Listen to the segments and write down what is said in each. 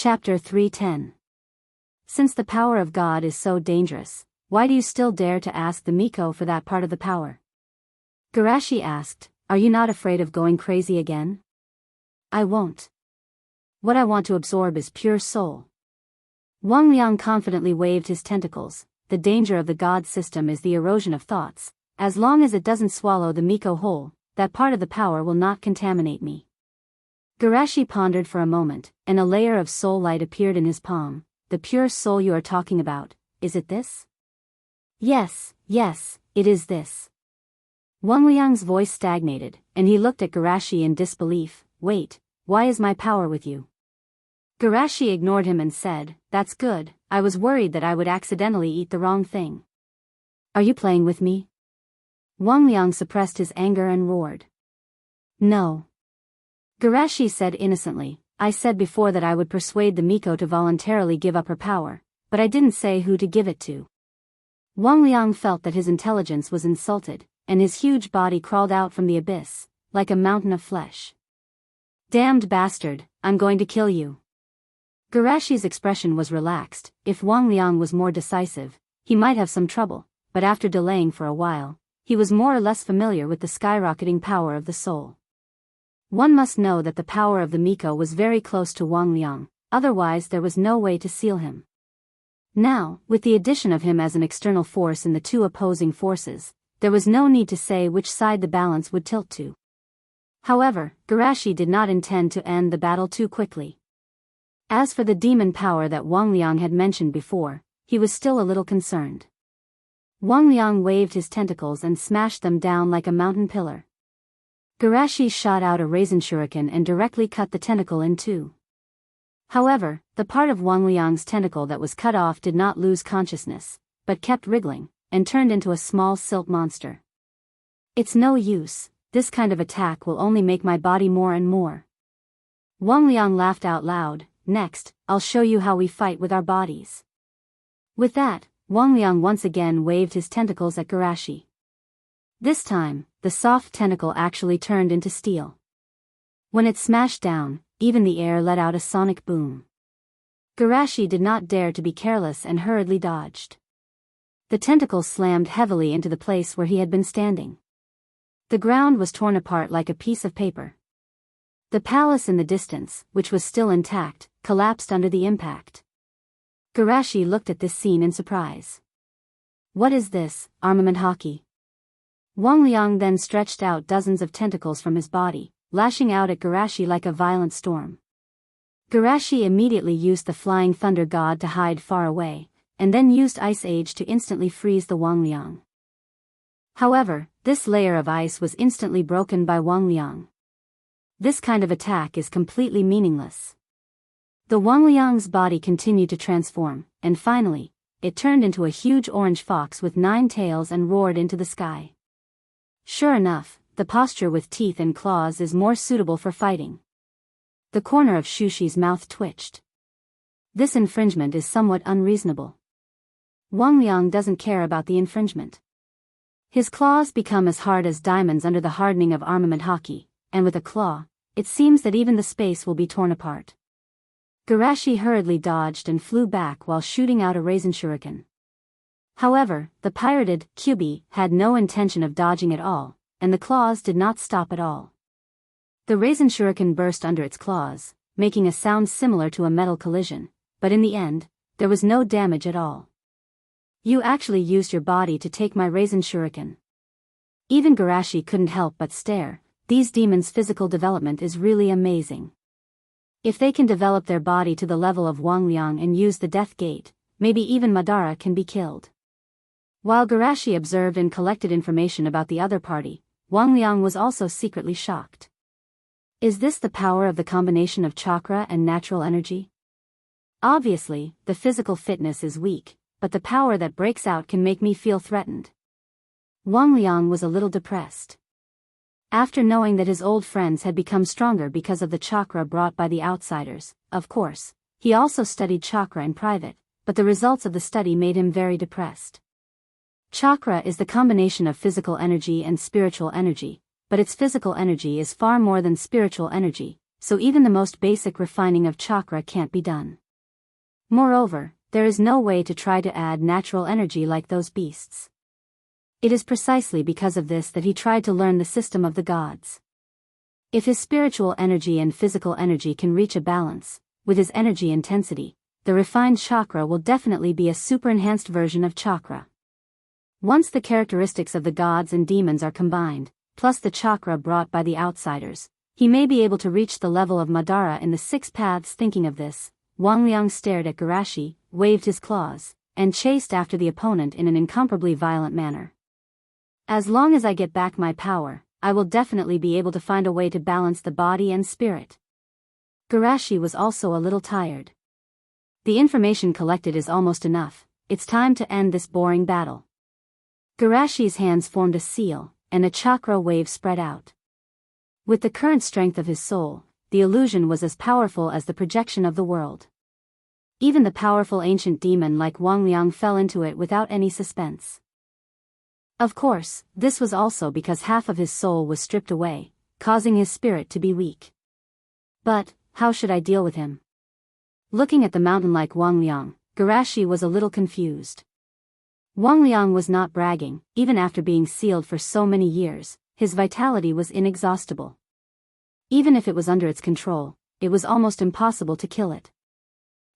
Chapter 310. Since the power of God is so dangerous, why do you still dare to ask the Miko for that part of the power? Garashi asked, are you not afraid of going crazy again? I won't. What I want to absorb is pure soul. Wang Liang confidently waved his tentacles. The danger of the God system is the erosion of thoughts. As long as it doesn't swallow the Miko whole, that part of the power will not contaminate me. Garashi pondered for a moment, and a layer of soul light appeared in his palm. The pure soul you are talking about, is it this? Yes, it is this. Wang Liang's voice stagnated, and he looked at Garashi in disbelief. Wait, why is my power with you? Garashi ignored him and said, that's good, I was worried that I would accidentally eat the wrong thing. Are you playing with me? Wang Liang suppressed his anger and roared. No. Garashi said innocently, I said before that I would persuade the Miko to voluntarily give up her power, but I didn't say who to give it to. Wang Liang felt that his intelligence was insulted, and his huge body crawled out from the abyss, like a mountain of flesh. Damned bastard, I'm going to kill you. Garashi's expression was relaxed. If Wang Liang was more decisive, he might have some trouble, but after delaying for a while, he was more or less familiar with the skyrocketing power of the soul. One must know that the power of the Miko was very close to Wang Liang, otherwise there was no way to seal him. Now, with the addition of him as an external force in the two opposing forces, there was no need to say which side the balance would tilt to. However, Garashi did not intend to end the battle too quickly. As for the demon power that Wang Liang had mentioned before, he was still a little concerned. Wang Liang waved his tentacles and smashed them down like a mountain pillar. Garashi shot out a raisin shuriken and directly cut the tentacle in two. However, the part of Wang Liang's tentacle that was cut off did not lose consciousness, but kept wriggling, and turned into a small silt monster. It's no use, this kind of attack will only make my body more and more. Wang Liang laughed out loud. Next, I'll show you how we fight with our bodies. With that, Wang Liang once again waved his tentacles at Garashi. This time, the soft tentacle actually turned into steel. When it smashed down, even the air let out a sonic boom. Garashi did not dare to be careless and hurriedly dodged. The tentacle slammed heavily into the place where he had been standing. The ground was torn apart like a piece of paper. The palace in the distance, which was still intact, collapsed under the impact. Garashi looked at this scene in surprise. What is this, armament hockey? Wang Liang then stretched out dozens of tentacles from his body, lashing out at Garashi like a violent storm. Garashi immediately used the flying thunder god to hide far away, and then used Ice Age to instantly freeze the Wang Liang. However, this layer of ice was instantly broken by Wang Liang. This kind of attack is completely meaningless. The Wang Liang's body continued to transform, and finally, it turned into a huge orange fox with 9 tails and roared into the sky. Sure enough, the posture with teeth and claws is more suitable for fighting. The corner of Shushi's mouth twitched. This infringement is somewhat unreasonable. Wang Liang doesn't care about the infringement. His claws become as hard as diamonds under the hardening of armament hockey, and with a claw, it seems that even the space will be torn apart. Garashi hurriedly dodged and flew back while shooting out a raisin shuriken. However, the pirated Kyubi had no intention of dodging at all, and the claws did not stop at all. The raisin shuriken burst under its claws, making a sound similar to a metal collision, but in the end, there was no damage at all. You actually used your body to take my raisin shuriken. Even Garashi couldn't help but stare. These demons' physical development is really amazing. If they can develop their body to the level of Wang Liang and use the Death Gate, maybe even Madara can be killed. While Garashi observed and collected information about the other party, Wang Liang was also secretly shocked. Is this the power of the combination of chakra and natural energy? Obviously, the physical fitness is weak, but the power that breaks out can make me feel threatened. Wang Liang was a little depressed. After knowing that his old friends had become stronger because of the chakra brought by the outsiders, of course, he also studied chakra in private, but the results of the study made him very depressed. Chakra is the combination of physical energy and spiritual energy, but its physical energy is far more than spiritual energy, so even the most basic refining of chakra can't be done. Moreover, there is no way to try to add natural energy like those beasts. It is precisely because of this that he tried to learn the system of the gods. If his spiritual energy and physical energy can reach a balance, with his energy intensity, the refined chakra will definitely be a super-enhanced version of chakra. Once the characteristics of the gods and demons are combined, plus the chakra brought by the outsiders, he may be able to reach the level of Madara in the six paths. Thinking of this, Wang Liang stared at Garashi, waved his claws, and chased after the opponent in an incomparably violent manner. As long as I get back my power, I will definitely be able to find a way to balance the body and spirit. Garashi was also a little tired. The information collected is almost enough, it's time to end this boring battle. Garashi's hands formed a seal, and a chakra wave spread out. With the current strength of his soul, the illusion was as powerful as the projection of the world. Even the powerful ancient demon like Wang Liang fell into it without any suspense. Of course, this was also because half of his soul was stripped away, causing his spirit to be weak. But, how should I deal with him? Looking at the mountain like Wang Liang, Garashi was a little confused. Wang Liang was not bragging, even after being sealed for so many years, his vitality was inexhaustible. Even if it was under its control, it was almost impossible to kill it.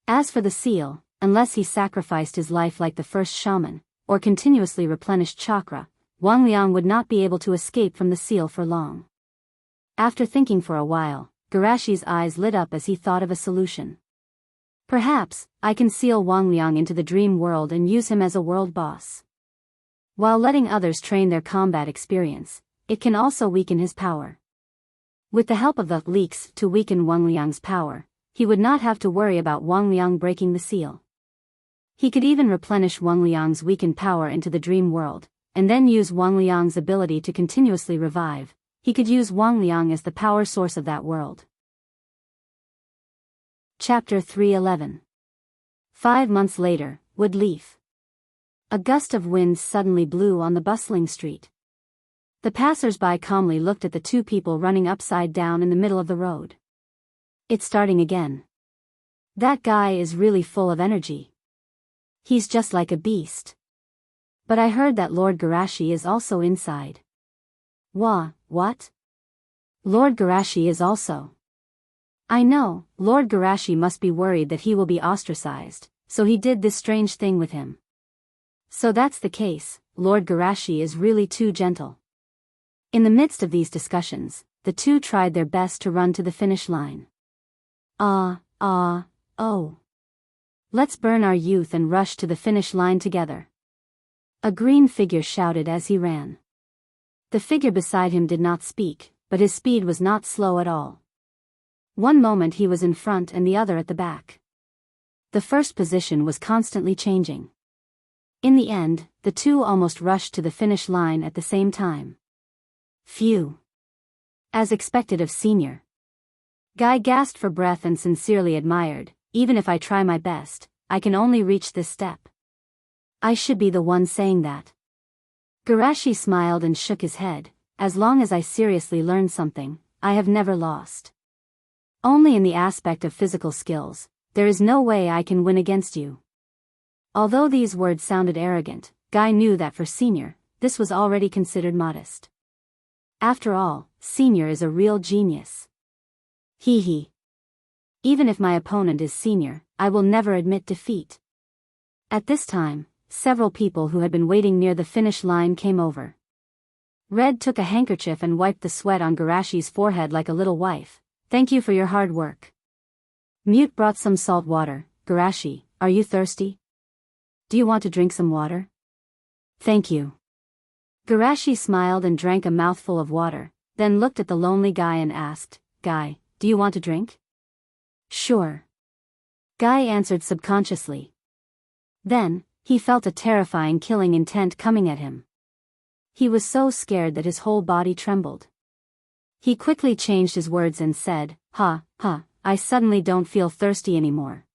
As for the seal, unless he sacrificed his life like the first shaman, or continuously replenished chakra, Wang Liang would not be able to escape from the seal for long. After thinking for a while, Garashi's eyes lit up as he thought of a solution. Perhaps, I can seal Wang Liang into the dream world and use him as a world boss. While letting others train their combat experience, it can also weaken his power. With the help of the leaks to weaken Wang Liang's power, he would not have to worry about Wang Liang breaking the seal. He could even replenish Wang Liang's weakened power into the dream world, and then use Wang Liang's ability to continuously revive. He could use Wang Liang as the power source of that world. Chapter 311. 5 months later, Woodleaf. A gust of wind suddenly blew on the bustling street. The passers-by calmly looked at the two people running upside down in the middle of the road. It's starting again. That guy is really full of energy. He's just like a beast. But I heard that Lord Garashi is also inside. What? Lord Garashi is also. I know, Lord Garashi must be worried that he will be ostracized, so he did this strange thing with him. So that's the case, Lord Garashi is really too gentle. In the midst of these discussions, the two tried their best to run to the finish line. Oh. Let's burn our youth and rush to the finish line together. A green figure shouted as he ran. The figure beside him did not speak, but his speed was not slow at all. One moment he was in front and the other at the back. The first position was constantly changing. In the end, the two almost rushed to the finish line at the same time. Phew. As expected of Senior. Guy gasped for breath and sincerely admired, even if I try my best, I can only reach this step. I should be the one saying that. Garashi smiled and shook his head, as long as I seriously learn something, I have never lost. Only in the aspect of physical skills, there is no way I can win against you. Although these words sounded arrogant, Guy knew that for Senior, this was already considered modest. After all, Senior is a real genius. Hee. Even if my opponent is Senior, I will never admit defeat. At this time, several people who had been waiting near the finish line came over. Red took a handkerchief and wiped the sweat on Garashi's forehead like a little wife. Thank you for your hard work. Mute brought some salt water. Garashi, are you thirsty? Do you want to drink some water? Thank you. Garashi smiled and drank a mouthful of water, then looked at the lonely Guy and asked, Guy, do you want a drink? Sure. Guy answered subconsciously. Then, he felt a terrifying killing intent coming at him. He was so scared that his whole body trembled. He quickly changed his words and said, I suddenly don't feel thirsty anymore.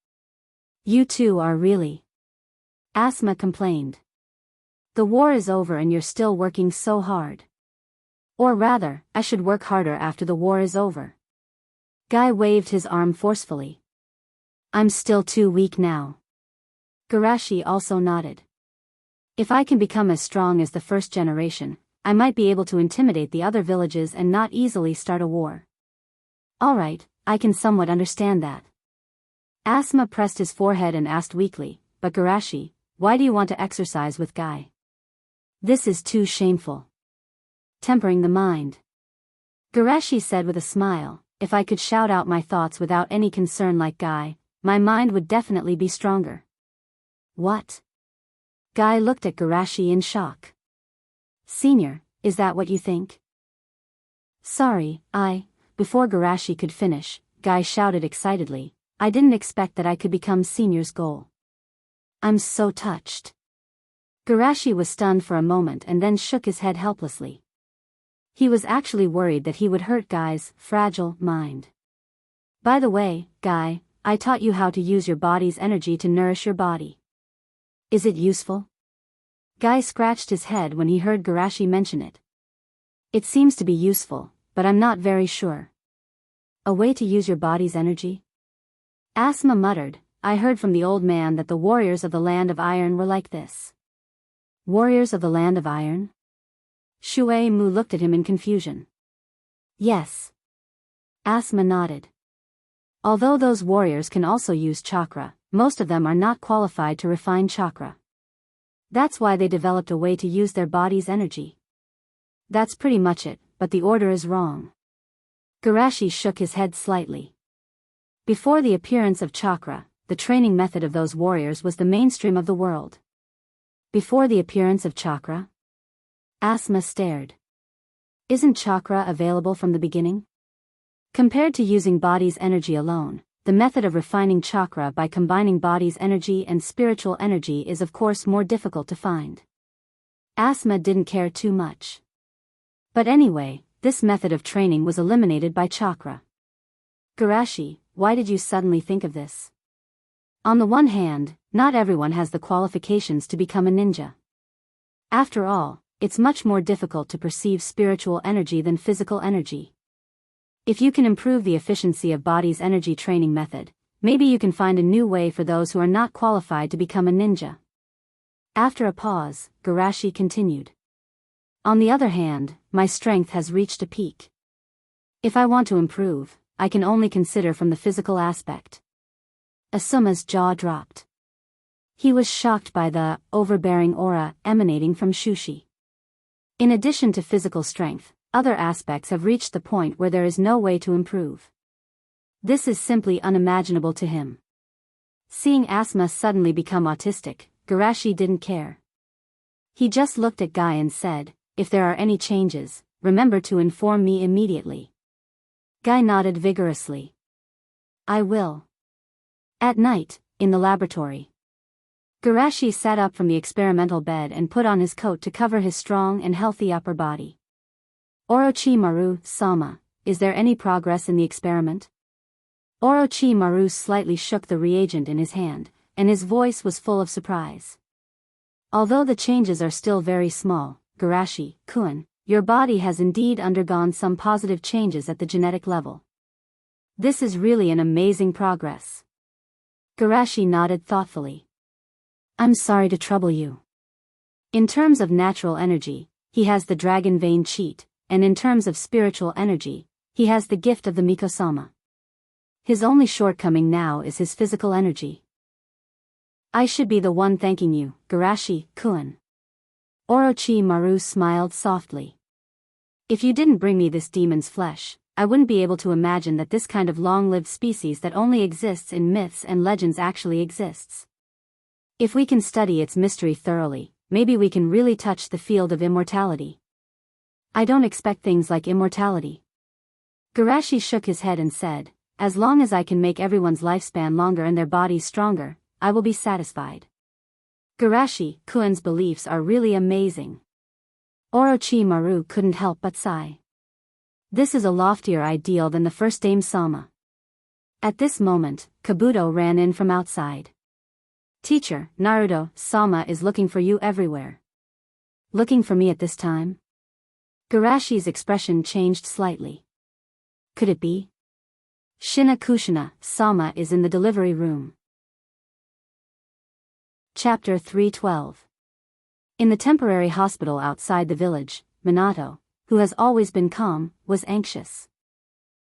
You two are really. Asma complained. The war is over and you're still working so hard. Or rather, I should work harder after the war is over. Guy waved his arm forcefully. I'm still too weak now. Garashi also nodded. If I can become as strong as the first generation, I might be able to intimidate the other villages and not easily start a war. Alright, I can somewhat understand that. Asuma pressed his forehead and asked weakly, but Garashi, why do you want to exercise with Guy? This is too shameful. Tempering the mind. Garashi said with a smile, if I could shout out my thoughts without any concern like Guy, my mind would definitely be stronger. What? Guy looked at Garashi in shock. Senior, is that what you think? Sorry, before Garashi could finish, Guy shouted excitedly, I didn't expect that I could become Senior's goal. I'm so touched. Garashi was stunned for a moment and then shook his head helplessly. He was actually worried that he would hurt Guy's fragile mind. By the way, Guy, I taught you how to use your body's energy to nourish your body. Is it useful? Guy scratched his head when he heard Garashi mention it. It seems to be useful, but I'm not very sure. A way to use your body's energy? Asuma muttered, I heard from the old man that the warriors of the Land of Iron were like this. Warriors of the Land of Iron? Shui Mu looked at him in confusion. Yes. Asuma nodded. Although those warriors can also use chakra, most of them are not qualified to refine chakra. That's why they developed a way to use their body's energy. That's pretty much it, but the order is wrong. Garashi shook his head slightly. Before the appearance of chakra, the training method of those warriors was the mainstream of the world. Before the appearance of chakra? Asuma stared. Isn't chakra available from the beginning? Compared to using body's energy alone, the method of refining chakra by combining body's energy and spiritual energy is of course more difficult to find. Asuma didn't care too much. But anyway, this method of training was eliminated by chakra. Garashi, why did you suddenly think of this? On the one hand, not everyone has the qualifications to become a ninja. After all, it's much more difficult to perceive spiritual energy than physical energy. If you can improve the efficiency of body's energy training method, maybe you can find a new way for those who are not qualified to become a ninja. After a pause, Garashi continued. On the other hand, my strength has reached a peak. If I want to improve, I can only consider from the physical aspect. Asuma's jaw dropped. He was shocked by the overbearing aura emanating from Shushi. In addition to physical strength, other aspects have reached the point where there is no way to improve. This is simply unimaginable to him. Seeing Asuma suddenly become autistic, Garashi didn't care. He just looked at Guy and said, if there are any changes, remember to inform me immediately. Guy nodded vigorously. I will. At night, in the laboratory. Garashi sat up from the experimental bed and put on his coat to cover his strong and healthy upper body. Orochimaru-sama, is there any progress in the experiment? Orochimaru slightly shook the reagent in his hand, and his voice was full of surprise. Although the changes are still very small, Garashi-kun, your body has indeed undergone some positive changes at the genetic level. This is really an amazing progress. Garashi nodded thoughtfully. I'm sorry to trouble you. In terms of natural energy, he has the dragon vein cheat, and in terms of spiritual energy, he has the gift of the Miko-sama. His only shortcoming now is his physical energy. I should be the one thanking you, Garashi-kun. Orochimaru smiled softly. If you didn't bring me this demon's flesh, I wouldn't be able to imagine that this kind of long-lived species that only exists in myths and legends actually exists. If we can study its mystery thoroughly, maybe we can really touch the field of immortality. I don't expect things like immortality. Garashi shook his head and said, as long as I can make everyone's lifespan longer and their bodies stronger, I will be satisfied. Garashi-kun's beliefs are really amazing. Orochimaru couldn't help but sigh. This is a loftier ideal than the first Dame Sama. At this moment, Kabuto ran in from outside. Teacher, Naruto-sama is looking for you everywhere. Looking for me at this time? Garashi's expression changed slightly. Could it be? Sama is in the delivery room. Chapter 312. In the temporary hospital outside the village, Minato, who has always been calm, was anxious.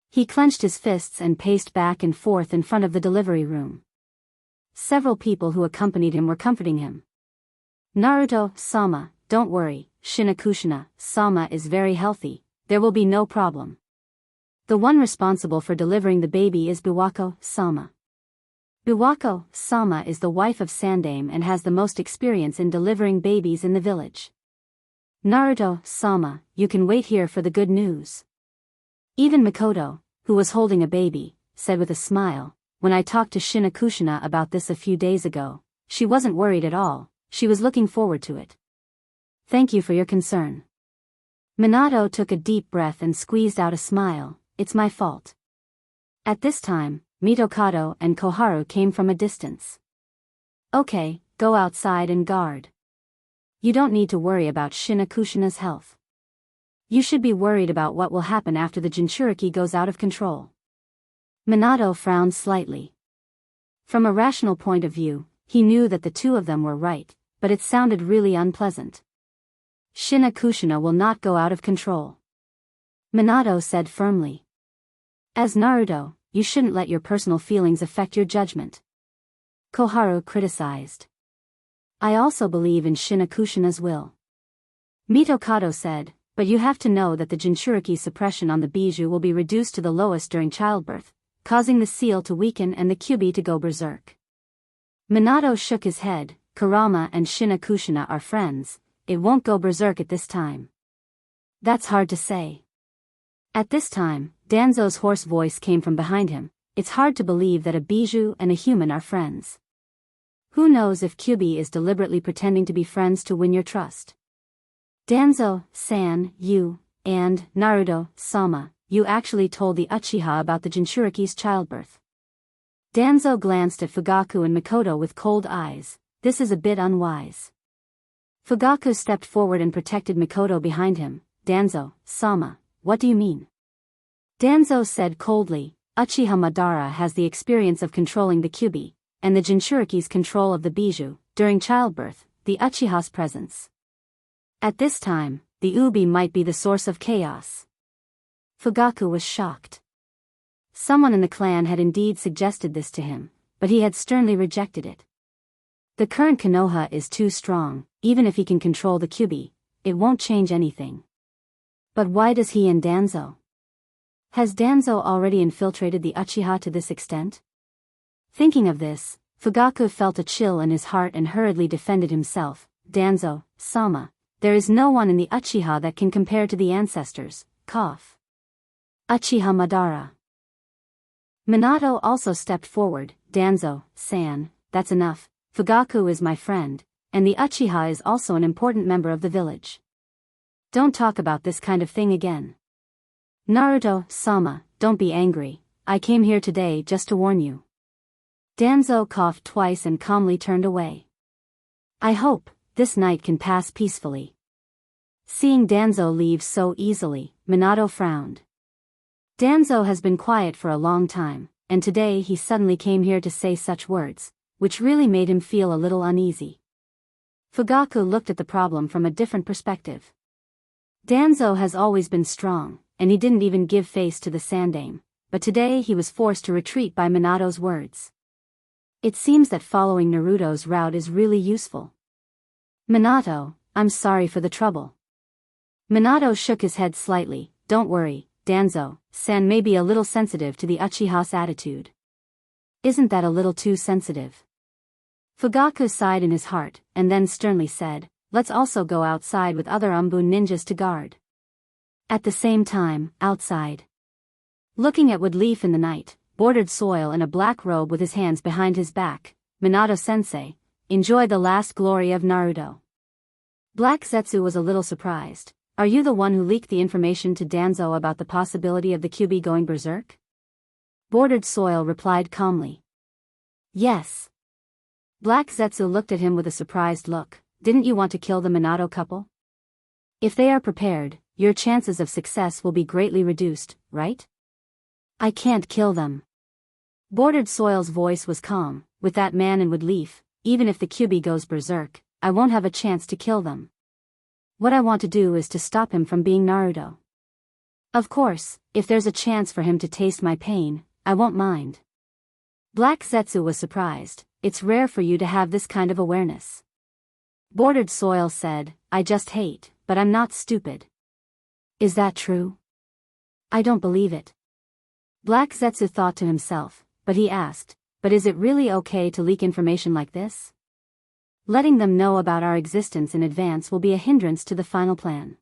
He clenched his fists and paced back and forth in front of the delivery room. Several people who accompanied him were comforting him. Naruto-sama, don't worry, Sama is very healthy, there will be no problem. The one responsible for delivering the baby is Biwako-sama. Biwako-sama is the wife of Sandaime and has the most experience in delivering babies in the village. Naruto-sama, you can wait here for the good news. Even Mikoto, who was holding a baby, said with a smile, when I talked to Shinakushina about this a few days ago, she wasn't worried at all, she was looking forward to it. Thank you for your concern. Minato took a deep breath and squeezed out a smile. It's my fault. At this time, Mitokado and Koharu came from a distance. Okay, go outside and guard. You don't need to worry about Shinakushina's health. You should be worried about what will happen after the Jinchuriki goes out of control. Minato frowned slightly. From a rational point of view, he knew that the two of them were right, but it sounded really unpleasant. Shinakushina will not go out of control. Minato said firmly. As Naruto, you shouldn't let your personal feelings affect your judgment. Koharu criticized. I also believe in Shinakushina's will. Mitokado said, but you have to know that the Jinchuriki suppression on the Bijou will be reduced to the lowest during childbirth, causing the seal to weaken and the Kyubi to go berserk. Minato shook his head. Kurama and Shinakushina are friends, it won't go berserk at this time. That's hard to say. At this time, Danzo's hoarse voice came from behind him. It's hard to believe that a Bijou and a human are friends. Who knows if Kyubi is deliberately pretending to be friends to win your trust. Danzo-san, you, and Naruto-sama, you actually told the Uchiha about the Jinchuriki's childbirth. Danzo glanced at Fugaku and Mikoto with cold eyes. This is a bit unwise. Fugaku stepped forward and protected Mikoto behind him. Danzo-sama, what do you mean? Danzo said coldly, Uchiha Madara has the experience of controlling the Kyubi, and the Jinchuriki's control of the Bijou, during childbirth, the Uchiha's presence. At this time, the Ubi might be the source of chaos. Fugaku was shocked. Someone in the clan had indeed suggested this to him, but he had sternly rejected it. The current Konoha is too strong, even if he can control the Kyubi, it won't change anything. But why does he and Danzo? Has Danzo already infiltrated the Uchiha to this extent? Thinking of this, Fugaku felt a chill in his heart and hurriedly defended himself. Danzo-sama, there is no one in the Uchiha that can compare to the ancestors. Cough. Uchiha Madara. Minato also stepped forward. Danzo-san, that's enough. Fugaku is my friend, and the Uchiha is also an important member of the village. Don't talk about this kind of thing again. Naruto-sama, don't be angry, I came here today just to warn you. Danzo coughed twice and calmly turned away. I hope this night can pass peacefully. Seeing Danzo leave so easily, Minato frowned. Danzo has been quiet for a long time, and today he suddenly came here to say such words, which really made him feel a little uneasy. Fugaku looked at the problem from a different perspective. Danzo has always been strong, and he didn't even give face to the Sandaime, but today he was forced to retreat by Minato's words. It seems that following Naruto's route is really useful. Minato, I'm sorry for the trouble. Minato shook his head slightly. Don't worry, Danzo-san may be a little sensitive to the Uchiha's attitude. Isn't that a little too sensitive? Fugaku sighed in his heart, and then sternly said, let's also go outside with other Umbun ninjas to guard. At the same time, outside. Looking at wood leaf in the night, bordered soil in a black robe with his hands behind his back, Minato-sensei, enjoy the last glory of Naruto. Black Zetsu was a little surprised. Are you the one who leaked the information to Danzo about the possibility of the Kyubi going berserk? Bordered soil replied calmly. Yes. Black Zetsu looked at him with a surprised look. Didn't you want to kill the Minato couple? If they are prepared, your chances of success will be greatly reduced, right? I can't kill them. Bordered Soil's voice was calm. With that man in wood leaf, even if the Kyubi goes berserk, I won't have a chance to kill them. What I want to do is to stop him from being Naruto. Of course, if there's a chance for him to taste my pain, I won't mind. Black Zetsu was surprised. It's rare for you to have this kind of awareness. Bordered Soil said, I just hate, but I'm not stupid. Is that true? I don't believe it. Black Zetsu thought to himself, but he asked, but is it really okay to leak information like this? Letting them know about our existence in advance will be a hindrance to the final plan.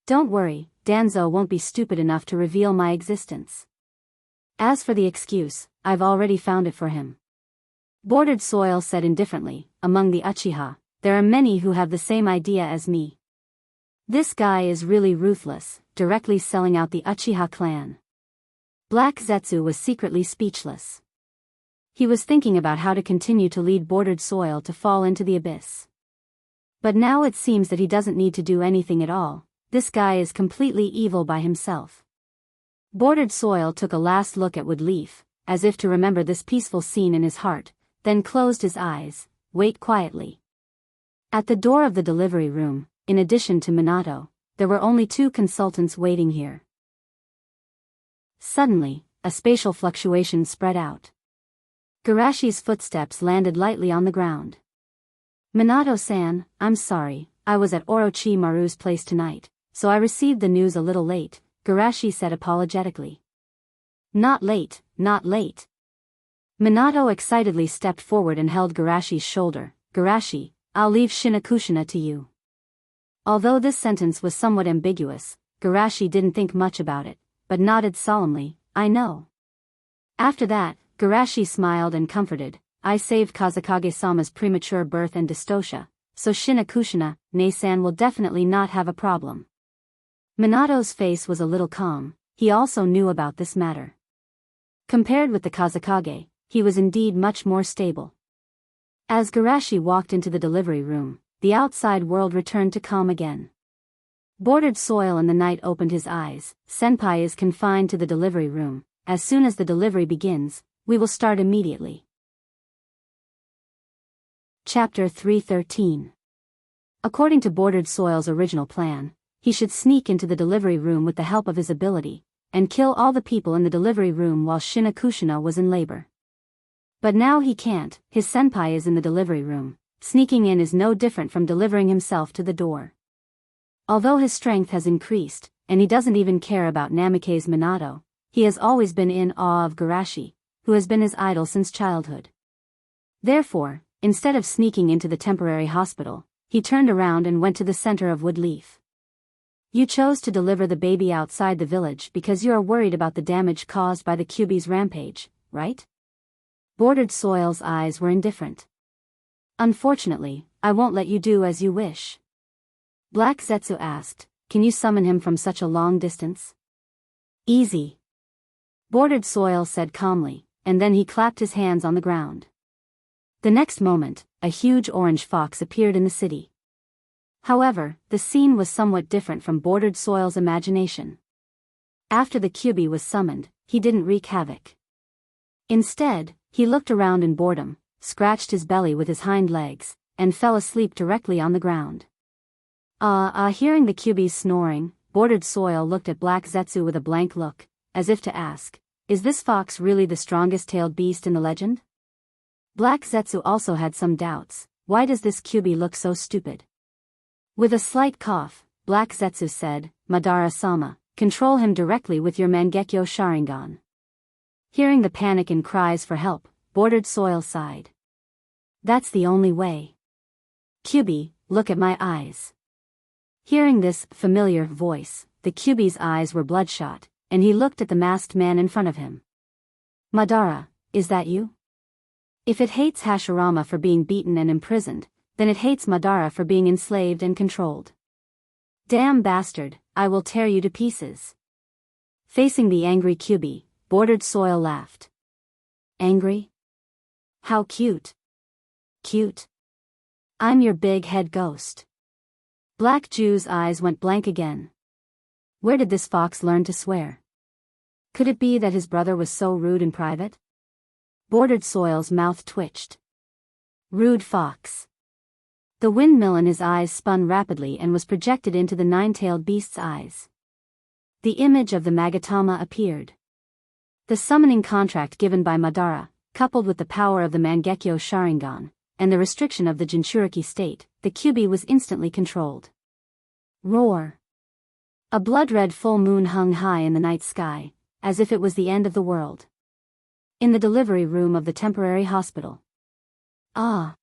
Don't worry, Danzo won't be stupid enough to reveal my existence. As for the excuse, I've already found it for him. Bordered Soil said indifferently, among the Uchiha, there are many who have the same idea as me. This guy is really ruthless, directly selling out the Uchiha clan. Black Zetsu was secretly speechless. He was thinking about how to continue to lead Bordered Soil to fall into the abyss. But now it seems that he doesn't need to do anything at all. This guy is completely evil by himself. Bordered Soil took a last look at Woodleaf, as if to remember this peaceful scene in his heart, then closed his eyes. Wait quietly. At the door of the delivery room, in addition to Minato, there were only 2 consultants waiting here. Suddenly, a spatial fluctuation spread out. Garashi's footsteps landed lightly on the ground. Minato-san, I'm sorry, I was at Orochimaru's place tonight, so I received the news a little late, Garashi said apologetically. Not late, not late. Minato excitedly stepped forward and held Garashi's shoulder. Garashi, I'll leave Shinakushina to you. Although this sentence was somewhat ambiguous, Garashi didn't think much about it, but nodded solemnly, I know. After that, Garashi smiled and comforted, I saved Kazekage-sama's premature birth and dystocia, so Shinakushina, Ne-san will definitely not have a problem. Minato's face was a little calm. He also knew about this matter. Compared with the Kazekage, he was indeed much more stable. As Garashi walked into the delivery room, the outside world returned to calm again. Bordered Soil in the night opened his eyes. Senpai is confined to the delivery room. As soon as the delivery begins, we will start immediately. Chapter 313. According to Bordered Soil's original plan, he should sneak into the delivery room with the help of his ability, and kill all the people in the delivery room while Shinakushina was in labor. But now he can't. His senpai is in the delivery room. Sneaking in is no different from delivering himself to the door. Although his strength has increased, and he doesn't even care about Namikaze's Minato, he has always been in awe of Garashi, who has been his idol since childhood. Therefore, instead of sneaking into the temporary hospital, he turned around and went to the center of Woodleaf. You chose to deliver the baby outside the village because you are worried about the damage caused by the Kyubi's rampage, right? Bordered Soil's eyes were indifferent. Unfortunately, I won't let you do as you wish. Black Zetsu asked, can you summon him from such a long distance? Easy. Bordered Soil said calmly, and then he clapped his hands on the ground. The next moment, a huge orange fox appeared in the city. However, the scene was somewhat different from Bordered Soil's imagination. After the Kyubi was summoned, he didn't wreak havoc. Instead, he looked around in boredom, scratched his belly with his hind legs, and fell asleep directly on the ground. Hearing the Kyubi's snoring, Bordered Soil looked at Black Zetsu with a blank look, as if to ask, is this fox really the strongest-tailed beast in the legend? Black Zetsu also had some doubts. Why does this Kyubi look so stupid? With a slight cough, Black Zetsu said, Madara-sama, control him directly with your Mangekyo Sharingan. Hearing the panic and cries for help, Bordered Soil sighed. That's the only way. Kyubi, look at my eyes. Hearing this familiar voice, the Kyubi's eyes were bloodshot, and he looked at the masked man in front of him. Madara, is that you? If it hates Hashirama for being beaten and imprisoned, then it hates Madara for being enslaved and controlled. Damn bastard, I will tear you to pieces. Facing the angry Kyubi, Bordered Soil laughed. Angry? How cute. Cute. I'm your big head ghost. Black Jew's eyes went blank again. Where did this fox learn to swear? Could it be that his brother was so rude in private? Bordered Soil's mouth twitched. Rude fox. The windmill in his eyes spun rapidly and was projected into the nine-tailed beast's eyes. The image of the Magatama appeared. The summoning contract given by Madara, coupled with the power of the Mangekyo Sharingan, and the restriction of the Jinchuriki state, the Kyuubi was instantly controlled. Roar. A blood-red full moon hung high in the night sky, as if it was the end of the world. In the delivery room of the temporary hospital. Ah!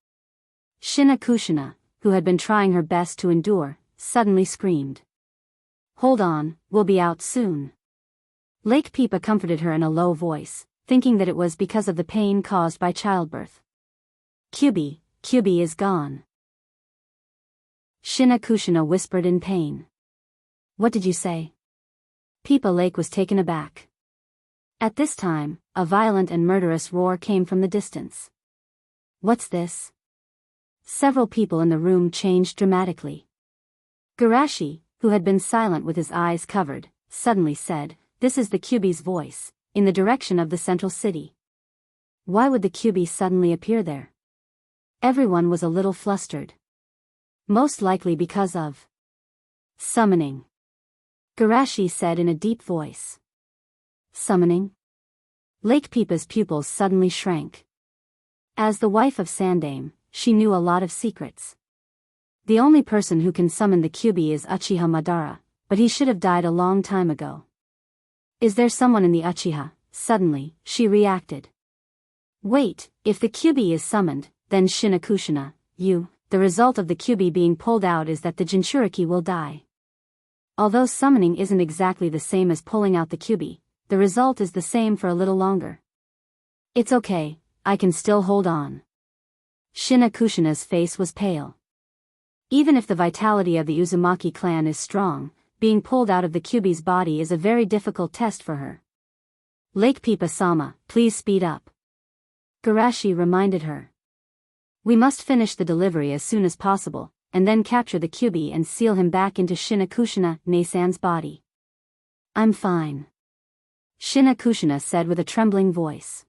Shina Kushina, who had been trying her best to endure, suddenly screamed. Hold on, we'll be out soon. Lake Pipa comforted her in a low voice, thinking that it was because of the pain caused by childbirth. Kyuubi is gone. Shina Kushina whispered in pain. What did you say? Pipa Lake was taken aback. At this time, a violent and murderous roar came from the distance. What's this? Several people in the room changed dramatically. Garashi, who had been silent with his eyes covered, suddenly said, "This is the Kyuubi's voice," in the direction of the central city. Why would the Kyuubi suddenly appear there? Everyone was a little flustered. Most likely because of summoning. Garashi said in a deep voice. Summoning? Lake Pipa's pupils suddenly shrank. As the wife of Sandame, she knew a lot of secrets. The only person who can summon the Kyuubi is Uchiha Madara, but he should have died a long time ago. Is there someone in the Uchiha? Suddenly, she reacted. Wait, if the Kyuubi is summoned, then Shina Kushina, the result of the Kyuubi being pulled out is that the Jinchuriki will die. Although summoning isn't exactly the same as pulling out the Kyuubi, the result is the same for a little longer. It's okay, I can still hold on. Shina Kushina's face was pale. Even if the vitality of the Uzumaki clan is strong, being pulled out of the Kyuubi's body is a very difficult test for her. Lake Pipa-sama, please speed up. Garashi reminded her. We must finish the delivery as soon as possible, and then capture the Kyuubi and seal him back into Shina Kushina, Neisan's body. I'm fine. Shina Kushina said with a trembling voice.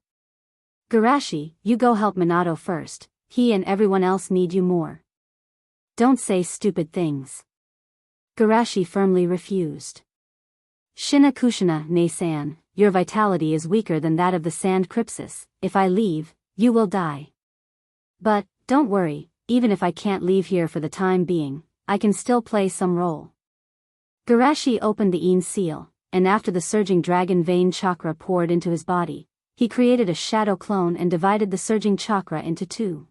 Garashi, you go help Minato first, he and everyone else need you more. Don't say stupid things. Garashi firmly refused. Shina Kushina, Neisan, your vitality is weaker than that of the Sand Crypsis. If I leave, you will die. But, don't worry, even if I can't leave here for the time being, I can still play some role. Garashi opened the Een seal, and after the surging dragon vein chakra poured into his body, he created a shadow clone and divided the surging chakra into two.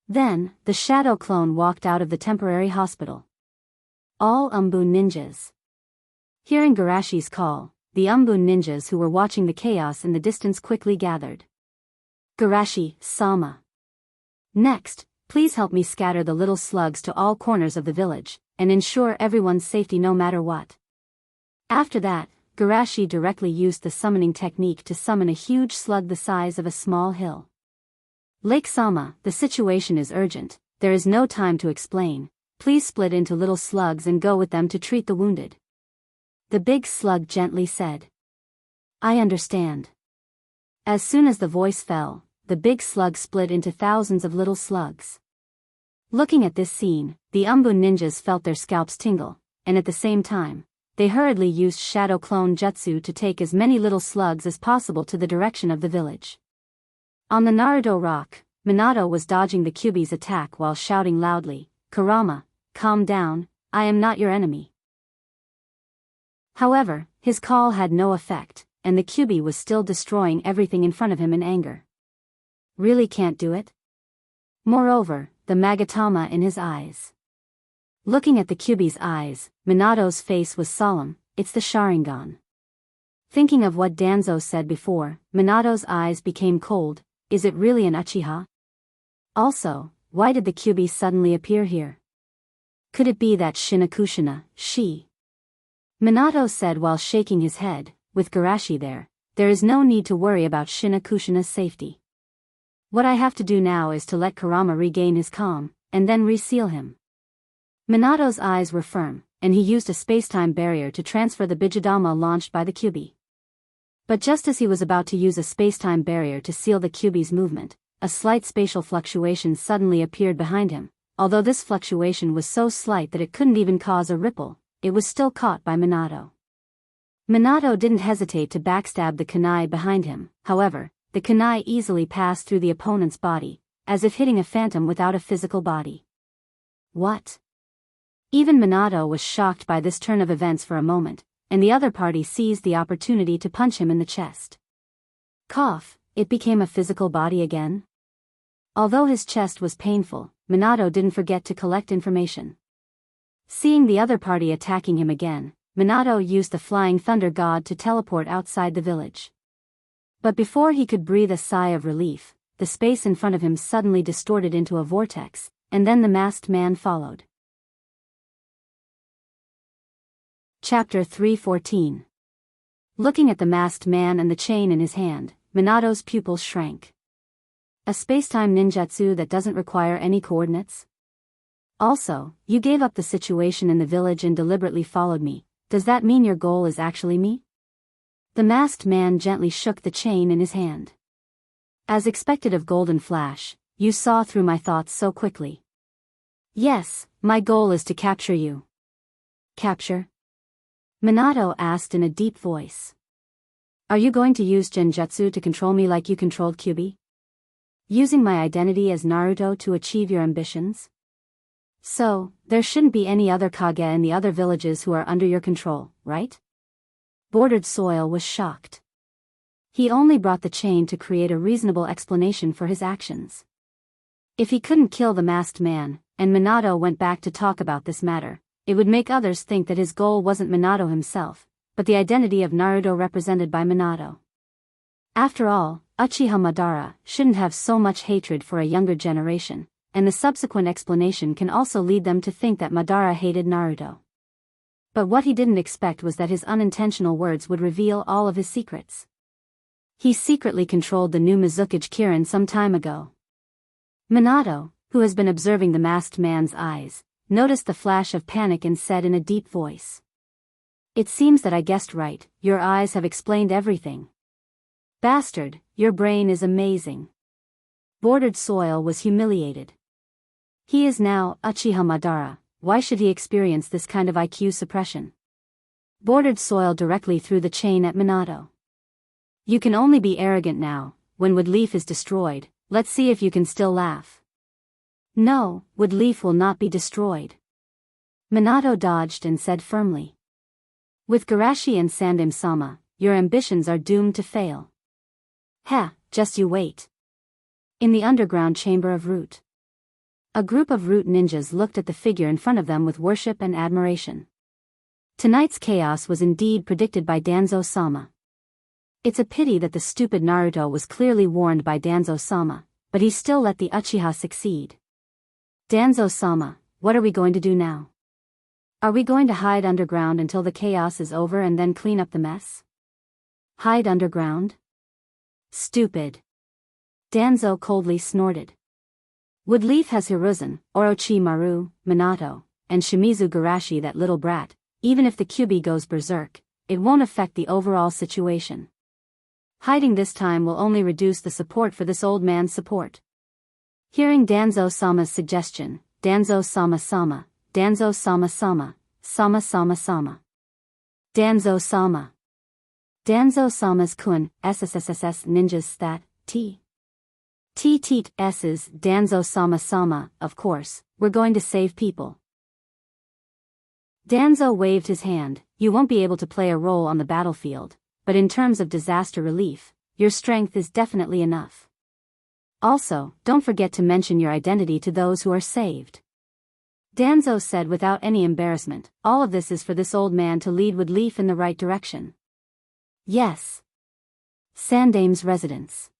Then, the shadow clone walked out of the temporary hospital. All Umbun ninjas. Hearing Garashi's call, the Umbun ninjas who were watching the chaos in the distance quickly gathered. Garashi-sama. Next, please help me scatter the little slugs to all corners of the village, and ensure everyone's safety no matter what. After that, Garashi directly used the summoning technique to summon a huge slug the size of a small hill. Lake-sama, the situation is urgent, there is no time to explain, please split into little slugs and go with them to treat the wounded. The big slug gently said. I understand. As soon as the voice fell, the big slug split into thousands of little slugs. Looking at this scene, the Umbun ninjas felt their scalps tingle, and at the same time, they hurriedly used Shadow Clone Jutsu to take as many little slugs as possible to the direction of the village. On the Naruto Rock, Minato was dodging the Kyuubi's attack while shouting loudly, Kurama, calm down, I am not your enemy. However, his call had no effect, and the Kyuubi was still destroying everything in front of him in anger. Really can't do it? Moreover, the Magatama in his eyes. Looking at the Kyuubi's eyes, Minato's face was solemn, it's the Sharingan. Thinking of what Danzo said before, Minato's eyes became cold, is it really an Uchiha? Also, why did the Kyuubi suddenly appear here? Could it be that Shina Kushina, she? Minato said while shaking his head, with Garashi there is no need to worry about Shina Kushina's safety. What I have to do now is to let Kurama regain his calm, and then reseal him. Minato's eyes were firm, and he used a space-time barrier to transfer the Bijidama launched by the Kyuubi. But just as he was about to use a space-time barrier to seal the Kyuubi's movement, a slight spatial fluctuation suddenly appeared behind him. Although this fluctuation was so slight that it couldn't even cause a ripple, it was still caught by Minato. Minato didn't hesitate to backstab the kunai behind him. However, the kunai easily passed through the opponent's body, as if hitting a phantom without a physical body. What? Even Minato was shocked by this turn of events for a moment, and the other party seized the opportunity to punch him in the chest. Cough, it became a physical body again? Although his chest was painful, Minato didn't forget to collect information. Seeing the other party attacking him again, Minato used the Flying Thunder God to teleport outside the village. But before he could breathe a sigh of relief, the space in front of him suddenly distorted into a vortex, and then the masked man followed. Chapter 314. Looking at the masked man and the chain in his hand, Minato's pupils shrank. A spacetime ninjutsu that doesn't require any coordinates? Also, you gave up the situation in the village and deliberately followed me. Does that mean your goal is actually me? The masked man gently shook the chain in his hand. As expected of Golden Flash, you saw through my thoughts so quickly. Yes, my goal is to capture you. Capture? Minato asked in a deep voice. Are you going to use genjutsu to control me like you controlled Kyuubi? Using my identity as Naruto to achieve your ambitions? So, there shouldn't be any other Kage in the other villages who are under your control, right? Bordered Soil was shocked. He only brought the chain to create a reasonable explanation for his actions. If he couldn't kill the masked man, and Minato went back to talk about this matter, it would make others think that his goal wasn't Minato himself, but the identity of Naruto represented by Minato. After all, Uchiha Madara shouldn't have so much hatred for a younger generation, and the subsequent explanation can also lead them to think that Madara hated Naruto. But what he didn't expect was that his unintentional words would reveal all of his secrets. He secretly controlled the new Mizukage Kirin some time ago. Minato, who has been observing the masked man's eyes, noticed the flash of panic and said in a deep voice. It seems that I guessed right, your eyes have explained everything. Bastard, your brain is amazing. Bordered Soil was humiliated. He is now Uchiha Madara, why should he experience this kind of IQ suppression? Bordered Soil directly threw the chain at Minato. You can only be arrogant now, when Woodleaf is destroyed, let's see if you can still laugh. No, Woodleaf will not be destroyed. Minato dodged and said firmly. With Garashi and Sandame-sama, your ambitions are doomed to fail. Heh, just you wait. In the underground chamber of Root. A group of Root ninjas looked at the figure in front of them with worship and admiration. Tonight's chaos was indeed predicted by Danzo-sama. It's a pity that the stupid Naruto was clearly warned by Danzo-sama, but he still let the Uchiha succeed. Danzo-sama, what are we going to do now? Are we going to hide underground until the chaos is over and then clean up the mess? Hide underground? Stupid. Danzo coldly snorted. Woodleaf has Hiruzen, Orochimaru, Minato, and Shimizu Garashi, that little brat. Even if the Kyuubi goes berserk, it won't affect the overall situation. Hiding this time will only reduce the support for this old man's support. Hearing Danzo-sama's suggestion, Danzo-sama-sama, Danzo-sama-sama, sama-sama-sama. Danzo-sama. Danzo-sama's kun, SSSSS ninjas stat, T. T-teat S's Danzo-sama-sama, of course, we're going to save people. Danzo waved his hand, you won't be able to play a role on the battlefield, but in terms of disaster relief, your strength is definitely enough. Also, don't forget to mention your identity to those who are saved. Danzo said without any embarrassment, all of this is for this old man to lead Woodleaf in the right direction. Yes. Sandame's residence.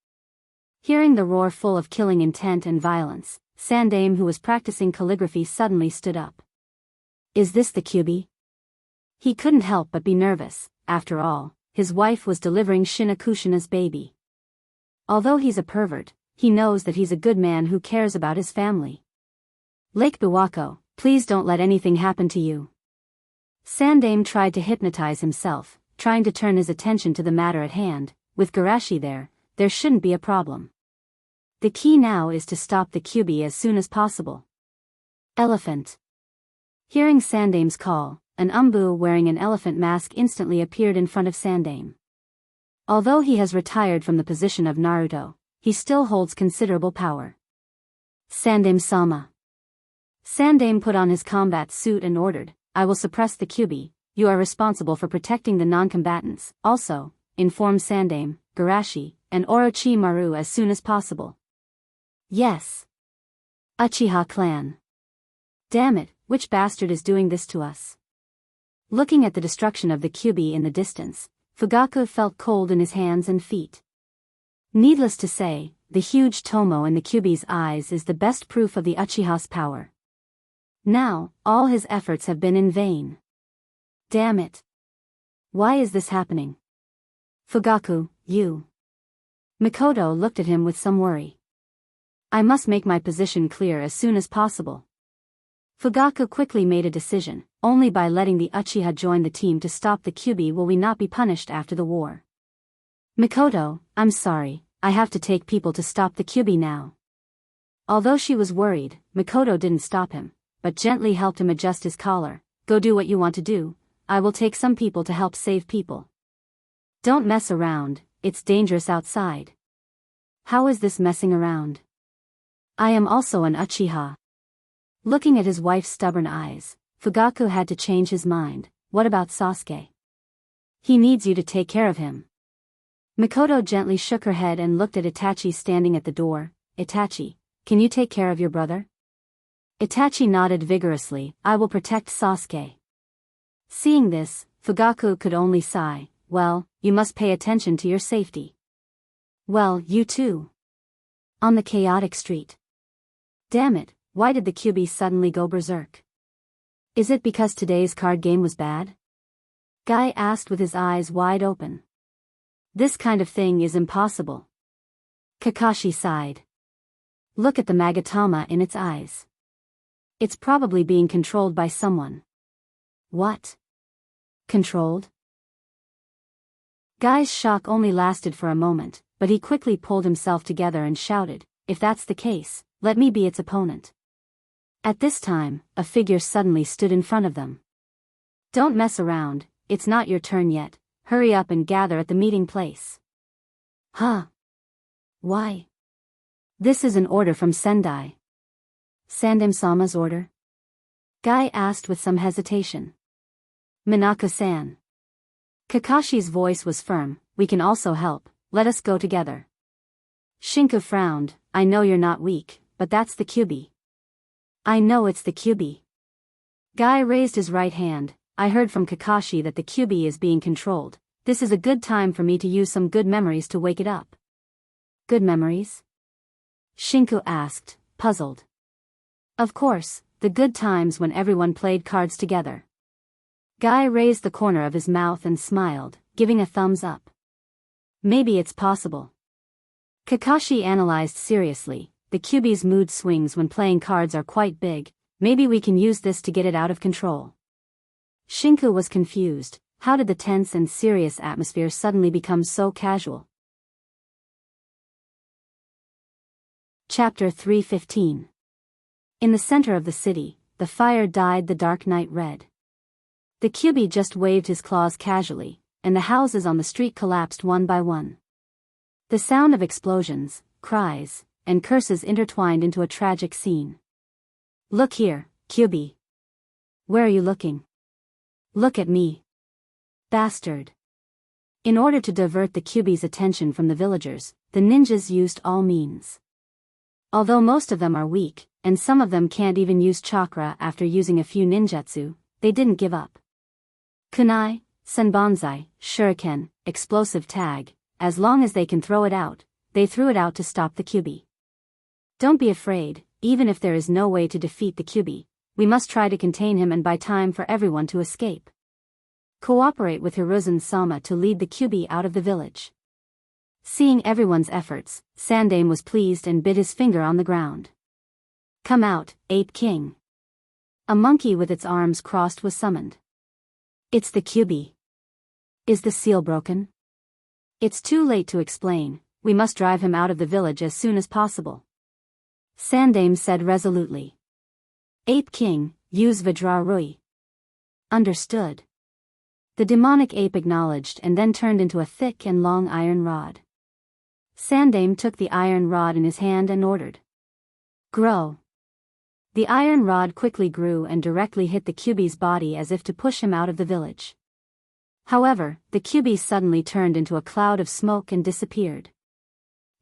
Hearing the roar full of killing intent and violence, Sandame, who was practicing calligraphy, suddenly stood up. Is this the Kyuubi? He couldn't help but be nervous. After all, his wife was delivering Shinakushina's baby. Although he's a pervert, he knows that he's a good man who cares about his family. Lake Biwako, please don't let anything happen to you. Sandame tried to hypnotize himself, trying to turn his attention to the matter at hand. With Garashi there shouldn't be a problem. The key now is to stop the Kyuubi as soon as possible. Elephant. Hearing Sandame's call, an Umbu wearing an elephant mask instantly appeared in front of Sandame. Although he has retired from the position of Naruto, he still holds considerable power. Sandame-sama. Sandame put on his combat suit and ordered, I will suppress the Kyuubi. You are responsible for protecting the non-combatants. Also, inform Sandame, Garashi, and Orochimaru as soon as possible. Yes. Uchiha clan. Damn it, which bastard is doing this to us? Looking at the destruction of the Kyuubi in the distance, Fugaku felt cold in his hands and feet. Needless to say, the huge Tomo in the Kyuubi's eyes is the best proof of the Uchiha's power. Now, all his efforts have been in vain. Damn it. Why is this happening? Fugaku, you. Mikoto looked at him with some worry. I must make my position clear as soon as possible. Fugaku quickly made a decision, only by letting the Uchiha join the team to stop the Kyuubi will we not be punished after the war. Mikoto, I'm sorry, I have to take people to stop the Kyuubi now. Although she was worried, Mikoto didn't stop him, but gently helped him adjust his collar. Go do what you want to do, I will take some people to help save people. Don't mess around, it's dangerous outside. How is this messing around? I am also an Uchiha. Looking at his wife's stubborn eyes, Fugaku had to change his mind. What about Sasuke? He needs you to take care of him. Mikoto gently shook her head and looked at Itachi standing at the door. Itachi, can you take care of your brother? Itachi nodded vigorously. I will protect Sasuke. Seeing this, Fugaku could only sigh. Well, you must pay attention to your safety. Well, you too. On the chaotic street. Damn it, why did the Kyuubi suddenly go berserk? Is it because today's card game was bad? Guy asked with his eyes wide open. This kind of thing is impossible. Kakashi sighed. Look at the Magatama in its eyes. It's probably being controlled by someone. What? Controlled? Guy's shock only lasted for a moment, but he quickly pulled himself together and shouted, if that's the case, let me be its opponent. At this time, a figure suddenly stood in front of them. Don't mess around, it's not your turn yet, hurry up and gather at the meeting place. Huh? Why? This is an order from Sendai. Sandame-sama's order? Guy asked with some hesitation. Minako-san. Kakashi's voice was firm, we can also help, let us go together. Shinku frowned, I know you're not weak, but that's the Kyuubi. I know it's the Kyuubi. Guy raised his right hand, I heard from Kakashi that the Kyuubi is being controlled. This is a good time for me to use some good memories to wake it up. Good memories? Shinku asked, puzzled. Of course, the good times when everyone played cards together. Guy raised the corner of his mouth and smiled, giving a thumbs up. Maybe it's possible. Kakashi analyzed seriously, the Kyuubi's mood swings when playing cards are quite big, maybe we can use this to get it out of control. Shinku was confused, how did the tense and serious atmosphere suddenly become so casual? Chapter 315. In the center of the city, the fire dyed the dark night red. The Kyuubi just waved his claws casually, and the houses on the street collapsed one by one. The sound of explosions, cries, and curses intertwined into a tragic scene. Look here, Kyuubi. Where are you looking? Look at me. Bastard. In order to divert the Kyuubi's attention from the villagers, the ninjas used all means. Although most of them are weak, and some of them can't even use chakra after using a few ninjutsu, they didn't give up. Kunai, senbonzai, shuriken, explosive tag, as long as they can throw it out, they threw it out to stop the Kyuubi. Don't be afraid, even if there is no way to defeat the Kyuubi, we must try to contain him and buy time for everyone to escape. Cooperate with Hiruzen-sama to lead the Kyuubi out of the village. Seeing everyone's efforts, Sandame was pleased and bit his finger on the ground. Come out, Ape King. A monkey with its arms crossed was summoned. It's the Kyuubi. Is the seal broken? It's too late to explain, we must drive him out of the village as soon as possible. Sandame said resolutely. Ape King, use Vajra Rui. Understood. The demonic ape acknowledged and then turned into a thick and long iron rod. Sandame took the iron rod in his hand and ordered. Grow. The iron rod quickly grew and directly hit the Kyuubi's body as if to push him out of the village. However, the Kyuubi suddenly turned into a cloud of smoke and disappeared.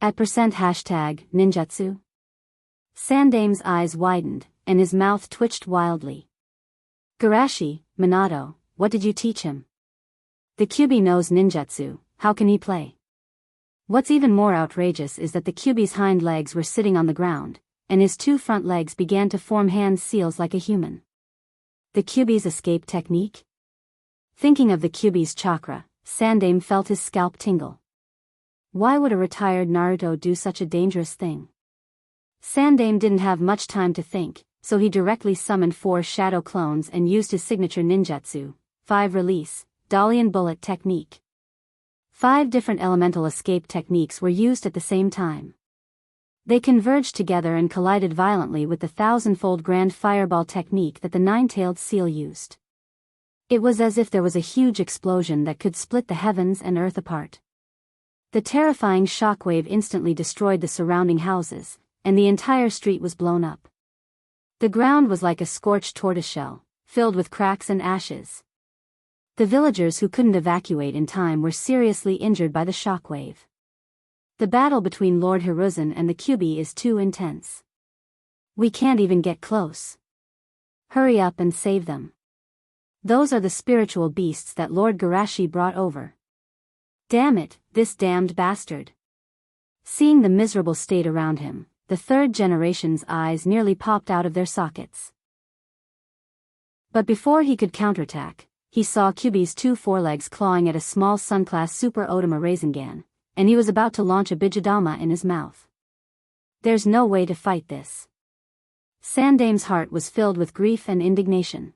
At #hashtag ninjutsu. Sandame's eyes widened, and his mouth twitched wildly. Garashi, Minato, what did you teach him? The Kyuubi knows ninjutsu, how can he play? What's even more outrageous is that the Kyuubi's hind legs were sitting on the ground, and his two front legs began to form hand seals like a human. The Kyuubi's escape technique? Thinking of the Kyuubi's chakra, Sandame felt his scalp tingle. Why would a retired Naruto do such a dangerous thing? Sandame didn't have much time to think, so he directly summoned 4 shadow clones and used his signature ninjutsu, 5 release, Dalian bullet technique. 5 different elemental escape techniques were used at the same time. They converged together and collided violently with the 1,000-fold grand fireball technique that the 9-tailed seal used. It was as if there was a huge explosion that could split the heavens and earth apart. The terrifying shockwave instantly destroyed the surrounding houses, and the entire street was blown up. The ground was like a scorched tortoiseshell, filled with cracks and ashes. The villagers who couldn't evacuate in time were seriously injured by the shockwave. The battle between Lord Hiruzen and the Kyuubi is too intense. We can't even get close. Hurry up and save them. Those are the spiritual beasts that Lord Garashi brought over. Damn it, this damned bastard. Seeing the miserable state around him, the third generation's eyes nearly popped out of their sockets. But before he could counterattack, he saw Kyuubi's 2 forelegs clawing at a small Sun-class Super Otama Rasengan, and he was about to launch a Bijidama in his mouth. There's no way to fight this. Sandame's heart was filled with grief and indignation.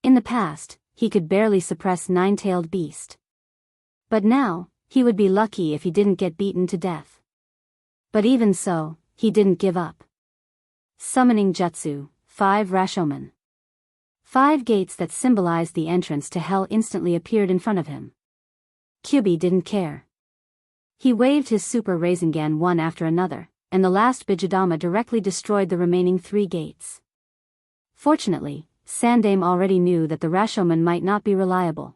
In the past, he could barely suppress 9-tailed beast. But now, he would be lucky if he didn't get beaten to death. But even so, he didn't give up. Summoning Jutsu, 5 Rashomon. 5 gates that symbolized the entrance to hell instantly appeared in front of him. Kyuubi didn't care. He waved his Super Rasengan one after another, and the last Bijidama directly destroyed the remaining 3 gates. Fortunately, Sandame already knew that the Rashomon might not be reliable.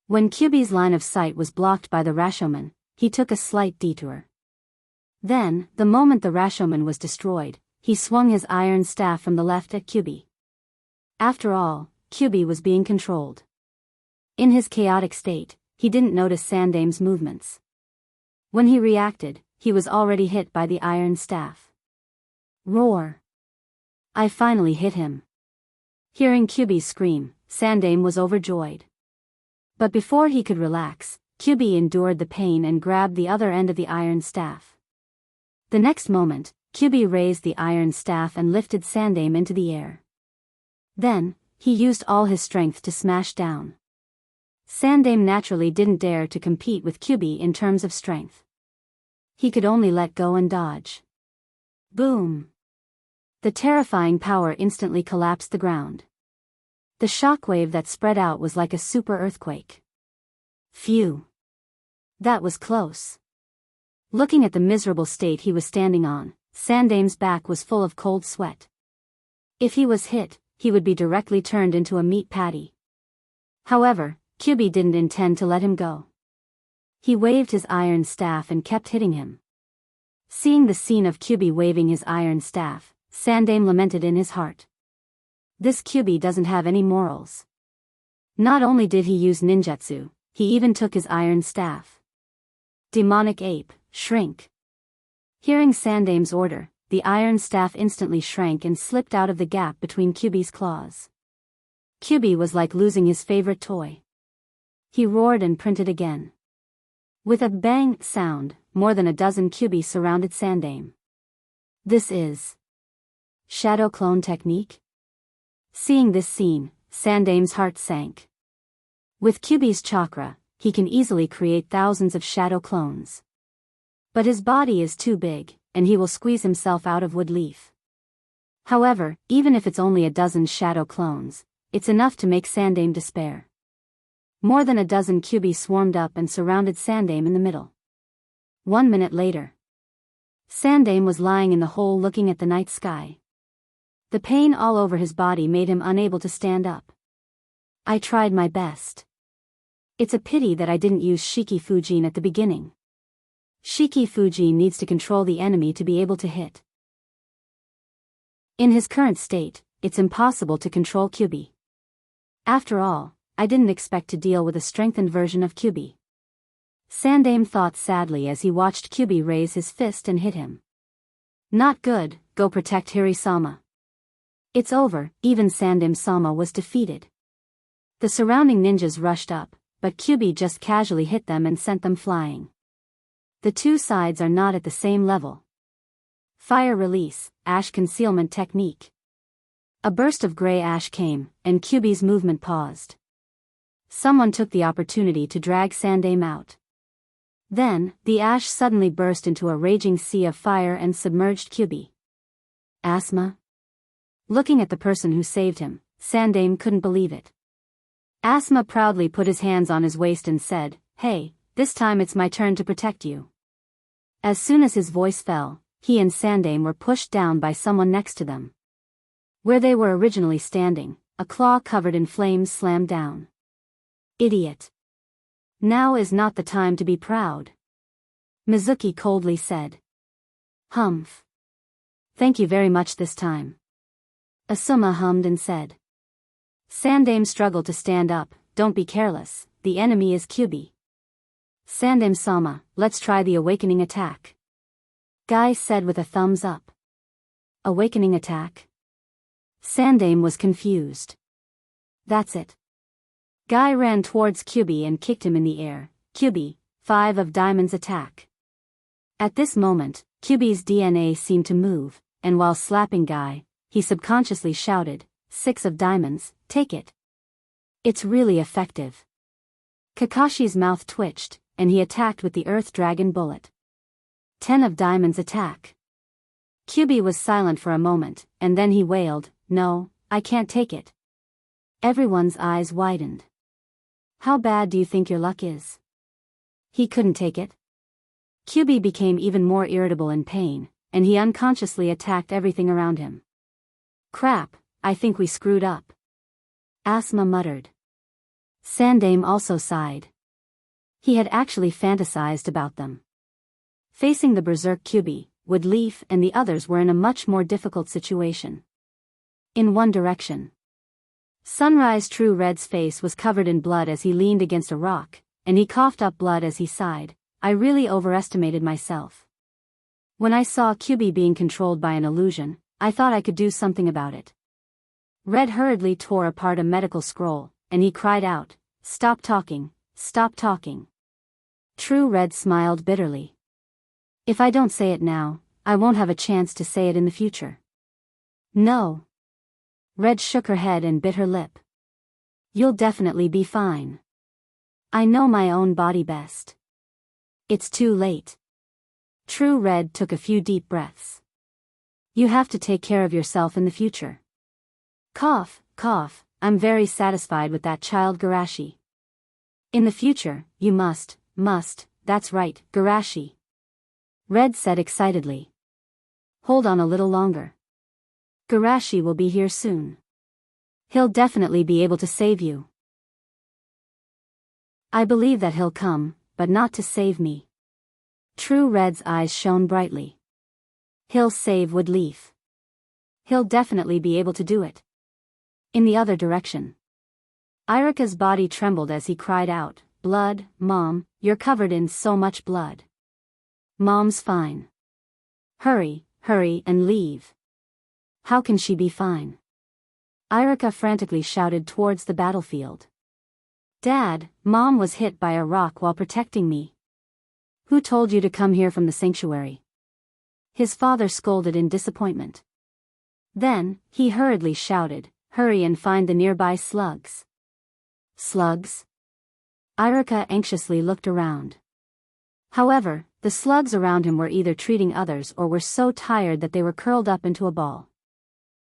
When Kyuubi's line of sight was blocked by the Rashomon, he took a slight detour. Then, the moment the Rashomon was destroyed, he swung his iron staff from the left at Kyuubi. After all, Kyuubi was being controlled. In his chaotic state, he didn't notice Sandame's movements. When he reacted, he was already hit by the iron staff. Roar! I finally hit him. Hearing Kyuubi's scream, Sandame was overjoyed. But before he could relax, Kyuubi endured the pain and grabbed the other end of the iron staff. The next moment, Kyuubi raised the iron staff and lifted Sandame into the air. Then, he used all his strength to smash down. Sandame naturally didn't dare to compete with Kyuubi in terms of strength. He could only let go and dodge. Boom! The terrifying power instantly collapsed the ground. The shockwave that spread out was like a super earthquake. Phew! That was close. Looking at the miserable state he was standing on, Sandame's back was full of cold sweat. If he was hit, he would be directly turned into a meat patty. However, Kyuubi didn't intend to let him go. He waved his iron staff and kept hitting him. Seeing the scene of Kyuubi waving his iron staff, Sandame lamented in his heart. This Kyuubi doesn't have any morals. Not only did he use ninjutsu, he even took his iron staff. Demonic ape, shrink. Hearing Sandame's order, the iron staff instantly shrank and slipped out of the gap between Kyuubi's claws. Kyuubi was like losing his favorite toy. He roared and printed again. With a bang sound, more than a dozen Kyuubi surrounded Sandame. This is Shadow Clone Technique? Seeing this scene, Sandame's heart sank. With Kyubi's chakra, he can easily create thousands of shadow clones. But his body is too big, and he will squeeze himself out of wood leaf. However, even if it's only a dozen shadow clones, it's enough to make Sandame despair. More than a dozen Kyubi swarmed up and surrounded Sandame in the middle. 1 minute later, Sandame was lying in the hole looking at the night sky. The pain all over his body made him unable to stand up. I tried my best. It's a pity that I didn't use Shiki Fujin at the beginning. Shiki Fujin needs to control the enemy to be able to hit. In his current state, it's impossible to control Kyubi. After all, I didn't expect to deal with a strengthened version of Kyubi. Sandame thought sadly as he watched Kyubi raise his fist and hit him. Not good, go protect Hiri-sama. It's over, even Sandame-sama was defeated. The surrounding ninjas rushed up, but Kyubi just casually hit them and sent them flying. The two sides are not at the same level. Fire release, ash concealment technique. A burst of gray ash came, and Kyubi's movement paused. Someone took the opportunity to drag Sandame out. Then, the ash suddenly burst into a raging sea of fire and submerged Kyubi. Asma? Looking at the person who saved him, Sandame couldn't believe it. Asma proudly put his hands on his waist and said, "Hey, this time it's my turn to protect you." As soon as his voice fell, he and Sandame were pushed down by someone next to them. Where they were originally standing, a claw covered in flames slammed down. Idiot. Now is not the time to be proud. Mizuki coldly said. Humph. Thank you very much this time. Asuma hummed and said. Sandame struggled to stand up. Don't be careless, the enemy is Kyubi. Sandame-sama, let's try the awakening attack. Guy said with a thumbs up. Awakening attack? Sandame was confused. That's it. Guy ran towards Kyubi and kicked him in the air. Kyubi, 5 of diamonds attack. At this moment, Kyubi's DNA seemed to move, and while slapping Guy, he subconsciously shouted, 6 of diamonds, take it. It's really effective. Kakashi's mouth twitched, and he attacked with the Earth Dragon bullet. 10 of diamonds attack. Kyubi was silent for a moment, and then he wailed, no, I can't take it. Everyone's eyes widened. How bad do you think your luck is? He couldn't take it. Kyubi became even more irritable in pain, and he unconsciously attacked everything around him. Crap, I think we screwed up. Asma muttered. Sandame also sighed. He had actually fantasized about them. Facing the berserk Kyubi, Woodleaf and the others were in a much more difficult situation. In one direction. Sunrise True Red's face was covered in blood as he leaned against a rock, and he coughed up blood as he sighed. I really overestimated myself. When I saw Kyubi being controlled by an illusion, I thought I could do something about it. Red hurriedly tore apart a medical scroll, and he cried out, stop talking, stop talking. True Red smiled bitterly. If I don't say it now, I won't have a chance to say it in the future. No. Red shook her head and bit her lip. You'll definitely be fine. I know my own body best. It's too late. True Red took a few deep breaths. You have to take care of yourself in the future. Cough, cough, I'm very satisfied with that child Garashi. In the future, you must, that's right, Garashi. Red said excitedly. Hold on a little longer. Garashi will be here soon. He'll definitely be able to save you. I believe that he'll come, but not to save me. True Red's eyes shone brightly. He'll save Woodleaf. He'll definitely be able to do it. In the other direction. Irika's body trembled as he cried out, blood, Mom, you're covered in so much blood. Mom's fine. Hurry, hurry and leave. How can she be fine? Irika frantically shouted towards the battlefield. Dad, Mom was hit by a rock while protecting me. Who told you to come here from the sanctuary? His father scolded in disappointment. Then, he hurriedly shouted, hurry and find the nearby slugs. Slugs? Iruka anxiously looked around. However, the slugs around him were either treating others or were so tired that they were curled up into a ball.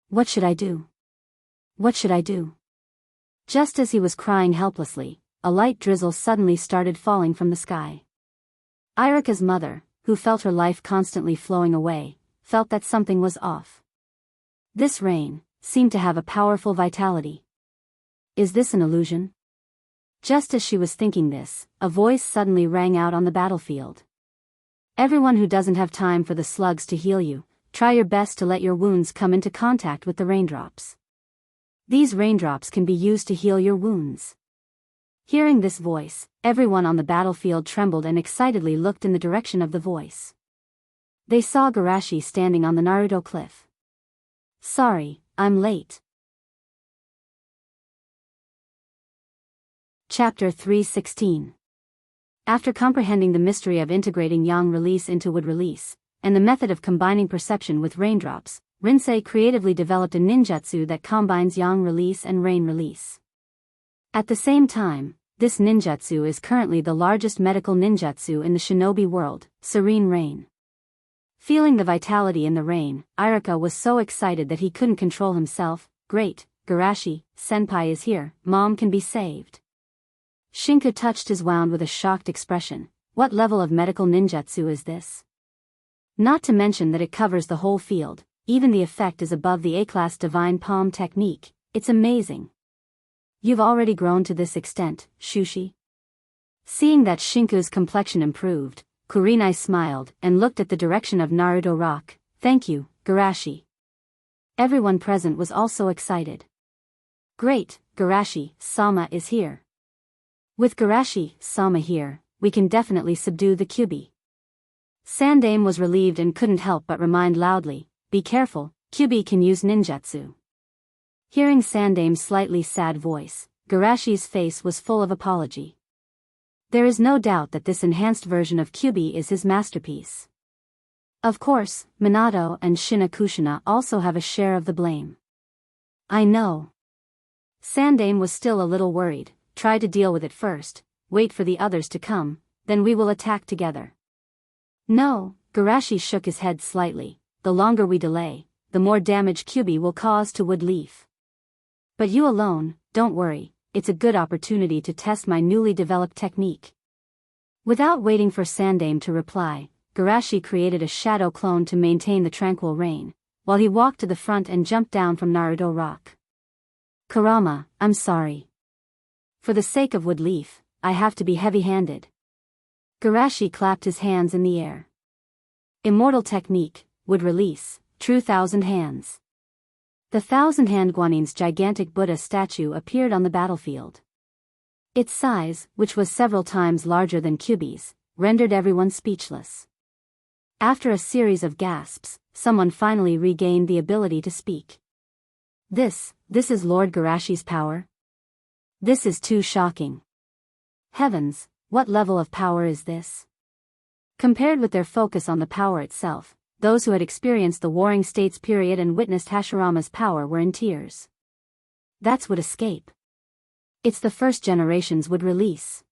What should I do? What should I do? Just as he was crying helplessly, a light drizzle suddenly started falling from the sky. Iruka's mother, who felt her life constantly flowing away, felt that something was off. This rain seemed to have a powerful vitality. Is this an illusion? Just as she was thinking this, a voice suddenly rang out on the battlefield. Everyone who doesn't have time for the slugs to heal you, try your best to let your wounds come into contact with the raindrops. These raindrops can be used to heal your wounds. Hearing this voice, everyone on the battlefield trembled and excitedly looked in the direction of the voice. They saw Garashi standing on the Naruto cliff. Sorry, I'm late. Chapter 316. After comprehending the mystery of integrating yang release into wood release, and the method of combining perception with raindrops, Rinsei creatively developed a ninjutsu that combines yang release and rain release. At the same time, this ninjutsu is currently the largest medical ninjutsu in the shinobi world, Serene Rain. Feeling the vitality in the rain, Iruka was so excited that he couldn't control himself. Great, Garashi, senpai is here, mom can be saved. Shinku touched his wound with a shocked expression. What level of medical ninjutsu is this? Not to mention that it covers the whole field, even the effect is above the A-class divine palm technique, it's amazing. You've already grown to this extent, Shushi? Seeing that Shinku's complexion improved, Kurenai smiled and looked at the direction of Naruto Rock. Thank you, Garashi. Everyone present was also excited. Great, Garashi-sama is here. With Garashi-sama here, we can definitely subdue the Kyubi. Sandaime was relieved and couldn't help but remind loudly, be careful, Kyubi can use ninjutsu. Hearing Sandaime's slightly sad voice, Garashi's face was full of apology. There is no doubt that this enhanced version of Kyubi is his masterpiece. Of course, Minato and Shinakushina also have a share of the blame. I know. Sandaime was still a little worried. Try to deal with it first, wait for the others to come, then we will attack together. No, Garashi shook his head slightly, the longer we delay, the more damage Kyubi will cause to Wood Leaf. But you alone, don't worry, it's a good opportunity to test my newly developed technique. Without waiting for Sandaime to reply, Garashi created a shadow clone to maintain the tranquil rain, while he walked to the front and jumped down from Naruto Rock. Kurama, I'm sorry. For the sake of Wood Leaf, I have to be heavy-handed. Garashi clapped his hands in the air. Immortal technique, Wood Release, True Thousand Hands. The thousand-hand Guanin's gigantic Buddha statue appeared on the battlefield. Its size, which was several times larger than Kyubi's, rendered everyone speechless. After a series of gasps, someone finally regained the ability to speak. This is Lord Garashi's power? This is too shocking. Heavens, what level of power is this? Compared with their focus on the power itself, those who had experienced the Warring States period and witnessed Hashirama's power were in tears. That's Wood Escape. It's the first generation's Wood Release.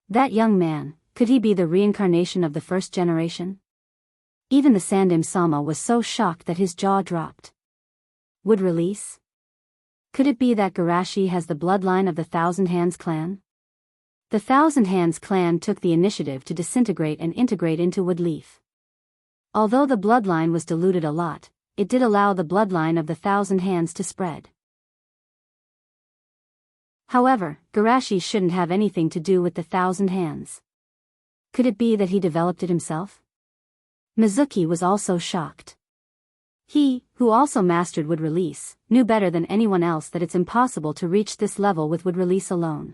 That young man, could he be the reincarnation of the first generation? Even the Sandaime-sama was so shocked that his jaw dropped. Wood Release? Could it be that Garashi has the bloodline of the Thousand Hands clan? The Thousand Hands clan took the initiative to disintegrate and integrate into Wood Leaf. Although the bloodline was diluted a lot, it did allow the bloodline of the Thousand Hands to spread. However, Garashi shouldn't have anything to do with the Thousand Hands. Could it be that he developed it himself? Mizuki was also shocked. He, who also mastered Wood Release, knew better than anyone else that it's impossible to reach this level with Wood Release alone.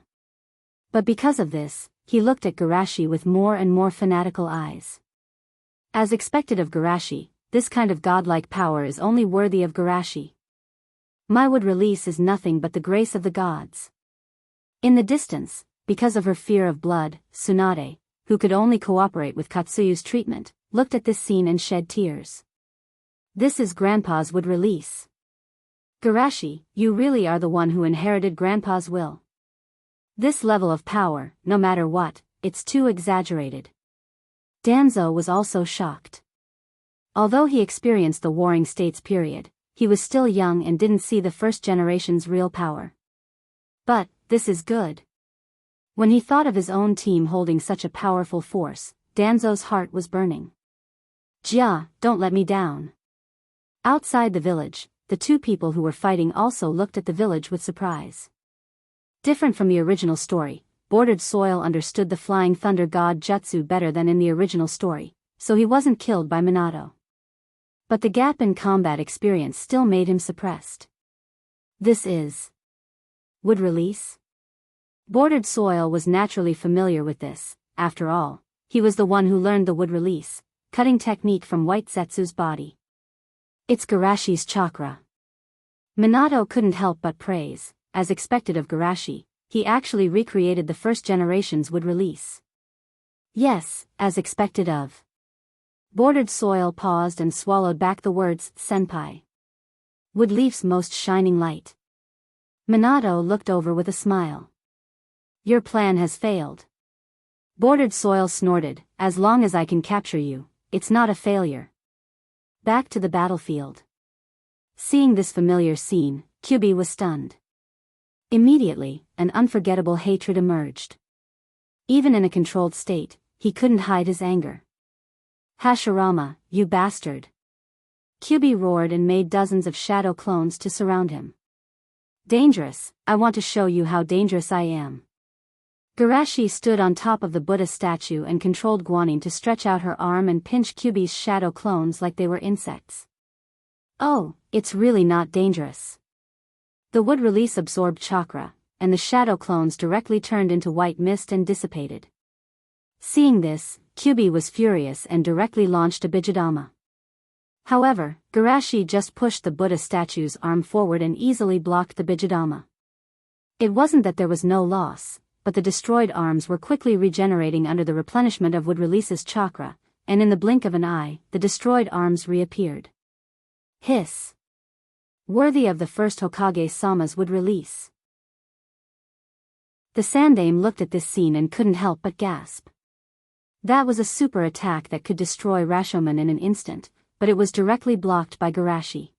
But because of this, he looked at Garashi with more and more fanatical eyes. As expected of Garashi, this kind of godlike power is only worthy of Garashi. My Wood Release is nothing but the grace of the gods. In the distance, because of her fear of blood, Tsunade, who could only cooperate with Katsuyu's treatment, looked at this scene and shed tears. This is Grandpa's Wood Release. Garashi, you really are the one who inherited Grandpa's will. This level of power, no matter what, it's too exaggerated. Danzo was also shocked. Although he experienced the Warring States period, he was still young and didn't see the first generation's real power. But, this is good. When he thought of his own team holding such a powerful force, Danzo's heart was burning. Jia, don't let me down. Outside the village, the two people who were fighting also looked at the village with surprise. Different from the original story, Bordered Soil understood the flying thunder god jutsu better than in the original story, so he wasn't killed by Minato. But the gap in combat experience still made him suppressed. This is would release? Bordered Soil was naturally familiar with this. After all, he was the one who learned the wood release, cutting technique from White Zetsu's body. It's Garashi's chakra. Minato couldn't help but praise. As expected of Garashi, he actually recreated the first generation's wood release. Yes, as expected of. Bordered Soil paused and swallowed back the words, senpai. Wood Leaf's most shining light. Minato looked over with a smile. Your plan has failed. Bordered Soil snorted, as long as I can capture you, it's not a failure. Back to the battlefield. Seeing this familiar scene, Kyubi was stunned. Immediately, an unforgettable hatred emerged. Even in a controlled state, he couldn't hide his anger. Hashirama, you bastard. Kyubi roared and made dozens of shadow clones to surround him. Dangerous, I want to show you how dangerous I am. Garashi stood on top of the Buddha statue and controlled Guanin to stretch out her arm and pinch Kyubi's shadow clones like they were insects. Oh, it's really not dangerous. The wood release absorbed chakra, and the shadow clones directly turned into white mist and dissipated. Seeing this, Kyubi was furious and directly launched a Bijidama. However, Garashi just pushed the Buddha statue's arm forward and easily blocked the Bijidama. It wasn't that there was no loss, but the destroyed arms were quickly regenerating under the replenishment of wood release's chakra, and in the blink of an eye, the destroyed arms reappeared. Hiss. Worthy of the first Hokage-sama's wood release. The Sandaime looked at this scene and couldn't help but gasp. That was a super attack that could destroy Rashomon in an instant, but it was directly blocked by Garashi.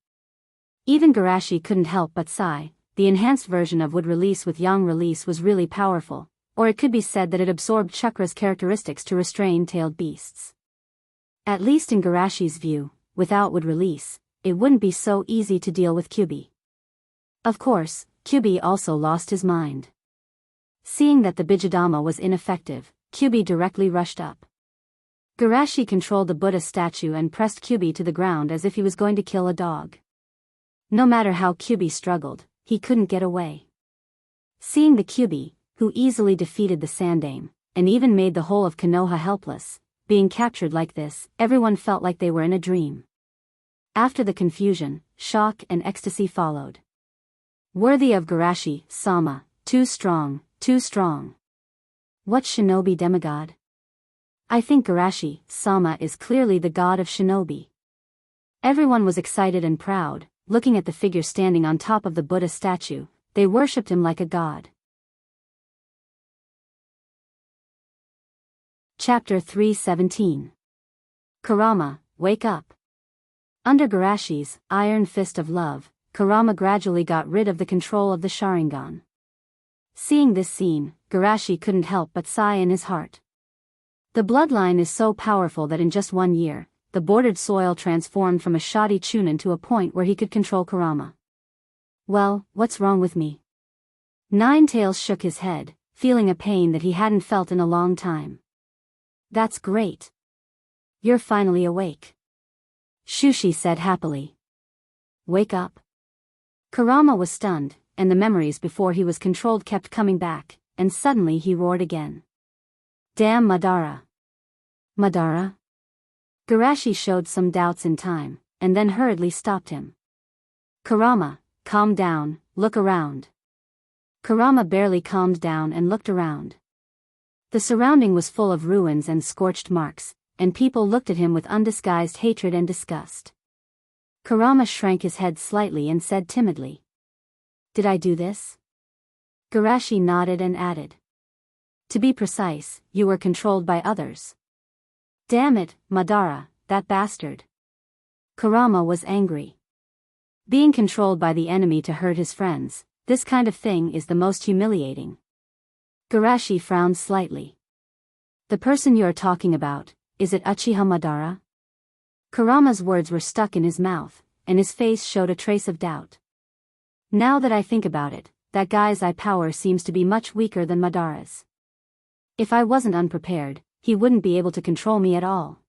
Even Garashi couldn't help but sigh. The enhanced version of wood release with yang release was really powerful, or it could be said that it absorbed chakra's characteristics to restrain tailed beasts. At least in Garashi's view, without wood release, it wouldn't be so easy to deal with Kyubi. Of course, Kyubi also lost his mind. Seeing that the Bijidama was ineffective, Kyubi directly rushed up. Garashi controlled the Buddha statue and pressed Kyubi to the ground as if he was going to kill a dog. No matter how Kyubi struggled, he couldn't get away. Seeing the Kyubi, who easily defeated the Sandaime, and even made the whole of Konoha helpless, being captured like this, everyone felt like they were in a dream. After the confusion, shock and ecstasy followed. Worthy of Garashi-sama, too strong, too strong. What shinobi demigod? I think Garashi-sama is clearly the god of shinobi. Everyone was excited and proud, looking at the figure standing on top of the Buddha statue. They worshipped him like a god. Chapter 317. Kurama, wake up. Under Garashi's iron fist of love, Kurama gradually got rid of the control of the Sharingan. Seeing this scene, Garashi couldn't help but sigh in his heart. The bloodline is so powerful that in just 1 year, the Bordered Soil transformed from a shoddy Chunin to a point where he could control Kurama. Well, what's wrong with me? Ninetails shook his head, feeling a pain that he hadn't felt in a long time. That's great. You're finally awake. Shushi said happily. Wake up. Kurama was stunned, and the memories before he was controlled kept coming back, and suddenly he roared again. Damn Madara. Madara? Garashi showed some doubts in time, and then hurriedly stopped him. Kurama, calm down, look around. Kurama barely calmed down and looked around. The surrounding was full of ruins and scorched marks, and people looked at him with undisguised hatred and disgust. Kurama shrank his head slightly and said timidly. Did I do this? Garashi nodded and added. To be precise, you were controlled by others. Damn it, Madara, that bastard. Kurama was angry. Being controlled by the enemy to hurt his friends, this kind of thing is the most humiliating. Garashi frowned slightly. The person you are talking about, is it Uchiha Madara? Kurama's words were stuck in his mouth, and his face showed a trace of doubt. Now that I think about it, that guy's eye power seems to be much weaker than Madara's. If I wasn't unprepared, he wouldn't be able to control me at all.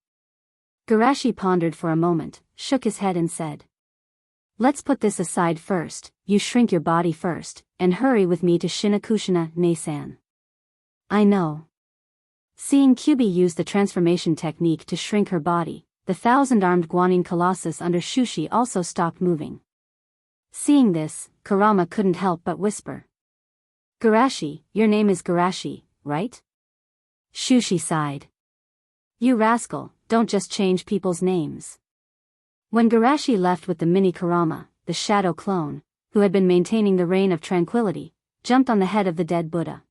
Garashi pondered for a moment, shook his head and said. Let's put this aside first, you shrink your body first, and hurry with me to Shinakushina, Nei-san. I know. Seeing Kyubi use the transformation technique to shrink her body, the thousand-armed Guanine Colossus under Shushi also stopped moving. Seeing this, Kurama couldn't help but whisper. Garashi, your name is Garashi, right? Shushi sighed. You rascal, don't just change people's names. When Garashi left with the mini Kurama, the shadow clone, who had been maintaining the reign of tranquility, jumped on the head of the dead Buddha.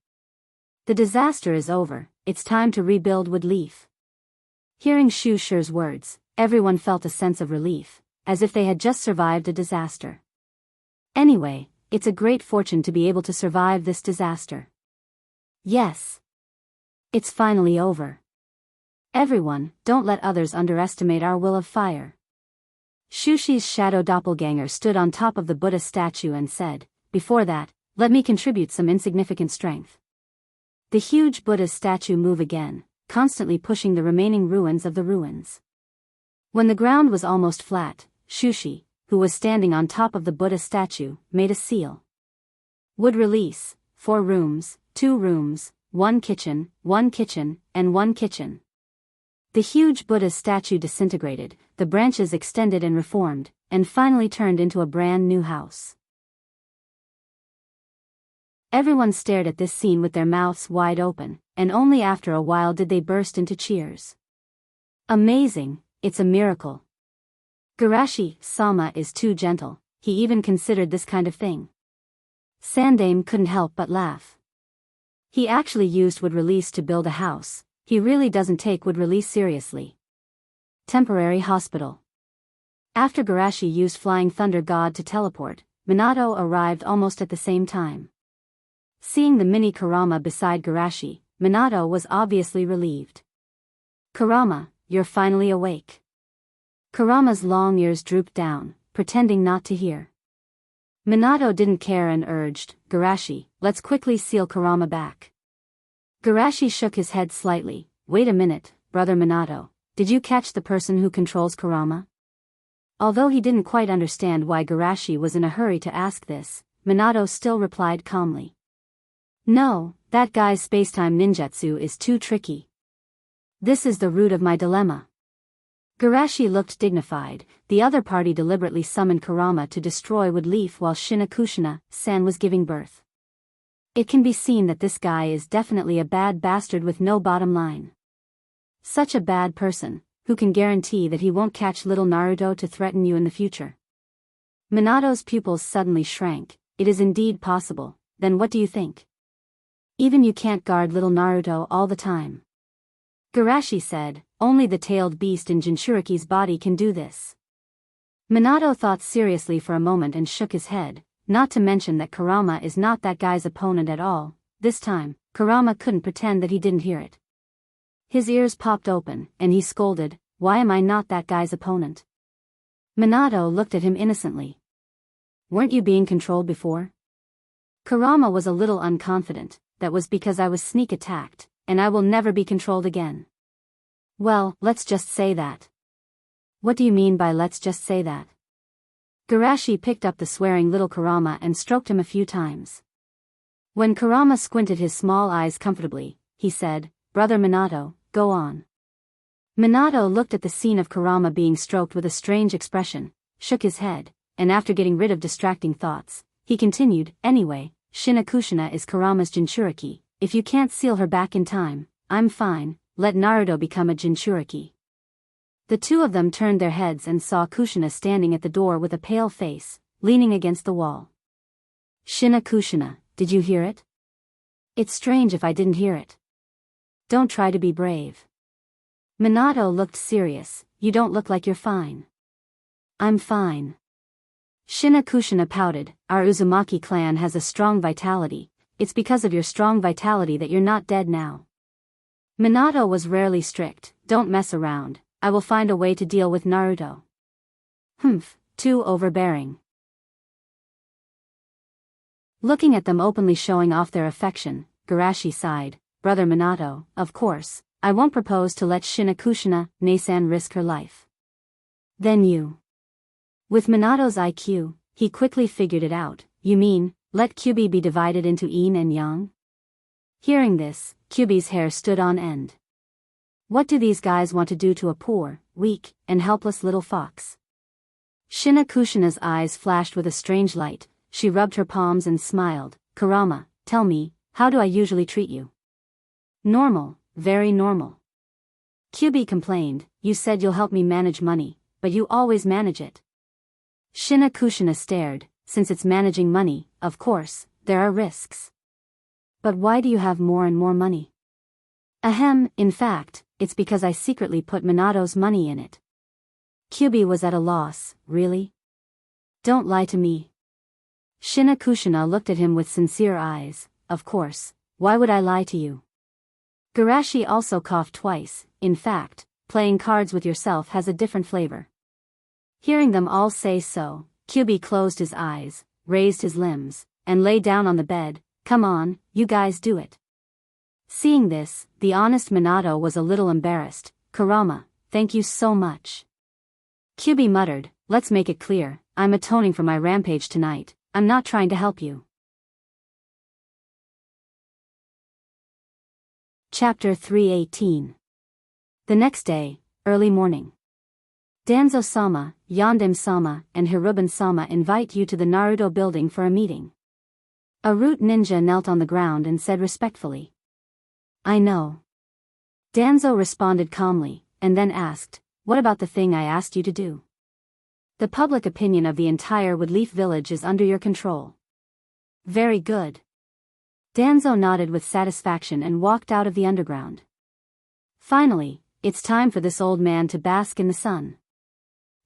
The disaster is over, it's time to rebuild Wood Leaf. Hearing Shushi's words, everyone felt a sense of relief, as if they had just survived a disaster. Anyway, it's a great fortune to be able to survive this disaster. Yes. It's finally over. Everyone, don't let others underestimate our will of fire. Shushi's shadow doppelganger stood on top of the Buddha statue and said, before that, let me contribute some insignificant strength. The huge Buddha's statue moved again, constantly pushing the remaining ruins of the ruins. When the ground was almost flat, Shushi, who was standing on top of the Buddha statue, made a seal. Would release, 4 rooms, 2 rooms, 1 kitchen, and 1 kitchen. The huge Buddha's statue disintegrated, the branches extended and reformed, and finally turned into a brand new house. Everyone stared at this scene with their mouths wide open, and only after a while did they burst into cheers. Amazing, it's a miracle. Garashi-sama is too gentle, he even considered this kind of thing. Sandame couldn't help but laugh. He actually used wood release to build a house, he really doesn't take wood release seriously. Temporary hospital. After Garashi used Flying Thunder God to teleport, Minato arrived almost at the same time. Seeing the mini Kurama beside Garashi, Minato was obviously relieved. Kurama, you're finally awake. Kurama's long ears drooped down, pretending not to hear. Minato didn't care and urged, Garashi, let's quickly seal Kurama back. Garashi shook his head slightly. Wait a minute, brother Minato, did you catch the person who controls Kurama? Although he didn't quite understand why Garashi was in a hurry to ask this, Minato still replied calmly. No, that guy's spacetime ninjutsu is too tricky. This is the root of my dilemma. Garashi looked dignified. The other party deliberately summoned Kurama to destroy Wood Leaf while Shinakushina-san was giving birth. It can be seen that this guy is definitely a bad bastard with no bottom line. Such a bad person, who can guarantee that he won't catch little Naruto to threaten you in the future? Minato's pupils suddenly shrank. It is indeed possible, then what do you think? Even you can't guard little Naruto all the time. Garashi said, only the tailed beast in Jinchuriki's body can do this. Minato thought seriously for a moment and shook his head, not to mention that Kurama is not that guy's opponent at all. This time, Kurama couldn't pretend that he didn't hear it. His ears popped open, and he scolded, why am I not that guy's opponent? Minato looked at him innocently. Weren't you being controlled before? Kurama was a little unconfident. That was because I was sneak attacked, and I will never be controlled again. Well, let's just say that. What do you mean by let's just say that? Garashi picked up the swearing little Kurama and stroked him a few times. When Kurama squinted his small eyes comfortably, he said, Brother Minato, go on. Minato looked at the scene of Kurama being stroked with a strange expression, shook his head, and after getting rid of distracting thoughts, he continued, anyway, Shinakushina is Kurama's Jinchuriki. If you can't seal her back in time, I'm fine, let Naruto become a Jinchuriki. The two of them turned their heads and saw Kushina standing at the door with a pale face, leaning against the wall. Shinakushina, did you hear it? It's strange if I didn't hear it. Don't try to be brave. Minato looked serious. You don't look like you're fine. I'm fine. Kushina pouted. Our Uzumaki clan has a strong vitality. It's because of your strong vitality that you're not dead now. Minato was rarely strict. Don't mess around. I will find a way to deal with Naruto. Humph, too overbearing. Looking at them openly showing off their affection, Garashi sighed. Brother Minato, of course, I won't propose to let Kushina, Nasan risk her life. Then you. With Minato's IQ, he quickly figured it out. You mean, let Kyubi be divided into yin and yang? Hearing this, Kyubi's hair stood on end. What do these guys want to do to a poor, weak, and helpless little fox? Kushina's eyes flashed with a strange light. She rubbed her palms and smiled. Kurama, tell me, how do I usually treat you? Normal, very normal. Kyubi complained. You said you'll help me manage money, but you always manage it. Kushina stared. Since it's managing money, of course, there are risks. But why do you have more and more money? Ahem, in fact, it's because I secretly put Minato's money in it. Kyubi was at a loss. Really? Don't lie to me. Kushina looked at him with sincere eyes. Of course, why would I lie to you? Garashi also coughed twice. In fact, playing cards with yourself has a different flavor. Hearing them all say so, Kyubi closed his eyes, raised his limbs, and lay down on the bed. Come on, you guys do it. Seeing this, the honest Minato was a little embarrassed. Kurama, thank you so much. Kyubi muttered, let's make it clear, I'm atoning for my rampage tonight, I'm not trying to help you. Chapter 318. The next day, early morning. Danzo-sama, Yandem-sama, and Hiruban-sama invite you to the Naruto building for a meeting. A root ninja knelt on the ground and said respectfully. I know. Danzo responded calmly, and then asked, what about the thing I asked you to do? The public opinion of the entire Woodleaf village is under your control. Very good. Danzo nodded with satisfaction and walked out of the underground. Finally, it's time for this old man to bask in the sun.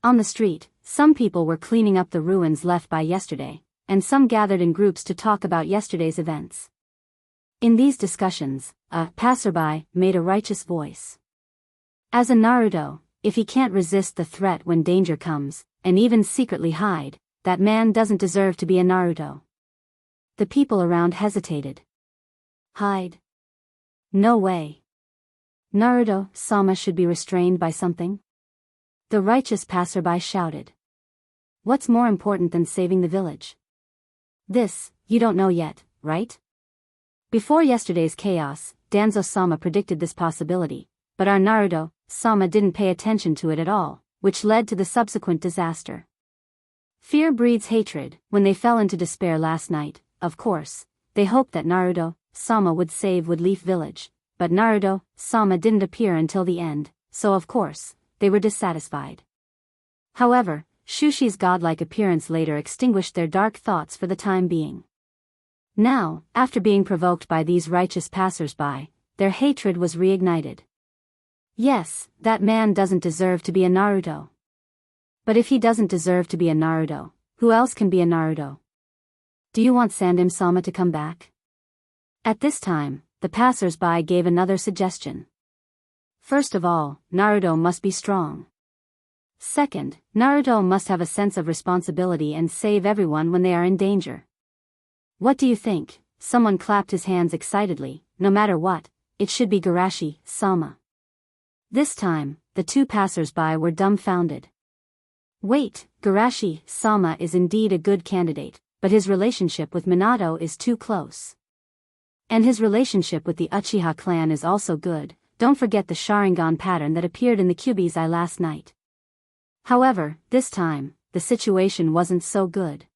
On the street, some people were cleaning up the ruins left by yesterday, and some gathered in groups to talk about yesterday's events. In these discussions, a passerby made a righteous voice. As a Naruto, if he can't resist the threat when danger comes, and even secretly hide, that man doesn't deserve to be a Naruto. The people around hesitated. Hide? No way. Naruto-sama should be restrained by something? The righteous passerby shouted. What's more important than saving the village? This, you don't know yet, right? Before yesterday's chaos, Danzo-sama predicted this possibility, but our Naruto-sama didn't pay attention to it at all, which led to the subsequent disaster. Fear breeds hatred. When they fell into despair last night, of course, they hoped that Naruto-sama would save Woodleaf Village, but Naruto-sama didn't appear until the end, so of course, they were dissatisfied. However, Shushi's godlike appearance later extinguished their dark thoughts for the time being. Now, after being provoked by these righteous passers-by, their hatred was reignited. Yes, that man doesn't deserve to be a Naruto. But if he doesn't deserve to be a Naruto, who else can be a Naruto? Do you want Sandem-sama to come back? At this time, the passers-by gave another suggestion. First of all, Naruto must be strong. Second, Naruto must have a sense of responsibility and save everyone when they are in danger. What do you think? Someone clapped his hands excitedly. No matter what, it should be Garashi-sama. This time, the two passers-by were dumbfounded. Wait, Garashi-sama is indeed a good candidate, but his relationship with Minato is too close. And his relationship with the Uchiha clan is also good. Don't forget the Sharingan pattern that appeared in the Kyubi's eye last night. However, this time, the situation wasn't so good.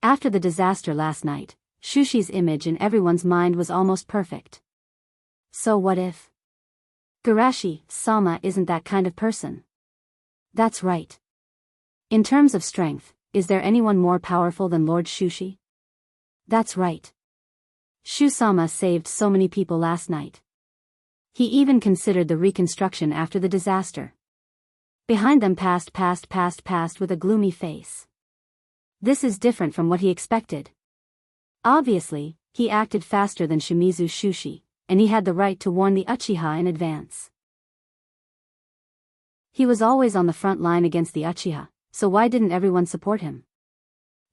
After the disaster last night, Shushi's image in everyone's mind was almost perfect. So what if Garashi-sama isn't that kind of person? That's right. In terms of strength, is there anyone more powerful than Lord Shushi? That's right. Shu-sama saved so many people last night. He even considered the reconstruction after the disaster. Behind them passed with a gloomy face. This is different from what he expected. Obviously, he acted faster than Shimizu Shushi, and he had the right to warn the Uchiha in advance. He was always on the front line against the Uchiha, so why didn't everyone support him?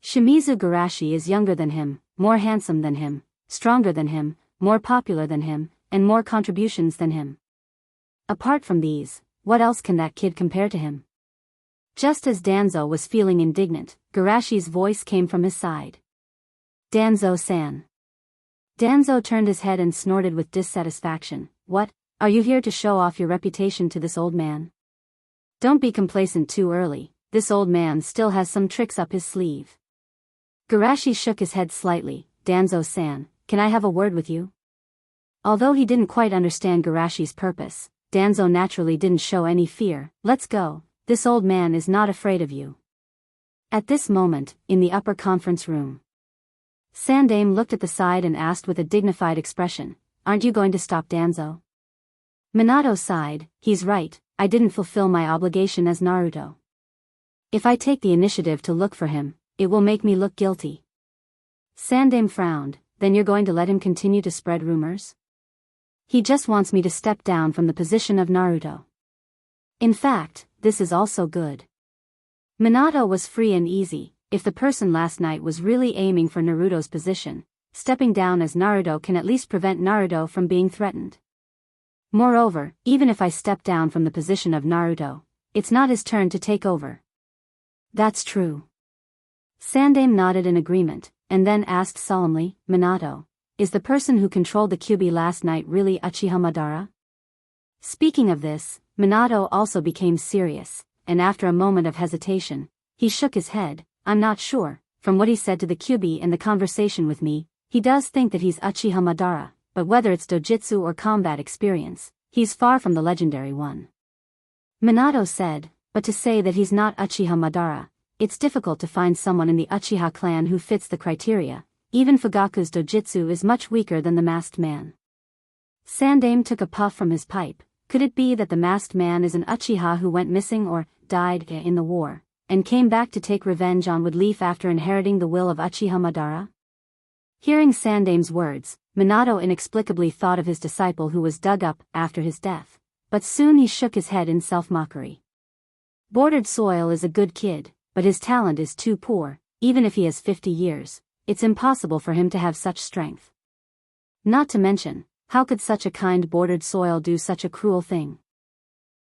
Shimizu Garashi is younger than him, more handsome than him, stronger than him, more popular than him, and more contributions than him. Apart from these, what else can that kid compare to him? Just as Danzo was feeling indignant, Garashi's voice came from his side. Danzo-san. Danzo turned his head and snorted with dissatisfaction. What, are you here to show off your reputation to this old man? Don't be complacent too early, this old man still has some tricks up his sleeve. Garashi shook his head slightly. Danzo-san, can I have a word with you? Although he didn't quite understand Garashi's purpose, Danzo naturally didn't show any fear. Let's go, this old man is not afraid of you. At this moment, in the upper conference room, Sandaime looked at the side and asked with a dignified expression, aren't you going to stop Danzo? Minato sighed, he's right, I didn't fulfill my obligation as Naruto. If I take the initiative to look for him, it will make me look guilty. Sandaime frowned, then you're going to let him continue to spread rumors? He just wants me to step down from the position of Naruto. In fact, this is also good. Minato was free and easy. If the person last night was really aiming for Naruto's position, stepping down as Naruto can at least prevent Naruto from being threatened. Moreover, even if I step down from the position of Naruto, it's not his turn to take over. That's true. Sandaime nodded in agreement, and then asked solemnly, Minato, is the person who controlled the Kyuubi last night really Uchiha Madara? Speaking of this, Minato also became serious, and after a moment of hesitation, he shook his head. I'm not sure, from what he said to the Kyuubi and the conversation with me, he does think that he's Uchiha Madara, but whether it's dojutsu or combat experience, he's far from the legendary one. Minato said, but to say that he's not Uchiha Madara, it's difficult to find someone in the Uchiha clan who fits the criteria. Even Fugaku's dojutsu is much weaker than the masked man. Sandaime took a puff from his pipe. Could it be that the masked man is an Uchiha who went missing or died in the war, and came back to take revenge on Woodleaf after inheriting the will of Uchiha Madara? Hearing Sandaime's words, Minato inexplicably thought of his disciple who was dug up after his death, but soon he shook his head in self-mockery. Bordered Soil is a good kid, but his talent is too poor. Even if he has 50 years, it's impossible for him to have such strength. Not to mention, how could such a kind Bordered Soil do such a cruel thing?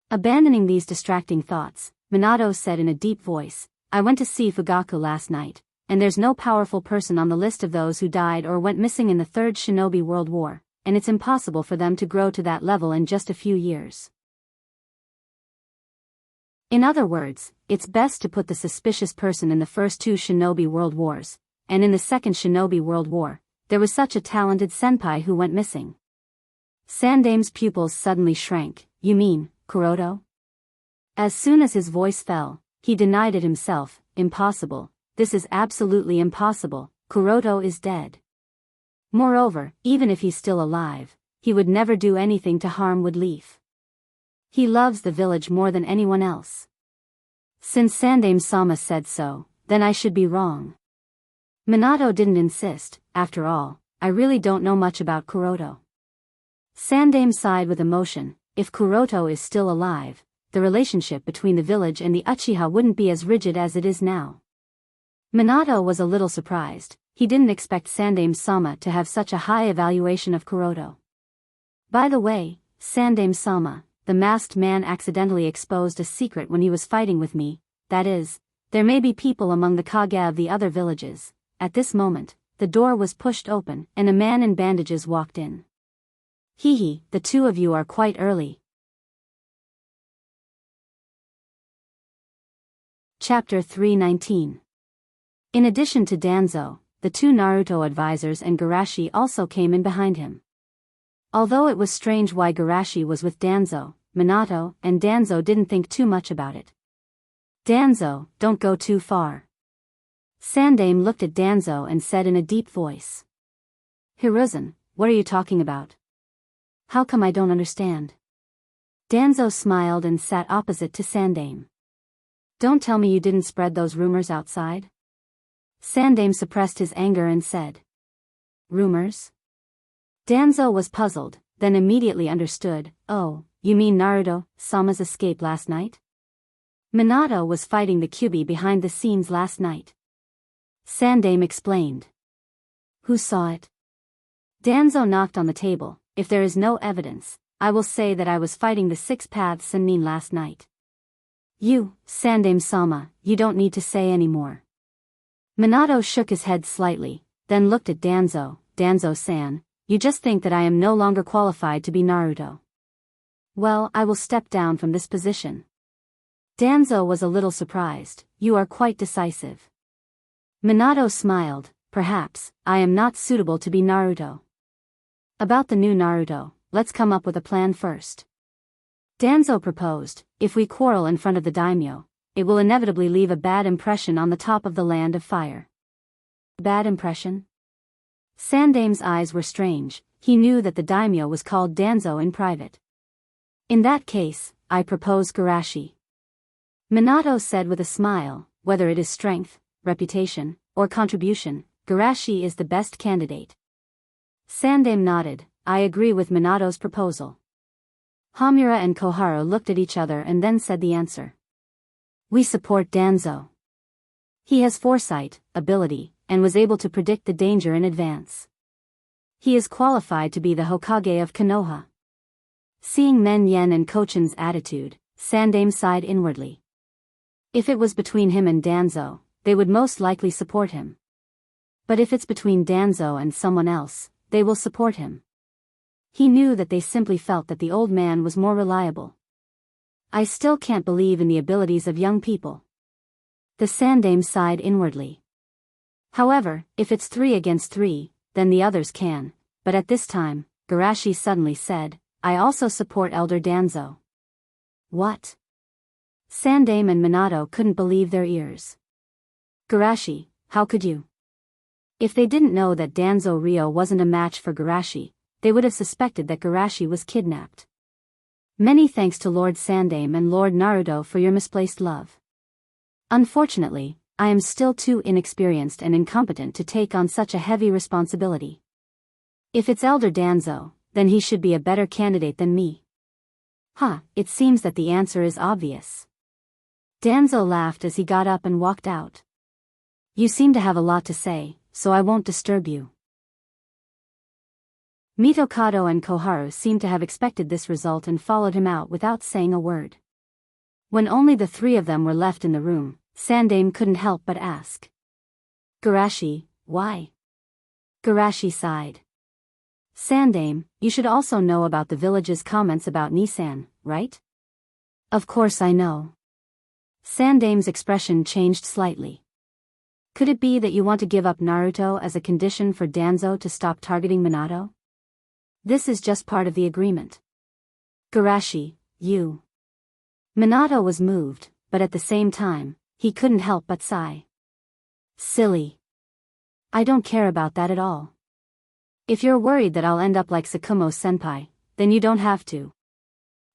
Abandoning these distracting thoughts, Minato said in a deep voice, I went to see Fugaku last night, and there's no powerful person on the list of those who died or went missing in the Third Shinobi World War, and it's impossible for them to grow to that level in just a few years. In other words, it's best to put the suspicious person in the first two Shinobi World Wars, and in the second Shinobi World War, there was such a talented senpai who went missing. Sandaime's pupils suddenly shrank. You mean, Kuroto? As soon as his voice fell, he denied it himself. Impossible, this is absolutely impossible, Kuroto is dead. Moreover, even if he's still alive, he would never do anything to harm Woodleaf. He loves the village more than anyone else. Since Sandaime-sama said so, then I should be wrong. Minato didn't insist. After all, I really don't know much about Kuroto. Sandaime sighed with emotion. If Kuroto is still alive, the relationship between the village and the Uchiha wouldn't be as rigid as it is now. Minato was a little surprised. He didn't expect Sandaime-sama to have such a high evaluation of Kuroto. By the way, Sandaime-sama, the masked man accidentally exposed a secret when he was fighting with me. That is, there may be people among the Kage of the other villages. At this moment, the door was pushed open, and a man in bandages walked in. Hee, the two of you are quite early. Chapter 319. In addition to Danzo, the two Naruto advisors and Garashi also came in behind him. Although it was strange why Garashi was with Danzo, Minato and Danzo didn't think too much about it. Danzo, don't go too far. Sandaime looked at Danzo and said in a deep voice. Hiruzen, what are you talking about? How come I don't understand? Danzo smiled and sat opposite to Sandame. Don't tell me you didn't spread those rumors outside? Sandame suppressed his anger and said. Rumors? Danzo was puzzled, then immediately understood. Oh, you mean Naruto-sama's escape last night? Minato was fighting the Kyuubi behind the scenes last night. Sandame explained. Who saw it? Danzo knocked on the table. If there is no evidence, I will say that I was fighting the Six Paths Sannin last night. You, Sandame-sama, you don't need to say any more. Minato shook his head slightly, then looked at Danzo. Danzo-san, you just think that I am no longer qualified to be Naruto. Well, I will step down from this position. Danzo was a little surprised. You are quite decisive. Minato smiled. Perhaps, I am not suitable to be Naruto. About the new Naruto, let's come up with a plan first. Danzo proposed, if we quarrel in front of the daimyo, it will inevitably leave a bad impression on the top of the land of fire. Bad impression? Sandame's eyes were strange. He knew that the daimyo was called Danzo in private. In that case, I propose Garashi. Minato said with a smile, whether it is strength, reputation, or contribution, Garashi is the best candidate. Sandame nodded. I agree with Minato's proposal. Hamura and Koharu looked at each other and then said the answer. We support Danzo. He has foresight, ability, and was able to predict the danger in advance. He is qualified to be the Hokage of Konoha. Seeing Men Yen and Kochin's attitude, Sandame sighed inwardly. If it was between him and Danzo, they would most likely support him. But if it's between Danzo and someone else, they will support him. He knew that they simply felt that the old man was more reliable. I still can't believe in the abilities of young people. The Sandame sighed inwardly. However, if it's 3 against 3, then the others can, but at this time, Garashi suddenly said, I also support Elder Danzo. What? Sandame and Minato couldn't believe their ears. Garashi, how could you? If they didn't know that Danzo Ryo wasn't a match for Garashi, they would have suspected that Garashi was kidnapped. Many thanks to Lord Sandame and Lord Naruto for your misplaced love. Unfortunately, I am still too inexperienced and incompetent to take on such a heavy responsibility. If it's Elder Danzo, then he should be a better candidate than me. It seems that the answer is obvious. Danzo laughed as he got up and walked out. You seem to have a lot to say, so I won't disturb you. Mitokado and Koharu seemed to have expected this result and followed him out without saying a word. When only the 3 of them were left in the room, Sandame couldn't help but ask. Garashi, why? Garashi sighed. Sandame, you should also know about the village's comments about Nissan, right? Of course I know. Sandame's expression changed slightly. Could it be that you want to give up Naruto as a condition for Danzo to stop targeting Minato? This is just part of the agreement. Garashi, you. Minato was moved, but at the same time, he couldn't help but sigh. Silly. I don't care about that at all. If you're worried that I'll end up like Sakumo-senpai, then you don't have to.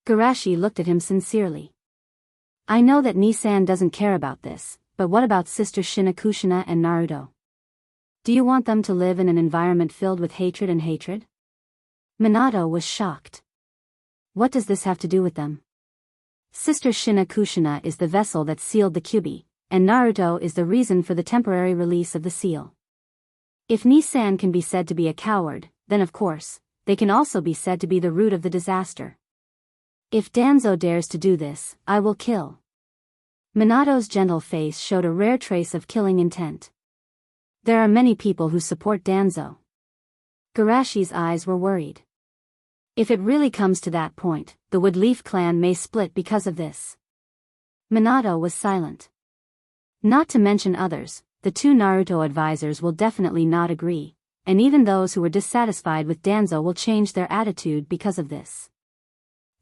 Garashi looked at him sincerely. I know that Nissan doesn't care about this, but what about Sister Shinakushina and Naruto? Do you want them to live in an environment filled with hatred and hatred? Minato was shocked. What does this have to do with them? Sister Shinakushina is the vessel that sealed the Kyuubi, and Naruto is the reason for the temporary release of the seal. If Nissan can be said to be a coward, then of course, they can also be said to be the root of the disaster. If Danzo dares to do this, I will kill. Minato's gentle face showed a rare trace of killing intent. There are many people who support Danzo. Garashi's eyes were worried. If it really comes to that point, the Woodleaf clan may split because of this. Minato was silent. Not to mention others, the 2 Naruto advisors will definitely not agree, and even those who were dissatisfied with Danzo will change their attitude because of this.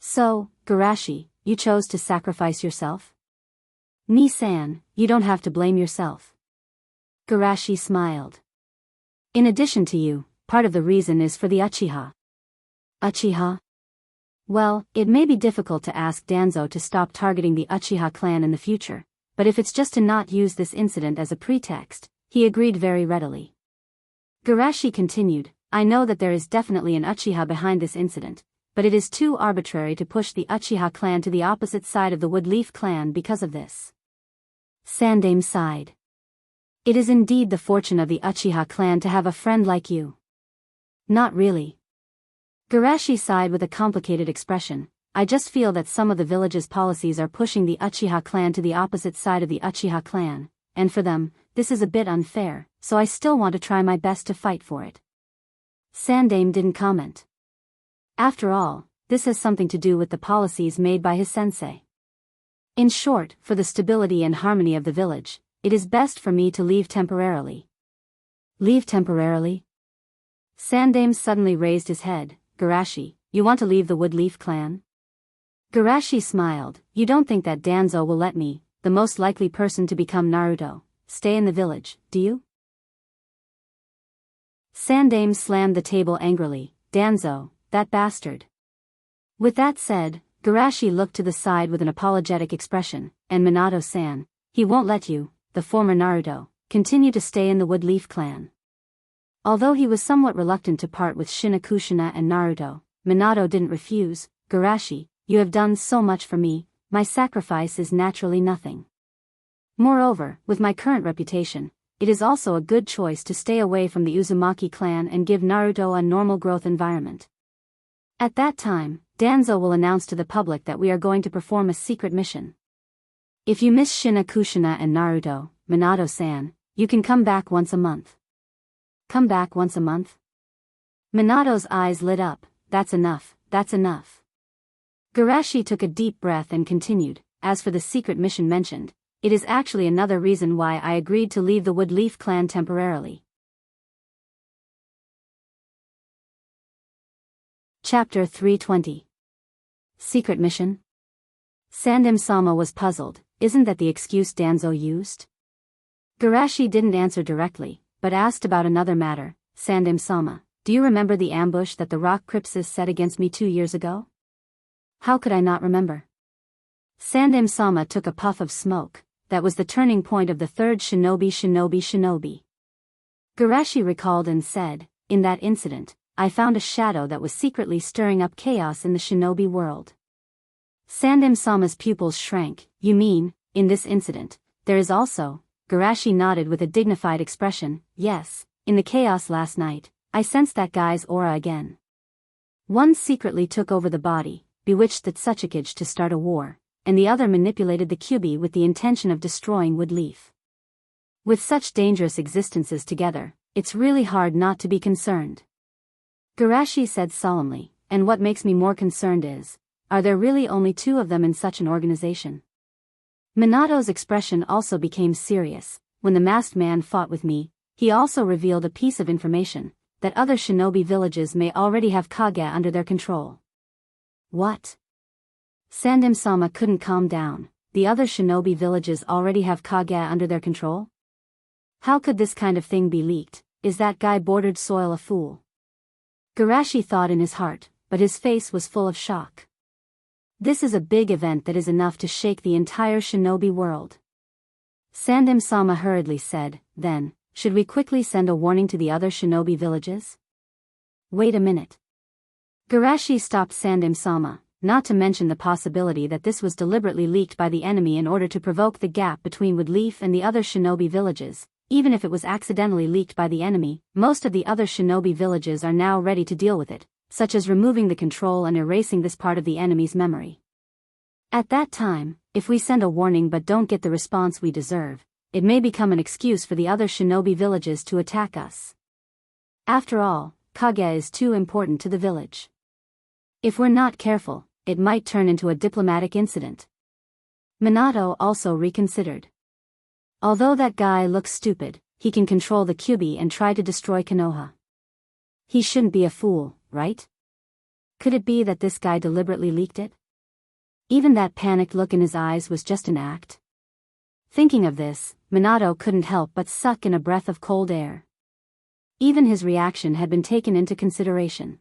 So, Garashi, you chose to sacrifice yourself? Nissan, you don't have to blame yourself. Garashi smiled. In addition to you, part of the reason is for the Uchiha. Uchiha? Well, it may be difficult to ask Danzo to stop targeting the Uchiha clan in the future, but if it's just to not use this incident as a pretext, he agreed very readily. Garashi continued, I know that there is definitely an Uchiha behind this incident, but it is too arbitrary to push the Uchiha clan to the opposite side of the Woodleaf clan because of this. Sandaime sighed. It is indeed the fortune of the Uchiha clan to have a friend like you. Not really. Garashi sighed with a complicated expression. I just feel that some of the village's policies are pushing the Uchiha clan to the opposite side of the Uchiha clan, and for them, this is a bit unfair, so I still want to try my best to fight for it. Sandaime didn't comment. After all, this has something to do with the policies made by his sensei. In short, for the stability and harmony of the village, it is best for me to leave temporarily. Leave temporarily? Sandaime suddenly raised his head. Garashi, you want to leave the Woodleaf clan? Garashi smiled. You don't think that Danzo will let me, the most likely person to become Naruto, stay in the village, do you? Sandaime slammed the table angrily. Danzo, that bastard. With that said, Garashi looked to the side with an apologetic expression, and Minato-san, he won't let you, the former Naruto, continue to stay in the Woodleaf clan. Although he was somewhat reluctant to part with Shinakushina and Naruto, Minato didn't refuse. Garashi, you have done so much for me, my sacrifice is naturally nothing. Moreover, with my current reputation, it is also a good choice to stay away from the Uzumaki clan and give Naruto a normal growth environment. At that time, Danzo will announce to the public that we are going to perform a secret mission. If you miss Shinakushina and Naruto, Minato-san, you can come back once a month. Come back once a month? Minato's eyes lit up. That's enough, that's enough. Garashi took a deep breath and continued, as for the secret mission mentioned, it is actually another reason why I agreed to leave the Woodleaf clan temporarily. Chapter 320. Secret mission? Sandaime-sama was puzzled. Isn't that the excuse Danzo used? Garashi didn't answer directly, but asked about another matter. Sandaime-sama, do you remember the ambush that the rock Crypsis set against me 2 years ago? How could I not remember? Sandaime-sama took a puff of smoke. That was the turning point of the third shinobi. Garashi recalled and said, in that incident, I found a shadow that was secretly stirring up chaos in the shinobi world. Sandaime-sama's pupils shrank. You mean, in this incident, there is also... Garashi nodded with a dignified expression. Yes, in the chaos last night, I sensed that guy's aura again. One secretly took over the body, bewitched the Tsuchikage to start a war, and the other manipulated the Kyubi with the intention of destroying Woodleaf. With such dangerous existences together, it's really hard not to be concerned. Garashi said solemnly, and what makes me more concerned is, are there really only 2 of them in such an organization? Minato's expression also became serious. When the masked man fought with me, he also revealed a piece of information, that other shinobi villages may already have Kage under their control. What? Sandaime-sama couldn't calm down. The other shinobi villages already have Kage under their control? How could this kind of thing be leaked? Is that guy bordered soil a fool? Garashi thought in his heart, but his face was full of shock. This is a big event that is enough to shake the entire shinobi world. Sandaime-sama hurriedly said, then, should we quickly send a warning to the other shinobi villages? Wait a minute. Garashi stopped Sandaime-sama, not to mention the possibility that this was deliberately leaked by the enemy in order to provoke the gap between Woodleaf and the other shinobi villages. Even if it was accidentally leaked by the enemy, most of the other shinobi villages are now ready to deal with it, such as removing the control and erasing this part of the enemy's memory. At that time, if we send a warning but don't get the response we deserve, it may become an excuse for the other shinobi villages to attack us. After all, Kage is too important to the village. If we're not careful, it might turn into a diplomatic incident. Minato also reconsidered. Although that guy looks stupid, he can control the Kyubi and try to destroy Konoha. He shouldn't be a fool, right? Could it be that this guy deliberately leaked it? Even that panicked look in his eyes was just an act. Thinking of this, Minato couldn't help but suck in a breath of cold air. Even his reaction had been taken into consideration.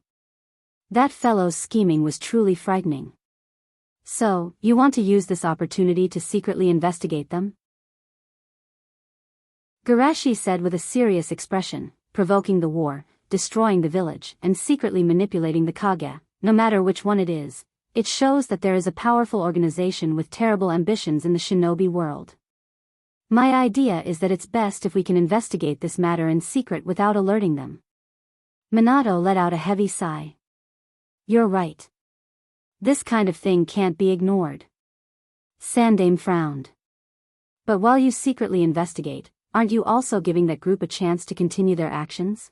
That fellow's scheming was truly frightening. So, you want to use this opportunity to secretly investigate them? Garashi said with a serious expression, provoking the war, destroying the village, and secretly manipulating the Kage, no matter which one it is. It shows that there is a powerful organization with terrible ambitions in the shinobi world. My idea is that it's best if we can investigate this matter in secret without alerting them. Minato let out a heavy sigh. You're right. This kind of thing can't be ignored. Sandaime frowned. But while you secretly investigate, aren't you also giving that group a chance to continue their actions?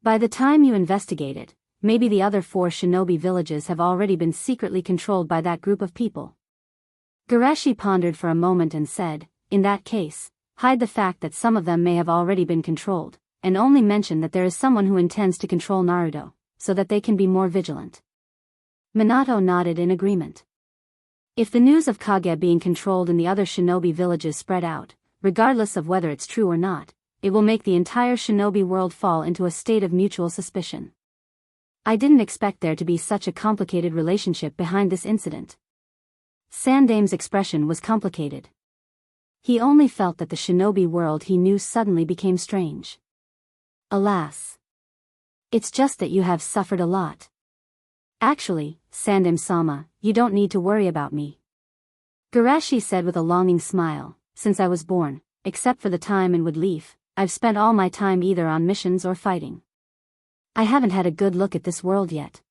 By the time you investigate it, maybe the other 4 shinobi villages have already been secretly controlled by that group of people. Garashi pondered for a moment and said, in that case, hide the fact that some of them may have already been controlled, and only mention that there is someone who intends to control Naruto, so that they can be more vigilant. Minato nodded in agreement. If the news of Kage being controlled in the other shinobi villages spread out, regardless of whether it's true or not, it will make the entire shinobi world fall into a state of mutual suspicion. I didn't expect there to be such a complicated relationship behind this incident. Sandaime's expression was complicated. He only felt that the shinobi world he knew suddenly became strange. Alas. It's just that you have suffered a lot. Actually, Sandaime-sama, you don't need to worry about me. Garashi said with a longing smile, since I was born, except for the time in Woodleaf, I've spent all my time either on missions or fighting. I haven't had a good look at this world yet.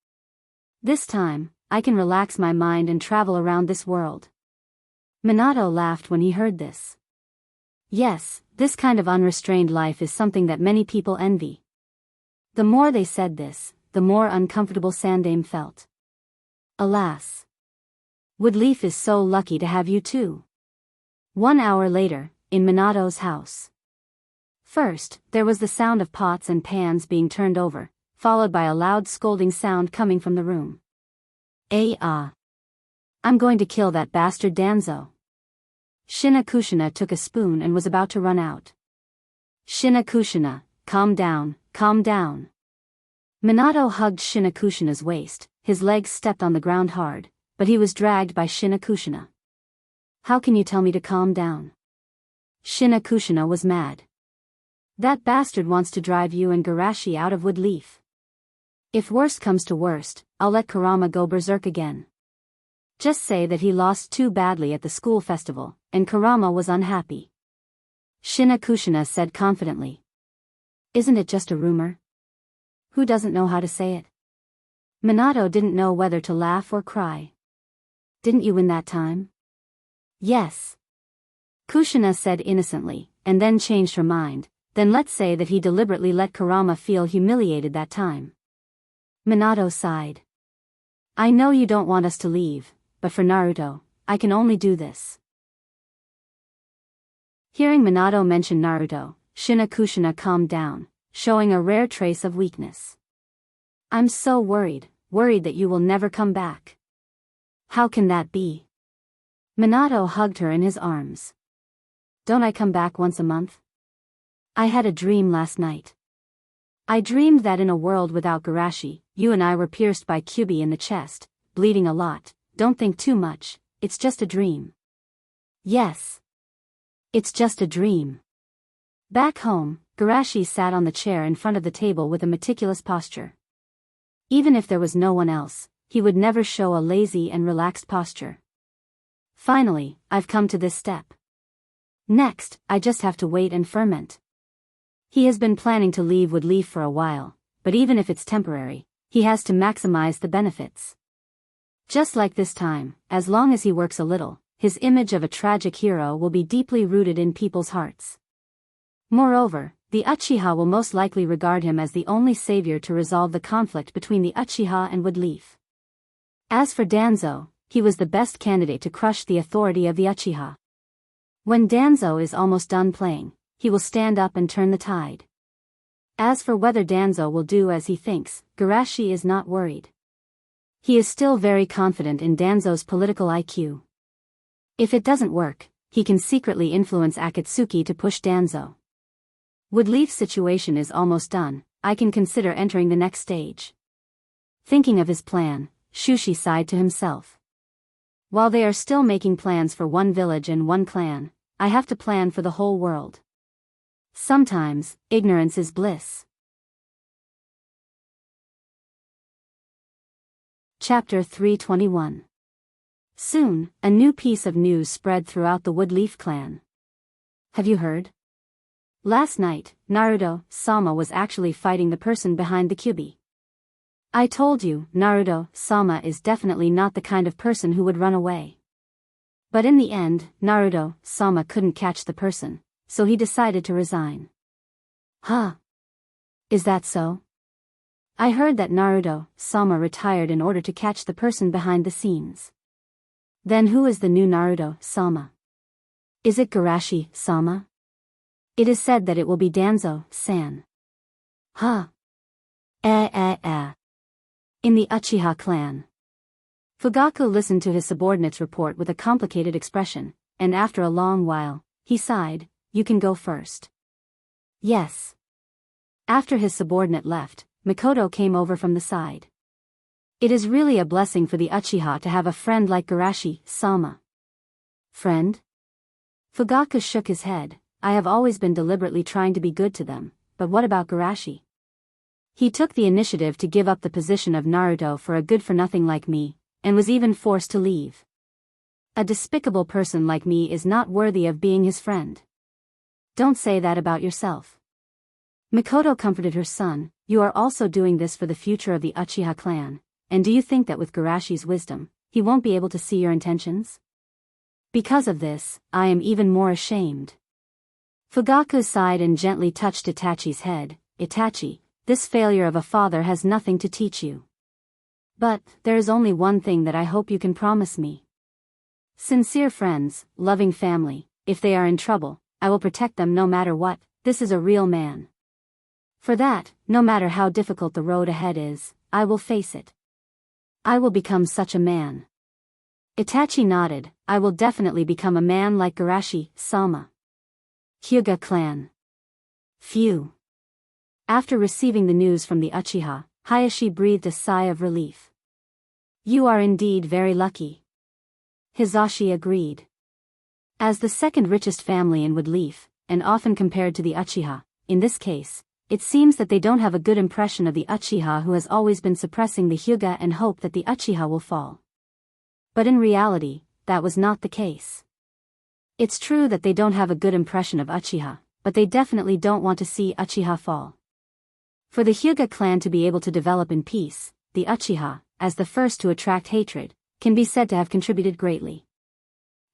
This time, I can relax my mind and travel around this world. Minato laughed when he heard this. Yes, this kind of unrestrained life is something that many people envy. The more they said this, the more uncomfortable Sandaime felt. Alas. Woodleaf is so lucky to have you too. 1 hour later, in Minato's house. First, there was the sound of pots and pans being turned over, followed by a loud scolding sound coming from the room. I'm going to kill that bastard Danzo. Shina Kushina took a spoon and was about to run out. Shina Kushina, calm down, calm down. Minato hugged Shina Kushina's waist, his legs stepped on the ground hard, but he was dragged by Shina Kushina. How can you tell me to calm down? Shina Kushina was mad. That bastard wants to drive you and Garashi out of Woodleaf. If worst comes to worst, I'll let Kurama go berserk again. Just say that he lost too badly at the school festival, and Kurama was unhappy. Shina Kushina said confidently. Isn't it just a rumor? Who doesn't know how to say it? Minato didn't know whether to laugh or cry. Didn't you win that time? Yes. Kushina said innocently, and then changed her mind. Then let's say that he deliberately let Kurama feel humiliated that time. Minato sighed. I know you don't want us to leave, but for Naruto, I can only do this. Hearing Minato mention Naruto, Shina Kushina calmed down, showing a rare trace of weakness. I'm so worried that you will never come back. How can that be? Minato hugged her in his arms. Don't I come back once a month? I had a dream last night. I dreamed that in a world without Garashi, you and I were pierced by Kyubi in the chest, bleeding a lot. Don't think too much, it's just a dream. Yes. It's just a dream. Back home, Garashi sat on the chair in front of the table with a meticulous posture. Even if there was no one else, he would never show a lazy and relaxed posture. Finally, I've come to this step. Next, I just have to wait and ferment. He has been planning to leave Woodleaf for a while, but even if it's temporary, he has to maximize the benefits. Just like this time, as long as he works a little, his image of a tragic hero will be deeply rooted in people's hearts. Moreover, the Uchiha will most likely regard him as the only savior to resolve the conflict between the Uchiha and Woodleaf. As for Danzo, he was the best candidate to crush the authority of the Uchiha. When Danzo is almost done playing, he will stand up and turn the tide. As for whether Danzo will do as he thinks, Garashi is not worried. He is still very confident in Danzo's political IQ. If it doesn't work, he can secretly influence Akatsuki to push Danzo. Woodleaf's situation is almost done, I can consider entering the next stage. Thinking of his plan, Shushi sighed to himself. While they are still making plans for one village and one clan, I have to plan for the whole world. Sometimes, ignorance is bliss. Chapter 321. Soon, a new piece of news spread throughout the Woodleaf clan. Have you heard? Last night, Naruto-sama was actually fighting the person behind the Kyuubi. I told you, Naruto-sama is definitely not the kind of person who would run away. But in the end, Naruto-sama couldn't catch the person, so he decided to resign. Huh? Is that so? I heard that Naruto-sama retired in order to catch the person behind the scenes. Then who is the new Naruto-sama? Is it Garashi-sama? It is said that it will be Danzo-san. Huh? In the Uchiha clan. Fugaku listened to his subordinate's report with a complicated expression, and after a long while, he sighed, "You can go first." Yes. After his subordinate left, Mikoto came over from the side. It is really a blessing for the Uchiha to have a friend like Garashi-sama. Friend? Fugaku shook his head. I have always been deliberately trying to be good to them, but what about Garashi? He took the initiative to give up the position of Naruto for a good-for-nothing like me, and was even forced to leave. A despicable person like me is not worthy of being his friend. Don't say that about yourself. Mikoto comforted her son. You are also doing this for the future of the Uchiha clan, and do you think that with Garashi's wisdom, he won't be able to see your intentions? Because of this, I am even more ashamed. Fugaku sighed and gently touched Itachi's head. Itachi, this failure of a father has nothing to teach you. But, there is only one thing that I hope you can promise me. Sincere friends, loving family, if they are in trouble, I will protect them no matter what. This is a real man. For that, no matter how difficult the road ahead is, I will face it. I will become such a man. Itachi nodded. I will definitely become a man like Garashi-sama. Hyuga clan. Phew. After receiving the news from the Uchiha, Hayashi breathed a sigh of relief. You are indeed very lucky. Hizashi agreed. As the second richest family in Woodleaf, and often compared to the Uchiha, in this case, it seems that they don't have a good impression of the Uchiha who has always been suppressing the Hyuga and hope that the Uchiha will fall. But in reality, that was not the case. It's true that they don't have a good impression of Uchiha, but they definitely don't want to see Uchiha fall. For the Hyuga clan to be able to develop in peace, the Uchiha, as the first to attract hatred, can be said to have contributed greatly.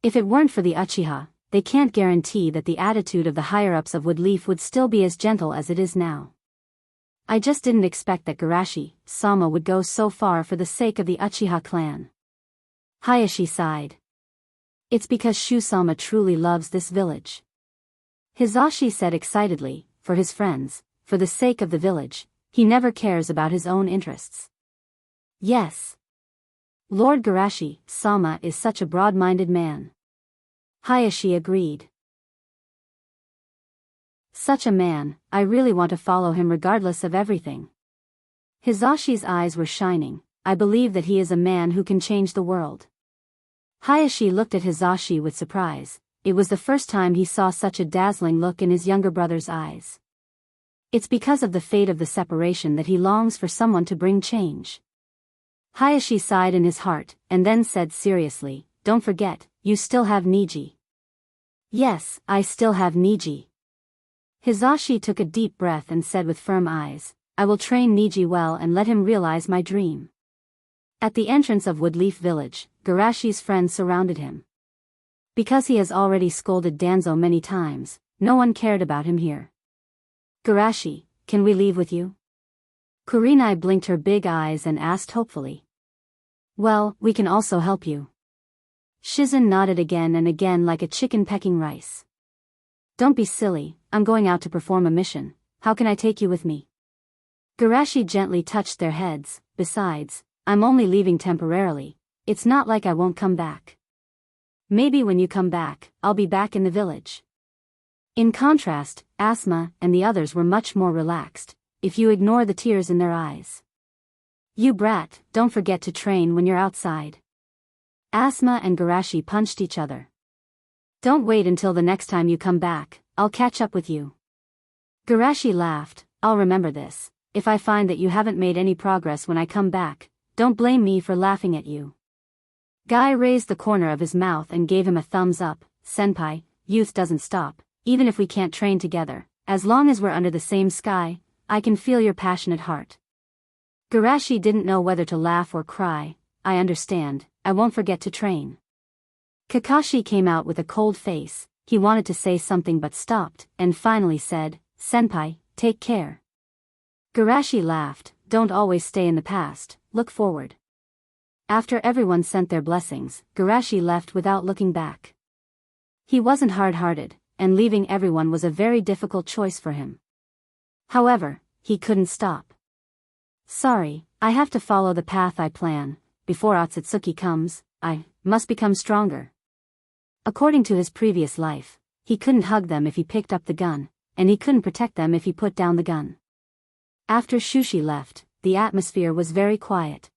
If it weren't for the Uchiha, they can't guarantee that the attitude of the higher-ups of Woodleaf would still be as gentle as it is now. I just didn't expect that Garashi-sama would go so far for the sake of the Uchiha clan. Hayashi sighed. It's because Shu-sama truly loves this village. Hizashi said excitedly, for his friends, for the sake of the village, he never cares about his own interests. Yes. Lord Garashi-sama is such a broad-minded man. Hayashi agreed. Such a man, I really want to follow him regardless of everything. Hizashi's eyes were shining. I believe that he is a man who can change the world. Hayashi looked at Hizashi with surprise. It was the first time he saw such a dazzling look in his younger brother's eyes. It's because of the fate of the separation that he longs for someone to bring change. Hayashi sighed in his heart, and then said seriously, don't forget, you still have Niji. Yes, I still have Niji. Hizashi took a deep breath and said with firm eyes, I will train Niji well and let him realize my dream. At the entrance of Woodleaf village, Garashi's friends surrounded him. Because he has already scolded Danzo many times, no one cared about him here. Garashi, can we leave with you? Kurenai blinked her big eyes and asked hopefully. Well, we can also help you. Shizen nodded again and again like a chicken pecking rice. Don't be silly, I'm going out to perform a mission, how can I take you with me? Garashi gently touched their heads. Besides, I'm only leaving temporarily, it's not like I won't come back. Maybe when you come back, I'll be back in the village. In contrast, Asma and the others were much more relaxed, if you ignore the tears in their eyes. You brat, don't forget to train when you're outside. Asma and Garashi punched each other. Don't wait until the next time you come back, I'll catch up with you. Garashi laughed, I'll remember this. If I find that you haven't made any progress when I come back, don't blame me for laughing at you. Guy raised the corner of his mouth and gave him a thumbs up. Senpai, youth doesn't stop, even if we can't train together. As long as we're under the same sky, I can feel your passionate heart. Garashi didn't know whether to laugh or cry. I understand, I won't forget to train. Kakashi came out with a cold face. He wanted to say something but stopped, and finally said, Senpai, take care. Garashi laughed, don't always stay in the past, look forward. After everyone sent their blessings, Garashi left without looking back. He wasn't hard-hearted, and leaving everyone was a very difficult choice for him. However, he couldn't stop. Sorry, I have to follow the path I plan. Before Otsutsuki comes, I must become stronger. According to his previous life, he couldn't hug them if he picked up the gun, and he couldn't protect them if he put down the gun. After Shushi left, the atmosphere was very quiet.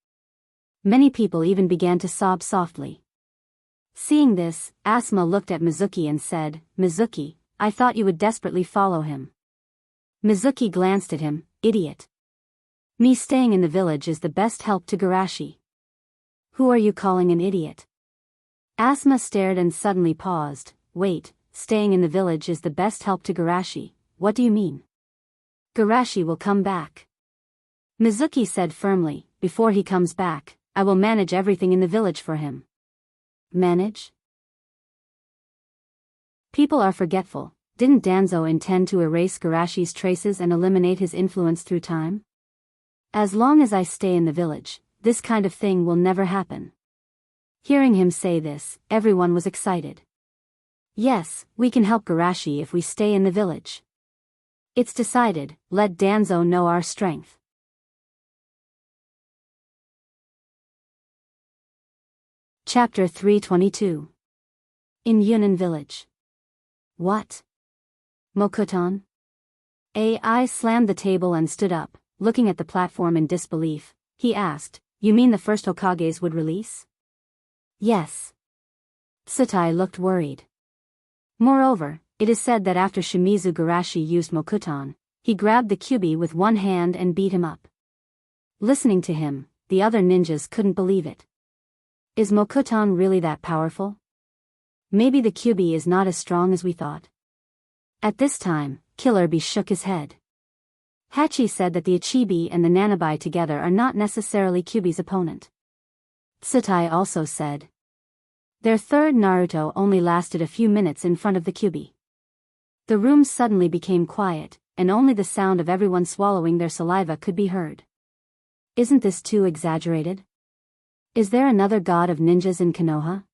Many people even began to sob softly. Seeing this, Asma looked at Mizuki and said, Mizuki, I thought you would desperately follow him. Mizuki glanced at him, idiot. Me staying in the village is the best help to Garashi. Who are you calling an idiot? Asma stared and suddenly paused. Wait, staying in the village is the best help to Garashi, what do you mean? Garashi will come back. Mizuki said firmly, before he comes back, I will manage everything in the village for him. Manage? People are forgetful. Didn't Danzo intend to erase Garashi's traces and eliminate his influence through time? As long as I stay in the village, this kind of thing will never happen. Hearing him say this, everyone was excited. Yes, we can help Garashi if we stay in the village. It's decided, let Danzo know our strength. Chapter 322. In Yunnan Village. What? Mokuton? AI slammed the table and stood up, looking at the platform in disbelief. He asked, you mean the first Hokages would release? Yes. Tsutai looked worried. Moreover, it is said that after Shimizu Garashi used Mokuton, he grabbed the Kyubi with one hand and beat him up. Listening to him, the other ninjas couldn't believe it. Is Mokuton really that powerful? Maybe the Kyubi is not as strong as we thought. At this time, Killer Bee shook his head. Hachi said that the Ichibi and the Nanabai together are not necessarily Kyubi's opponent. Tsutai also said. Their third Naruto only lasted a few minutes in front of the Kyubi. The room suddenly became quiet, and only the sound of everyone swallowing their saliva could be heard. Isn't this too exaggerated? Is there another god of ninjas in Konoha?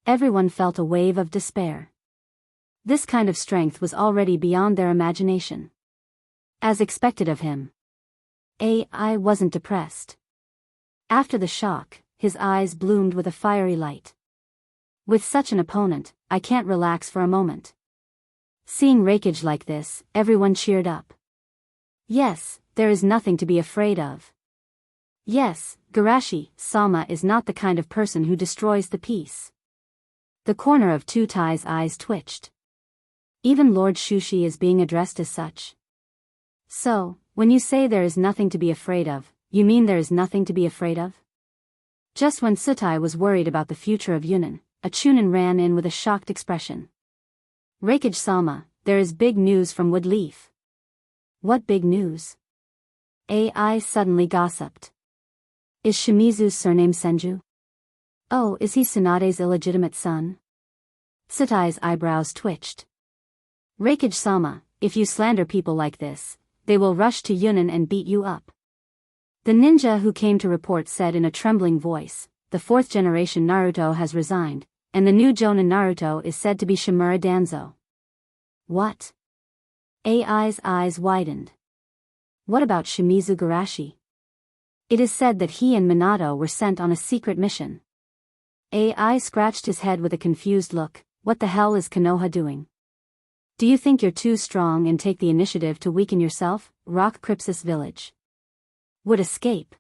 Everyone felt a wave of despair. This kind of strength was already beyond their imagination. As expected of him, AI wasn't depressed. After the shock, his eyes bloomed with a fiery light. With such an opponent, I can't relax for a moment. Seeing Raikage like this, everyone cheered up. Yes, there is nothing to be afraid of. Yes, Garashi-sama is not the kind of person who destroys the peace. The corner of Tsutai's eyes twitched. Even Lord Shushi is being addressed as such. So, when you say there is nothing to be afraid of, you mean there is nothing to be afraid of? Just when Tsutai was worried about the future of Yunnan, a Chunin ran in with a shocked expression. Raikage-sama, there is big news from Woodleaf. What big news? AI suddenly gossiped. Is Shimizu's surname Senju? Oh, is he Tsunade's illegitimate son? Tsutai's eyebrows twitched. Raikage-sama, if you slander people like this, they will rush to Yunnan and beat you up. The ninja who came to report said in a trembling voice, the fourth generation Naruto has resigned, and the new Jonin Naruto is said to be Shimura Danzo. What? AI's eyes widened. What about Shimizu Garashi? It is said that he and Minato were sent on a secret mission. AI scratched his head with a confused look. What the hell is Konoha doing? Do you think you're too strong and take the initiative to weaken yourself? Rock Crypsis Village. Would escape.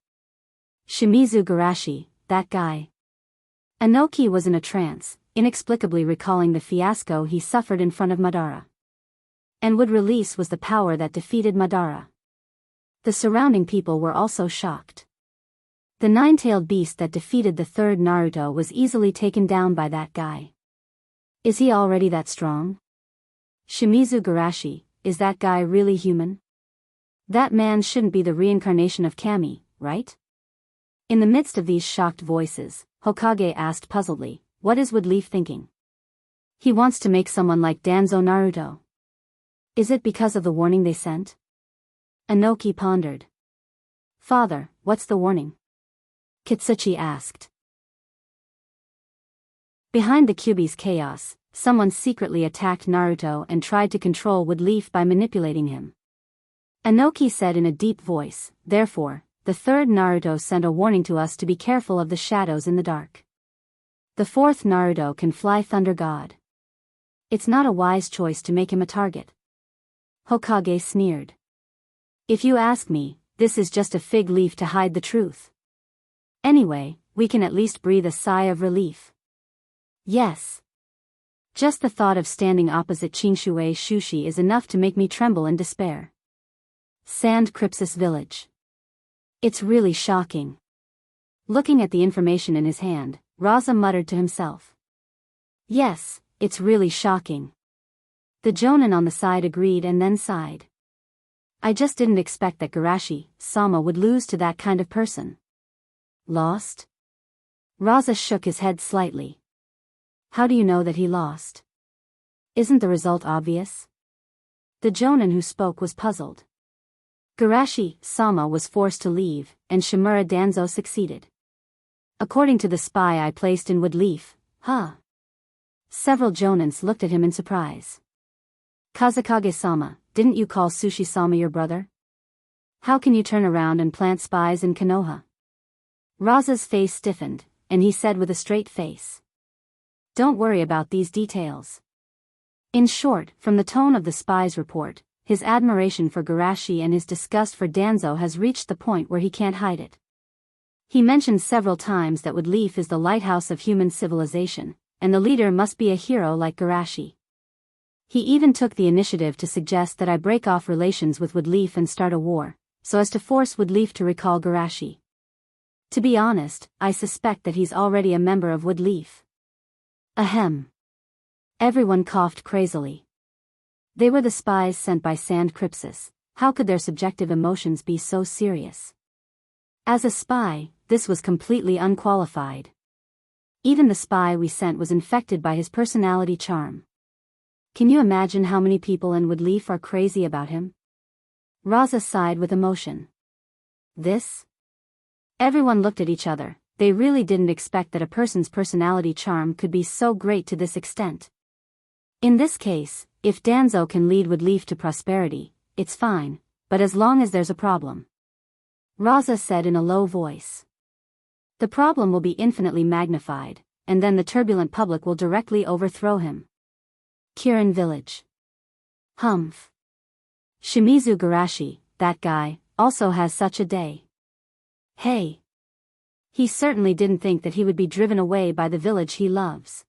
Shimizu Garashi, that guy. Inoki was in a trance, inexplicably recalling the fiasco he suffered in front of Madara. And would release was the power that defeated Madara. The surrounding people were also shocked. The nine-tailed beast that defeated the third Naruto was easily taken down by that guy. Is he already that strong? Shimizu Garashi, is that guy really human? That man shouldn't be the reincarnation of Kami, right? In the midst of these shocked voices, Hokage asked puzzledly, what is Woodleaf thinking? He wants to make someone like Danzo Naruto. Is it because of the warning they sent? Inoki pondered. Father, what's the warning? Kitsuchi asked. Behind the Kyuubi's chaos, someone secretly attacked Naruto and tried to control Woodleaf by manipulating him. Inoki said in a deep voice, therefore, the third Naruto sent a warning to us to be careful of the shadows in the dark. The fourth Naruto can fly Thunder God. It's not a wise choice to make him a target. Hokage sneered. If you ask me, this is just a fig leaf to hide the truth. Anyway, we can at least breathe a sigh of relief. Yes. Just the thought of standing opposite Chinshui Shushi is enough to make me tremble in despair. Sand Crypsis Village. It's really shocking. Looking at the information in his hand, Raza muttered to himself. Yes, it's really shocking. The Jonin on the side agreed and then sighed. I just didn't expect that Garashi-sama would lose to that kind of person. Lost? Raza shook his head slightly. How do you know that he lost? Isn't the result obvious? The Jonin who spoke was puzzled. Garashi-sama was forced to leave, and Shimura Danzo succeeded. According to the spy I placed in Woodleaf, huh? Several Jonins looked at him in surprise. Kazekage-sama, didn't you call Sushi-sama your brother? How can you turn around and plant spies in Konoha? Raza's face stiffened, and he said with a straight face. Don't worry about these details. In short, from the tone of the spy's report, his admiration for Garashi and his disgust for Danzo has reached the point where he can't hide it. He mentioned several times that Woodleaf is the lighthouse of human civilization, and the leader must be a hero like Garashi. He even took the initiative to suggest that I break off relations with Woodleaf and start a war, so as to force Woodleaf to recall Garashi. To be honest, I suspect that he's already a member of Woodleaf. Ahem. Everyone coughed crazily. They were the spies sent by Sand Crypsis. How could their subjective emotions be so serious? As a spy, this was completely unqualified. Even the spy we sent was infected by his personality charm. Can you imagine how many people in Woodleaf are crazy about him? Raza sighed with emotion. This? Everyone looked at each other. They really didn't expect that a person's personality charm could be so great to this extent. In this case, if Danzo can lead Woodleaf to prosperity, it's fine, but as long as there's a problem. Raza said in a low voice. The problem will be infinitely magnified, and then the turbulent public will directly overthrow him. Kirin Village. Humph. Shimizu Garashi, that guy, also has such a day. Hey. He certainly didn't think that he would be driven away by the village he loves.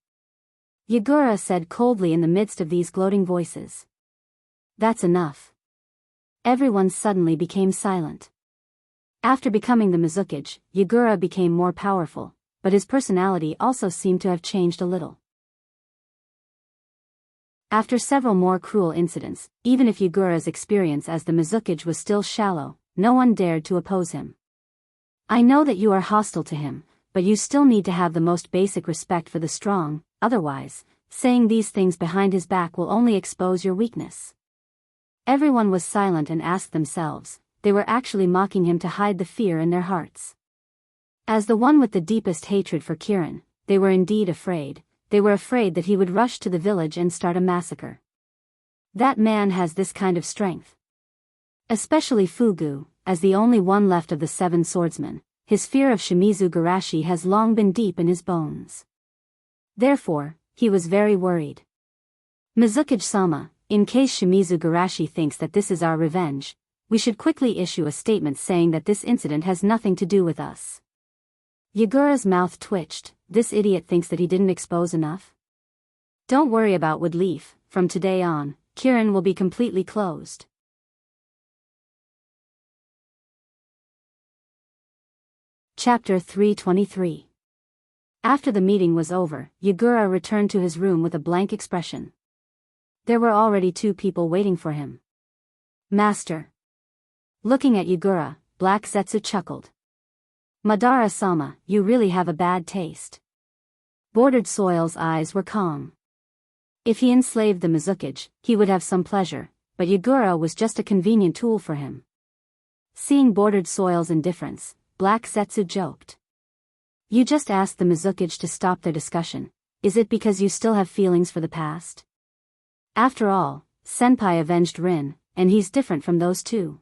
Yagura said coldly in the midst of these gloating voices. That's enough. Everyone suddenly became silent. After becoming the Mizukage, Yagura became more powerful, but his personality also seemed to have changed a little. After several more cruel incidents, even if Yagura's experience as the Mizukage was still shallow, no one dared to oppose him. I know that you are hostile to him, but you still need to have the most basic respect for the strong, otherwise, saying these things behind his back will only expose your weakness. Everyone was silent and asked themselves, they were actually mocking him to hide the fear in their hearts. As the one with the deepest hatred for Kirin, they were indeed afraid. They were afraid that he would rush to the village and start a massacre. That man has this kind of strength. Especially Fugu, as the only one left of the 7 swordsmen, his fear of Shimizu Garashi has long been deep in his bones. Therefore, he was very worried. Mizukage-sama, In case Shimizu Garashi thinks that this is our revenge, we should quickly issue a statement saying that this incident has nothing to do with us. Yagura's mouth twitched. This idiot thinks that he didn't expose enough? Don't worry about Woodleaf, from today on, Kirin will be completely closed. Chapter 323. After the meeting was over, Yagura returned to his room with a blank expression. There were already 2 people waiting for him. Master. Looking at Yagura, Black Zetsu chuckled. Madara-sama, you really have a bad taste. Bordered Soil's eyes were calm. If he enslaved the Mizukage, he would have some pleasure, but Yagura was just a convenient tool for him. Seeing Bordered Soil's indifference, Black Zetsu joked. You just asked the Mizukage to stop their discussion. Is it because you still have feelings for the past? After all, Senpai avenged Rin, and he's different from those 2.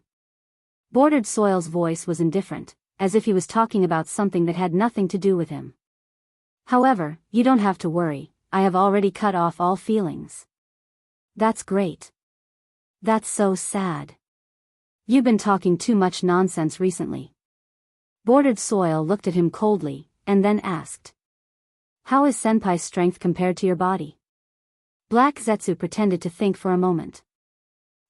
Bordered Soil's voice was indifferent, as if he was talking about something that had nothing to do with him. However, you don't have to worry, I have already cut off all feelings. That's great. That's so sad. You've been talking too much nonsense recently. Bordered Soil looked at him coldly, and then asked. How is Senpai's strength compared to your body? Black Zetsu pretended to think for a moment.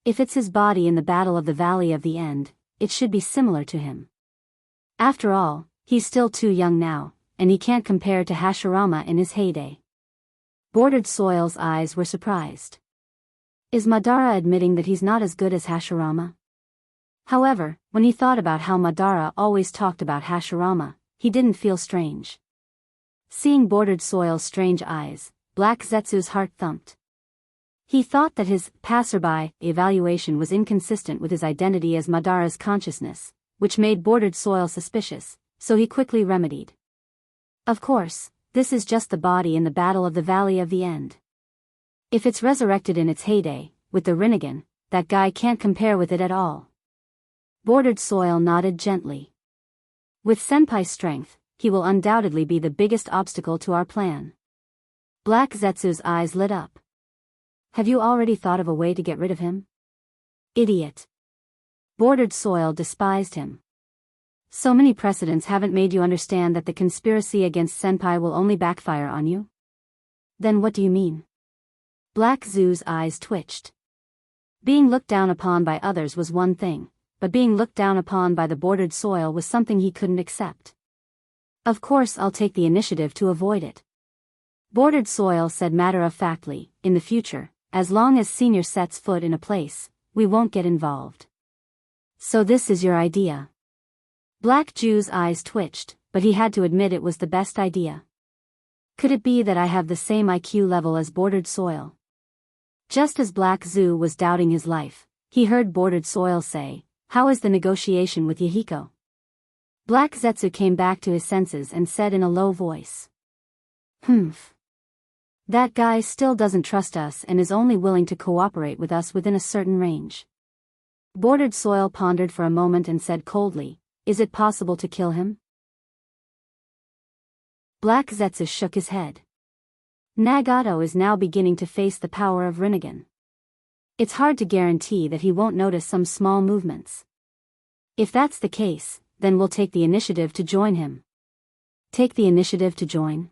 If it's his body in the Battle of the Valley of the End, it should be similar to him. After all, he's still too young now, and he can't compare to Hashirama in his heyday. Bordered Soil's eyes were surprised. Is Madara admitting that he's not as good as Hashirama? However, when he thought about how Madara always talked about Hashirama, he didn't feel strange. Seeing Bordered Soil's strange eyes, Black Zetsu's heart thumped. He thought that his passerby evaluation was inconsistent with his identity as Madara's consciousness, which made Bordered Soil suspicious, so he quickly remedied. Of course, this is just the body in the Battle of the Valley of the End. If it's resurrected in its heyday, with the Rinnegan, that guy can't compare with it at all. Bordered Soil nodded gently. With Senpai's strength, he will undoubtedly be the biggest obstacle to our plan. Black Zetsu's eyes lit up. Have you already thought of a way to get rid of him? Idiot. Bordered Soil despised him. So many precedents haven't made you understand that the conspiracy against Senpai will only backfire on you? Then what do you mean? Black Zoo's eyes twitched. Being looked down upon by others was one thing, but being looked down upon by the Bordered Soil was something he couldn't accept. Of course I'll take the initiative to avoid it. Bordered Soil said matter-of-factly, in the future, as long as Senior sets foot in a place, we won't get involved. So this is your idea. Black Jew's eyes twitched, but he had to admit it was the best idea. Could it be that I have the same IQ level as Bordered Soil? Just as Black Zoo was doubting his life, he heard Bordered Soil say, how is the negotiation with Yahiko? Black Zetsu came back to his senses and said in a low voice. Humph. That guy still doesn't trust us and is only willing to cooperate with us within a certain range. Bordered Soil pondered for a moment and said coldly, is it possible to kill him? Black Zetsu shook his head. Nagato is now beginning to face the power of Rinnegan. It's hard to guarantee that he won't notice some small movements. If that's the case, then we'll take the initiative to join him. Take the initiative to join?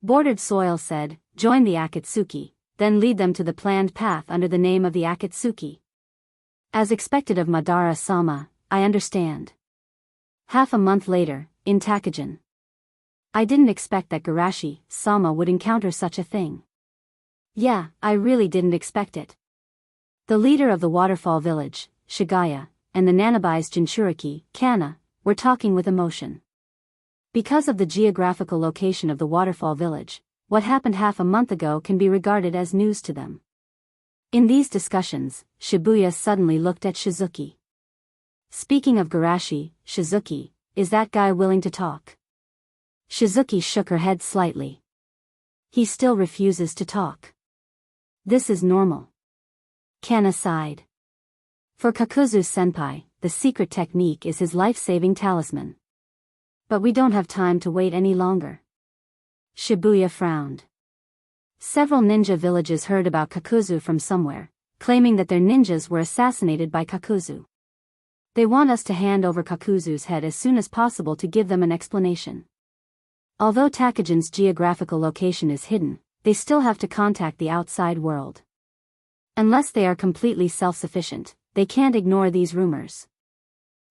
Bordered Soil said, join the Akatsuki, then lead them to the planned path under the name of the Akatsuki. As expected of Madara-sama, I understand. Half a month later, in Takajin. I didn't expect that Garashi-sama would encounter such a thing. Yeah, I really didn't expect it. The leader of the waterfall village, Shigaya, and the Nanabai's Jinchuriki, Kana, were talking with emotion. Because of the geographical location of the waterfall village, what happened half a month ago can be regarded as news to them. In these discussions, Shibuya suddenly looked at Shizuki. Speaking of Garashi, Shizuki, is that guy willing to talk? Shizuki shook her head slightly. He still refuses to talk. This is normal. Kana sighed. For Kakuzu-senpai, the secret technique is his life-saving talisman. But we don't have time to wait any longer. Shibuya frowned. Several ninja villages heard about Kakuzu from somewhere, claiming that their ninjas were assassinated by Kakuzu. They want us to hand over Kakuzu's head as soon as possible to give them an explanation. Although Takajin's geographical location is hidden, they still have to contact the outside world. Unless they are completely self-sufficient, they can't ignore these rumors.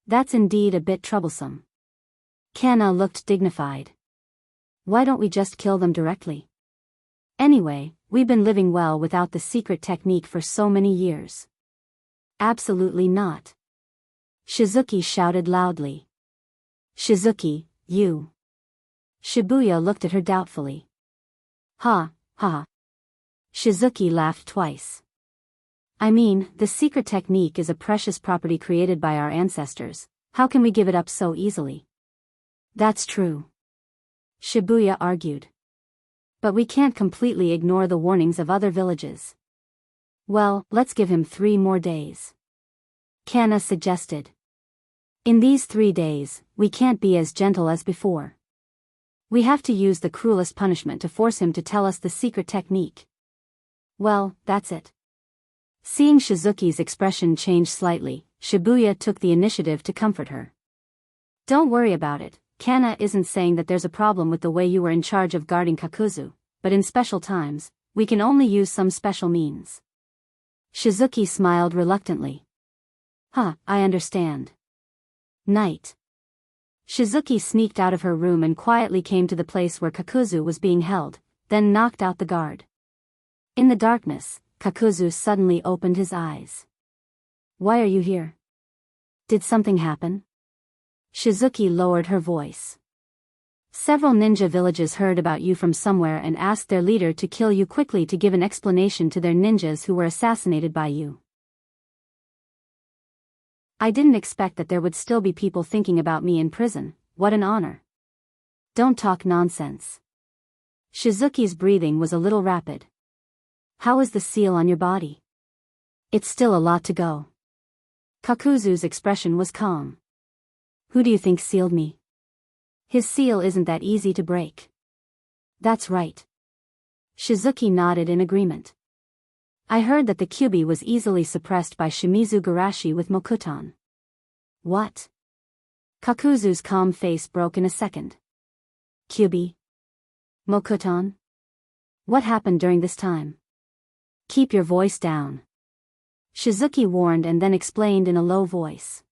That's indeed a bit troublesome. Kana looked dignified. Why don't we just kill them directly? Anyway, we've been living well without the secret technique for so many years. Absolutely not. Shizuki shouted loudly. Shizuki, you. Shibuya looked at her doubtfully. Ha, ha. Shizuki laughed twice. I mean, the secret technique is a precious property created by our ancestors. How can we give it up so easily? That's true. Shibuya argued. But we can't completely ignore the warnings of other villages. Well, let's give him 3 more days. Kana suggested. In these 3 days, we can't be as gentle as before. We have to use the cruelest punishment to force him to tell us the secret technique. Well, that's it. Seeing Shizuki's expression change slightly, Shibuya took the initiative to comfort her. Don't worry about it. Kana isn't saying that there's a problem with the way you were in charge of guarding Kakuzu, but in special times, we can only use some special means. Shizuki smiled reluctantly. Huh, I understand. Night. Shizuki sneaked out of her room and quietly came to the place where Kakuzu was being held, then knocked out the guard. In the darkness, Kakuzu suddenly opened his eyes. Why are you here? Did something happen? Shizuki lowered her voice. Several ninja villages heard about you from somewhere and asked their leader to kill you quickly to give an explanation to their ninjas who were assassinated by you. I didn't expect that there would still be people thinking about me in prison. What an honor. Don't talk nonsense. Shizuki's breathing was a little rapid. How is the seal on your body? It's still a lot to go. Kakuzu's expression was calm. Who do you think sealed me? His seal isn't that easy to break. That's right. Shizuki nodded in agreement. I heard that the Kyubi was easily suppressed by Shimizu Garashi with Mokuton. What? Kakuzu's calm face broke in a second. Kyubi? Mokuton? What happened during this time? Keep your voice down. Shizuki warned and then explained in a low voice.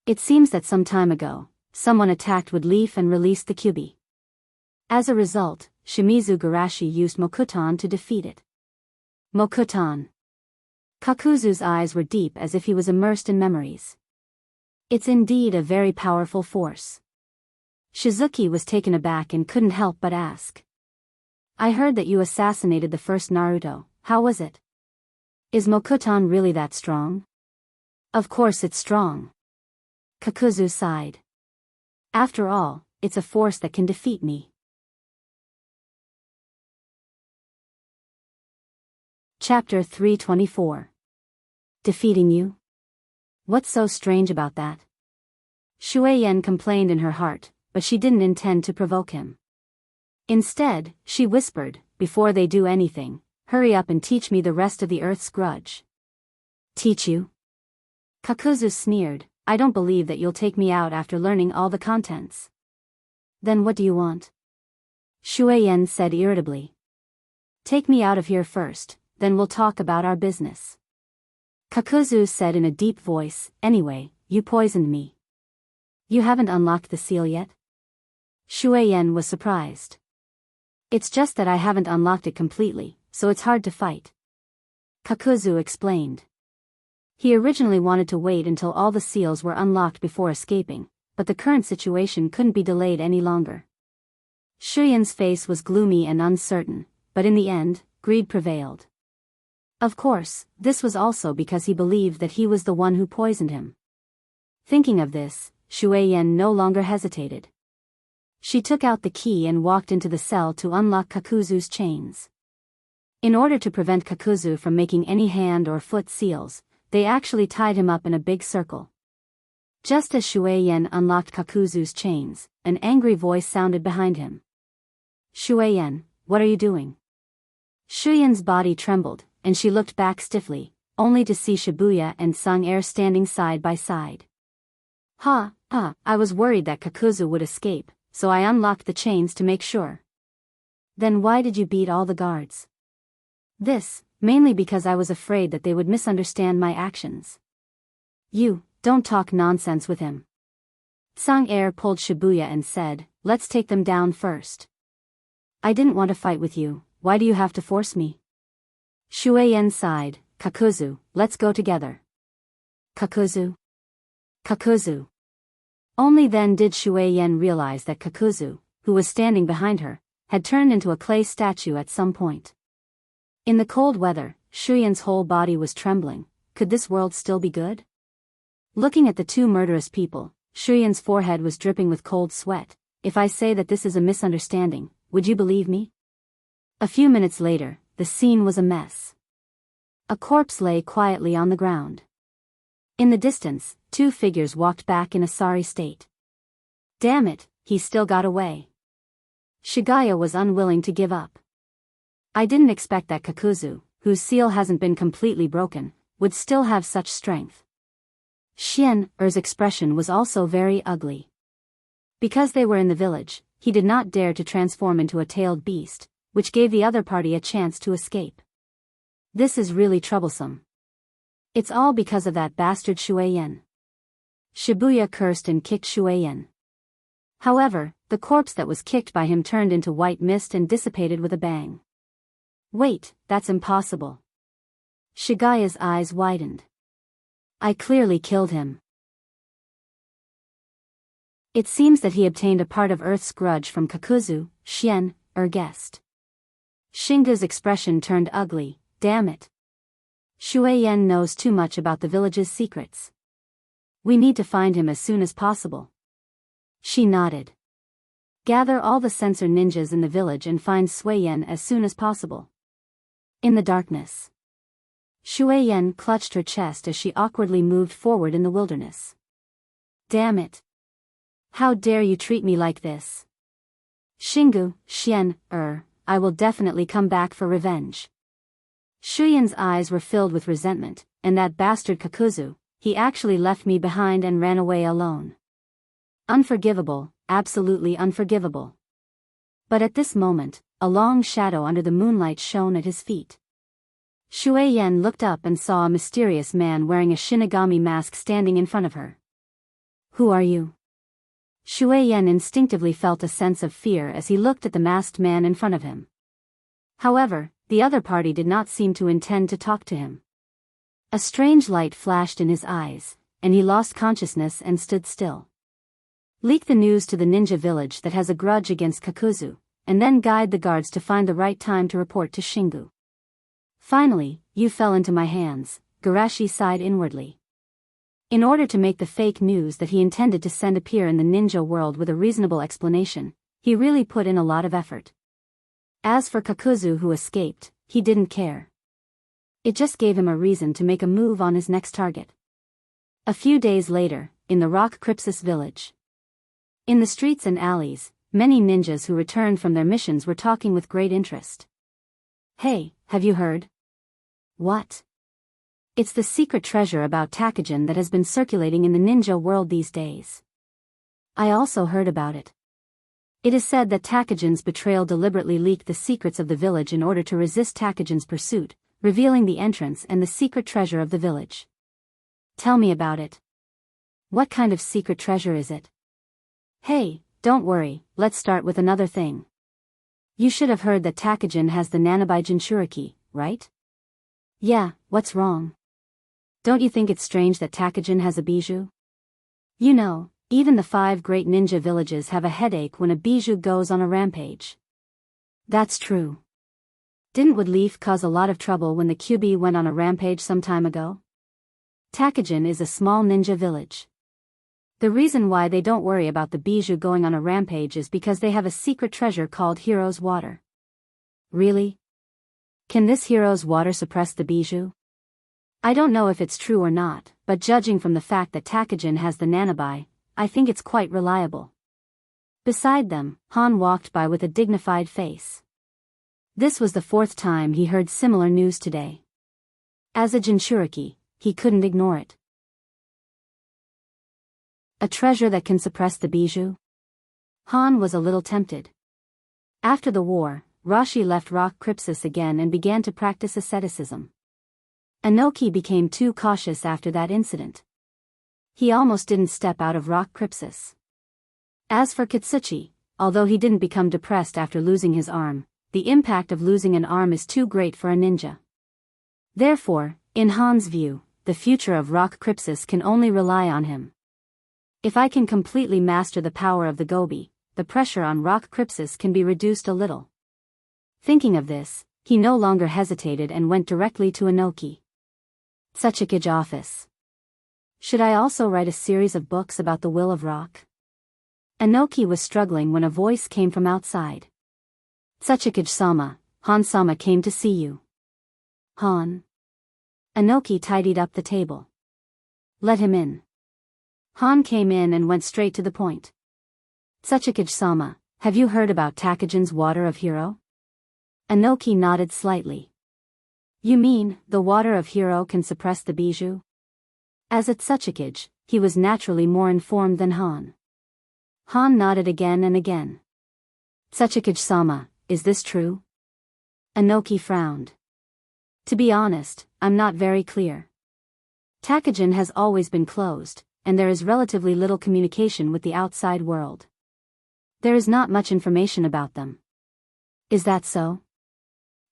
It seems that some time ago, someone attacked with Leaf and released the Kyubi. As a result, Shimizu Garashi used Mokuton to defeat it. Mokuton. Kakuzu's eyes were deep as if he was immersed in memories. It's indeed a very powerful force. Shizuki was taken aback and couldn't help but ask. I heard that you assassinated the first Naruto. How was it? Is Mokuton really that strong? Of course it's strong. Kakuzu sighed. After all, it's a force that can defeat me. Chapter 324. Defeating you? What's so strange about that? Shueyen complained in her heart, but she didn't intend to provoke him. Instead, she whispered, before they do anything, hurry up and teach me the rest of the Earth's grudge. Teach you? Kakuzu sneered, I don't believe that you'll take me out after learning all the contents. Then what do you want? Shueyen said irritably. Take me out of here first, then we'll talk about our business. Kakuzu said in a deep voice, anyway, you poisoned me. You haven't unlocked the seal yet? Shueyen was surprised. It's just that I haven't unlocked it completely, so it's hard to fight. Kakuzu explained. He originally wanted to wait until all the seals were unlocked before escaping, but the current situation couldn't be delayed any longer. Shuyen's face was gloomy and uncertain, but in the end, greed prevailed. Of course, this was also because he believed that he was the one who poisoned him. Thinking of this, Shueyen no longer hesitated. She took out the key and walked into the cell to unlock Kakuzu's chains. In order to prevent Kakuzu from making any hand or foot seals, they actually tied him up in a big circle. Just as Shueyen unlocked Kakuzu's chains, an angry voice sounded behind him. Shueyen, what are you doing? Shuyen's body trembled, and she looked back stiffly, only to see Shibuya and Sang-air standing side by side. I was worried that Kakuzu would escape, so I unlocked the chains to make sure. Then why did you beat all the guards? This, mainly because I was afraid that they would misunderstand my actions. You, don't talk nonsense with him. Sang-air pulled Shibuya and said, let's take them down first. I didn't want to fight with you, why do you have to force me? Shueien sighed, Kakuzu, let's go together. Kakuzu? Kakuzu. Only then did Shueien realize that Kakuzu, who was standing behind her, had turned into a clay statue at some point. In the cold weather, Shuyen's whole body was trembling. Could this world still be good? Looking at the two murderous people, Shuyen's forehead was dripping with cold sweat. If I say that this is a misunderstanding, would you believe me? A few minutes later, the scene was a mess. A corpse lay quietly on the ground. In the distance, two figures walked back in a sorry state. Damn it, he still got away. Shigaya was unwilling to give up. I didn't expect that Kakuzu, whose seal hasn't been completely broken, would still have such strength. Xian-er's expression was also very ugly. Because they were in the village, he did not dare to transform into a tailed beast, which gave the other party a chance to escape. This is really troublesome. It's all because of that bastard Shueien. Shibuya cursed and kicked Shueien. However, the corpse that was kicked by him turned into white mist and dissipated with a bang. Wait, that's impossible. Shigaya's eyes widened. I clearly killed him. It seems that he obtained a part of Earth's grudge from Kakuzu, Xian-er guessed. Shingu's expression turned ugly, damn it. Shueien knows too much about the village's secrets. We need to find him as soon as possible. She nodded. Gather all the censor ninjas in the village and find Shueien as soon as possible. In the darkness. Shueien clutched her chest as she awkwardly moved forward in the wilderness. Damn it. How dare you treat me like this? Shingu, Xian-er, I will definitely come back for revenge. Shuyen's eyes were filled with resentment, and that bastard Kakuzu, he actually left me behind and ran away alone. Unforgivable, absolutely unforgivable. But at this moment, a long shadow under the moonlight shone at his feet. Shueien looked up and saw a mysterious man wearing a Shinigami mask standing in front of her. Who are you? Shueien instinctively felt a sense of fear as he looked at the masked man in front of him. However, the other party did not seem to intend to talk to him. A strange light flashed in his eyes, and he lost consciousness and stood still. Leak the news to the ninja village that has a grudge against Kakuzu, and then guide the guards to find the right time to report to Shingu. Finally, you fell into my hands, Garashi sighed inwardly. In order to make the fake news that he intended to send appear in the ninja world with a reasonable explanation, he really put in a lot of effort. As for Kakuzu who escaped, he didn't care. It just gave him a reason to make a move on his next target. A few days later, in the Rock Crypsis village. In the streets and alleys, many ninjas who returned from their missions were talking with great interest. Hey, have you heard? What? It's the secret treasure about Takajin that has been circulating in the ninja world these days. I also heard about it. It is said that Takajin's betrayal deliberately leaked the secrets of the village in order to resist Takajin's pursuit, revealing the entrance and the secret treasure of the village. Tell me about it. What kind of secret treasure is it? Hey, don't worry, let's start with another thing. You should have heard that Takajin has the Nanabai Jinchuriki, right? Yeah, what's wrong? Don't you think it's strange that Takajin has a bijou? You know, even the 5 great ninja villages have a headache when a bijou goes on a rampage. That's true. Didn't Woodleaf cause a lot of trouble when the Kyubi went on a rampage some time ago? Takajin is a small ninja village. The reason why they don't worry about the bijou going on a rampage is because they have a secret treasure called Hero's Water. Really? Can this Hero's Water suppress the bijou? I don't know if it's true or not, but judging from the fact that Takajin has the Nanabai, I think it's quite reliable. Beside them, Han walked by with a dignified face. This was the 4th time he heard similar news today. As a Jinchuriki, he couldn't ignore it. A treasure that can suppress the bijou? Han was a little tempted. After the war, Rashi left Rock Crypsis again and began to practice asceticism. Inoki became too cautious after that incident. He almost didn't step out of Rock Crypsis. As for Kitsuchi, although he didn't become depressed after losing his arm, the impact of losing an arm is too great for a ninja. Therefore, in Han's view, the future of Rock Crypsis can only rely on him. If I can completely master the power of the Gobi, the pressure on Rock Crypsis can be reduced a little. Thinking of this, he no longer hesitated and went directly to Inoki. Tsuchikage office. Should I also write a series of books about the will of rock? Inoki was struggling when a voice came from outside. Tsuchikage-sama, Han-sama came to see you. Han. Inoki tidied up the table. Let him in. Han came in and went straight to the point. Tsuchikage-sama, have you heard about Takajin's water of hero? Inoki nodded slightly. You mean, the water of hero can suppress the bijou? As a Tsuchikage, he was naturally more informed than Han. Han nodded again and again. Tsuchikage-sama, is this true? Inoki frowned. To be honest, I'm not very clear. Takajin has always been closed, and there is relatively little communication with the outside world. There is not much information about them. Is that so?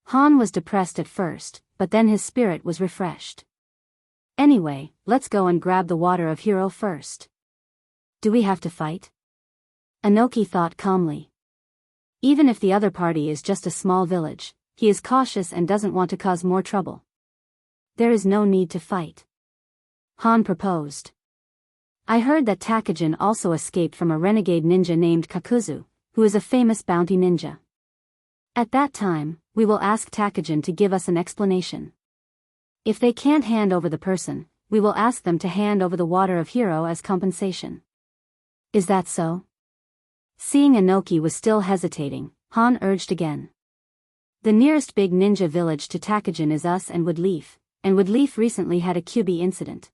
Han was depressed at first, but then his spirit was refreshed. Anyway, let's go and grab the water of hero first. Do we have to fight? Inoki thought calmly. Even if the other party is just a small village, he is cautious and doesn't want to cause more trouble. There is no need to fight. Han proposed. I heard that Takajin also escaped from a renegade ninja named Kakuzu, who is a famous bounty ninja. At that time, we will ask Takajin to give us an explanation. If they can't hand over the person, we will ask them to hand over the water of hero as compensation. Is that so? Seeing Inoki was still hesitating, Han urged again. The nearest big ninja village to Takajin is us and Woodleaf recently had a Kyubi incident.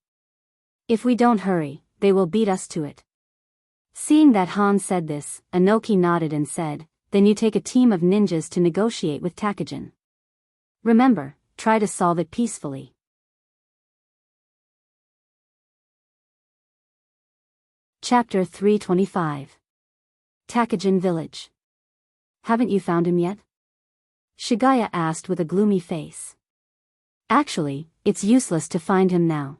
If we don't hurry, they will beat us to it. Seeing that Han said this, Inoki nodded and said, then you take a team of ninjas to negotiate with Takajin. Remember, try to solve it peacefully. Chapter 325. Takajin Village. Haven't you found him yet? Shigaya asked with a gloomy face. Actually, it's useless to find him now.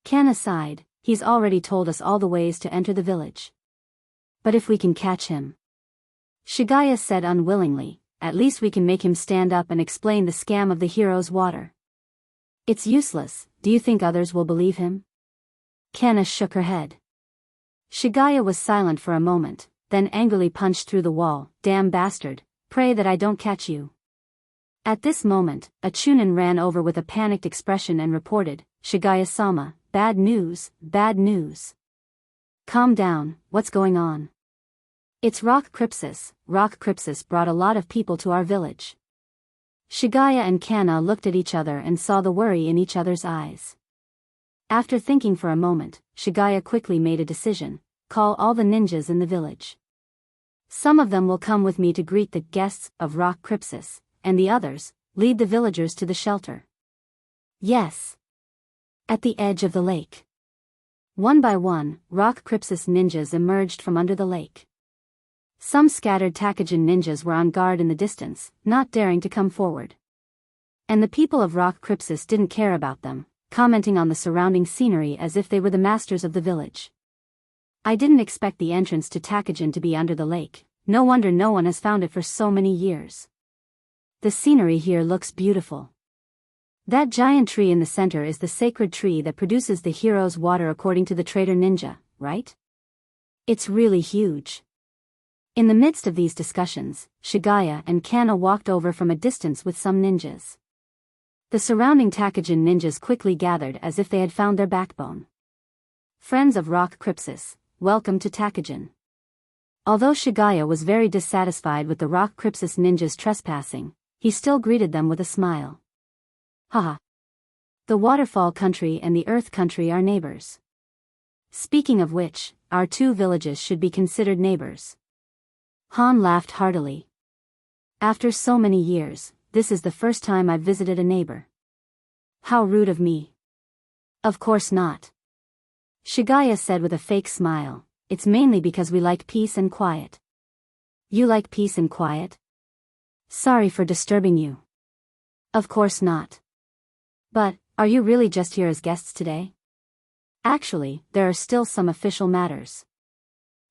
Kana sighed, he's already told us all the ways to enter the village. But if we can catch him. Shigaya said unwillingly, at least we can make him stand up and explain the scam of the hero's water. It's useless, do you think others will believe him? Kana shook her head. Shigaya was silent for a moment, then angrily punched through the wall, damn bastard, pray that I don't catch you. At this moment, a Chunin ran over with a panicked expression and reported, Shigaya-sama, bad news, bad news. Calm down, what's going on? It's Rock Crypsis. Rock Crypsis brought a lot of people to our village. Shigaya and Kana looked at each other and saw the worry in each other's eyes. After thinking for a moment, Shigaya quickly made a decision, call all the ninjas in the village. Some of them will come with me to greet the guests of Rock Crypsis, and the others, lead the villagers to the shelter. Yes. At the edge of the lake. One by one, Rock Crypsis ninjas emerged from under the lake. Some scattered Takajin ninjas were on guard in the distance, not daring to come forward. And the people of Rock Crypsis didn't care about them, commenting on the surrounding scenery as if they were the masters of the village. I didn't expect the entrance to Takajin to be under the lake, no wonder no one has found it for so many years. The scenery here looks beautiful. That giant tree in the center is the sacred tree that produces the hero's water according to the trader ninja, right? It's really huge. In the midst of these discussions, Shigaya and Kana walked over from a distance with some ninjas. The surrounding Takajin ninjas quickly gathered as if they had found their backbone. Friends of Rock Crypsis, welcome to Takajin. Although Shigaya was very dissatisfied with the Rock Crypsis ninjas trespassing, he still greeted them with a smile. Haha. The waterfall country and the earth country are neighbors. Speaking of which, our two villages should be considered neighbors. Han laughed heartily. After so many years, this is the first time I've visited a neighbor. How rude of me. Of course not. Shigaya said with a fake smile, it's mainly because we like peace and quiet. You like peace and quiet? Sorry for disturbing you. Of course not. But, are you really just here as guests today? Actually, there are still some official matters.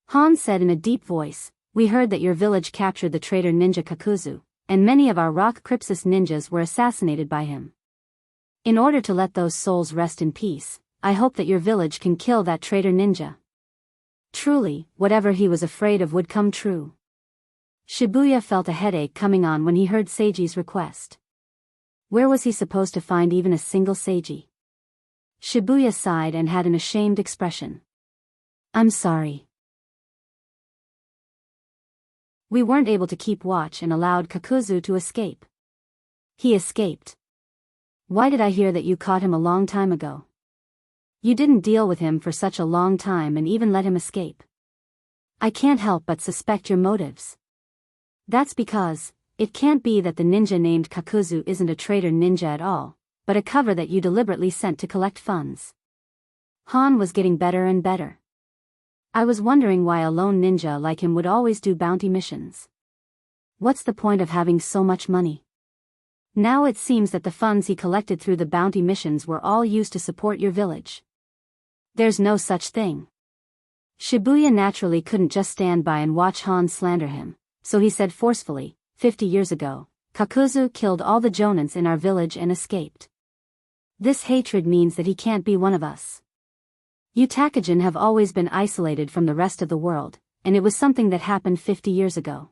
Han said in a deep voice, we heard that your village captured the traitor ninja Kakuzu, and many of our rock Crypsis ninjas were assassinated by him. In order to let those souls rest in peace, I hope that your village can kill that traitor ninja. Truly, whatever he was afraid of would come true. Shibuya felt a headache coming on when he heard Seiji's request. Where was he supposed to find even a single Seiji? Shibuya sighed and had an ashamed expression. I'm sorry. We weren't able to keep watch and allowed Kakuzu to escape. He escaped. Why did I hear that you caught him a long time ago? You didn't deal with him for such a long time and even let him escape. I can't help but suspect your motives. That's because, it can't be that the ninja named Kakuzu isn't a traitor ninja at all, but a cover that you deliberately sent to collect funds. Han was getting better and better. I was wondering why a lone ninja like him would always do bounty missions. What's the point of having so much money? Now it seems that the funds he collected through the bounty missions were all used to support your village. There's no such thing. Shibuya naturally couldn't just stand by and watch Han slander him, so he said forcefully, 50 years ago, Kakuzu killed all the jonins in our village and escaped. This hatred means that he can't be one of us. You Takajin have always been isolated from the rest of the world, and it was something that happened 50 years ago.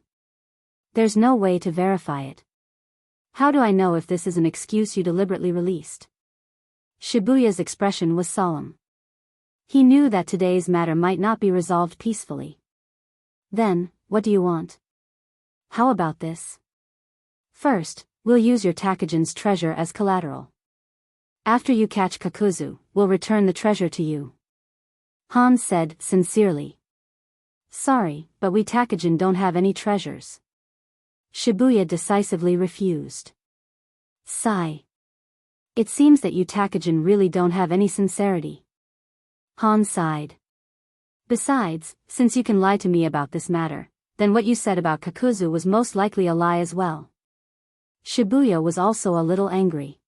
There's no way to verify it. How do I know if this is an excuse you deliberately released? Shibuya's expression was solemn. He knew that today's matter might not be resolved peacefully. Then, what do you want? How about this? First, we'll use your Takajin's treasure as collateral. After you catch Kakuzu, we'll return the treasure to you. Han said, sincerely. Sorry, but we Takajin don't have any treasures. Shibuya decisively refused. Sigh. It seems that you Takajin really don't have any sincerity. Han sighed. Besides, since you can lie to me about this matter, then what you said about Kakuzu was most likely a lie as well. Shibuya was also a little angry.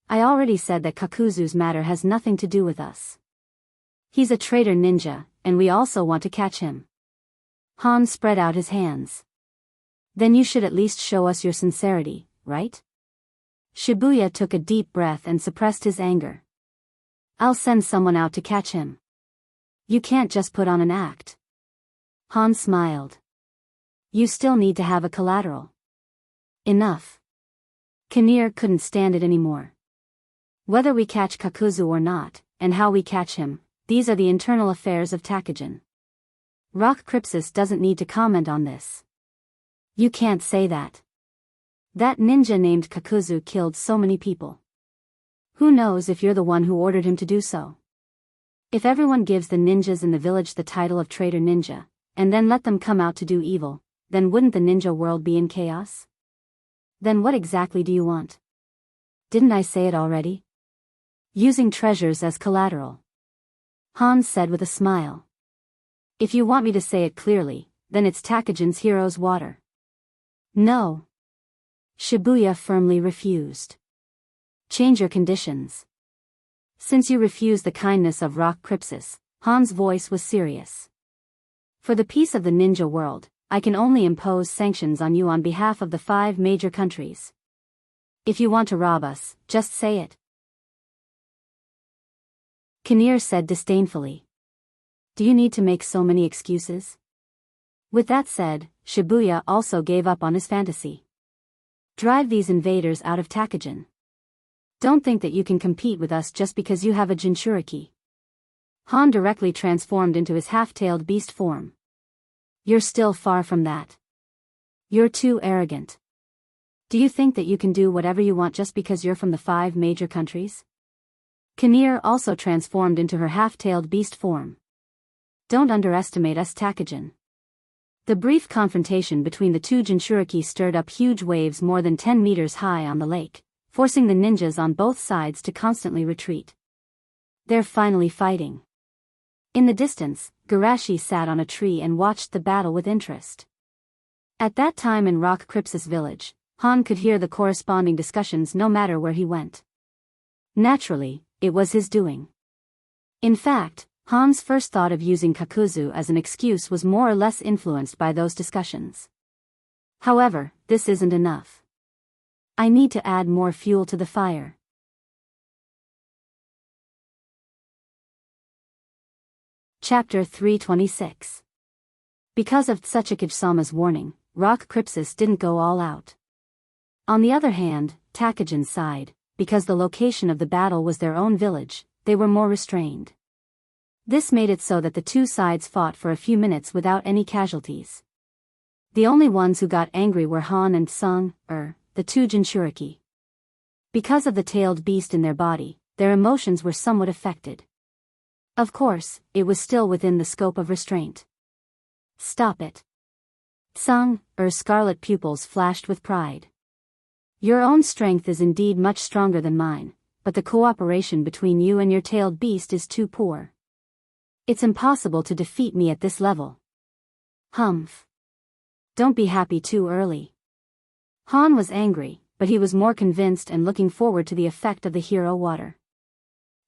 I already said that Kakuzu's matter has nothing to do with us. He's a traitor ninja, and we also want to catch him. Han spread out his hands. Then you should at least show us your sincerity, right? Shibuya took a deep breath and suppressed his anger. I'll send someone out to catch him. You can't just put on an act. Han smiled. You still need to have a collateral. Enough. Kinnear couldn't stand it anymore. Whether we catch Kakuzu or not, and how we catch him, these are the internal affairs of Takajin. Rock Crypsis doesn't need to comment on this. You can't say that. That ninja named Kakuzu killed so many people. Who knows if you're the one who ordered him to do so? If everyone gives the ninjas in the village the title of traitor ninja, and then let them come out to do evil, then wouldn't the ninja world be in chaos? Then what exactly do you want? Didn't I say it already? Using treasures as collateral. Han said with a smile. If you want me to say it clearly, then it's Takajin's hero's water. No. Shibuya firmly refused. Change your conditions. Since you refuse the kindness of Rock Crypsis, Han's voice was serious. For the peace of the ninja world, I can only impose sanctions on you on behalf of the 5 major countries. If you want to rob us, just say it. Kinnear said disdainfully. Do you need to make so many excuses? With that said, Shibuya also gave up on his fantasy. Drive these invaders out of Takajin. Don't think that you can compete with us just because you have a Jinchuriki. Han directly transformed into his half-tailed beast form. You're still far from that. You're too arrogant. Do you think that you can do whatever you want just because you're from the 5 major countries? Kinnear also transformed into her half-tailed beast form. Don't underestimate us, Takajin. The brief confrontation between the two Jinchuriki stirred up huge waves more than 10 meters high on the lake, forcing the ninjas on both sides to constantly retreat. They're finally fighting. In the distance, Garashi sat on a tree and watched the battle with interest. At that time in Rock Krypsis village, Han could hear the corresponding discussions no matter where he went. Naturally, it was his doing. In fact, Han's first thought of using Kakuzu as an excuse was more or less influenced by those discussions. However, this isn't enough. I need to add more fuel to the fire. Chapter 326. Because of Tsuchikage-sama's warning, Rock Krypsis didn't go all out. On the other hand, Takajin's side, because the location of the battle was their own village, they were more restrained. This made it so that the two sides fought for a few minutes without any casualties. The only ones who got angry were Han and Sung, the two Jinchuriki. Because of the tailed beast in their body, their emotions were somewhat affected. Of course, it was still within the scope of restraint. Stop it. Sung, scarlet pupils flashed with pride. Your own strength is indeed much stronger than mine, but the cooperation between you and your tailed beast is too poor. It's impossible to defeat me at this level. Humph. Don't be happy too early. Han was angry, but he was more convinced and looking forward to the effect of the hero water.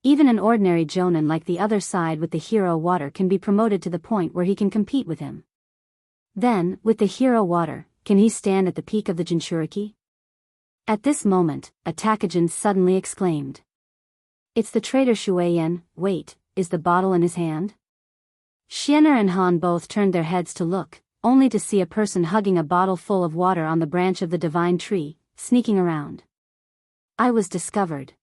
Even an ordinary jonin like the other side with the hero water can be promoted to the point where he can compete with him. Then, with the hero water, can he stand at the peak of the Jinchuriki? At this moment, a Takajin suddenly exclaimed. It's the traitor Shueyan. Wait, is the bottle in his hand? Xian'er and Han both turned their heads to look, only to see a person hugging a bottle full of water on the branch of the divine tree, sneaking around. I was discovered.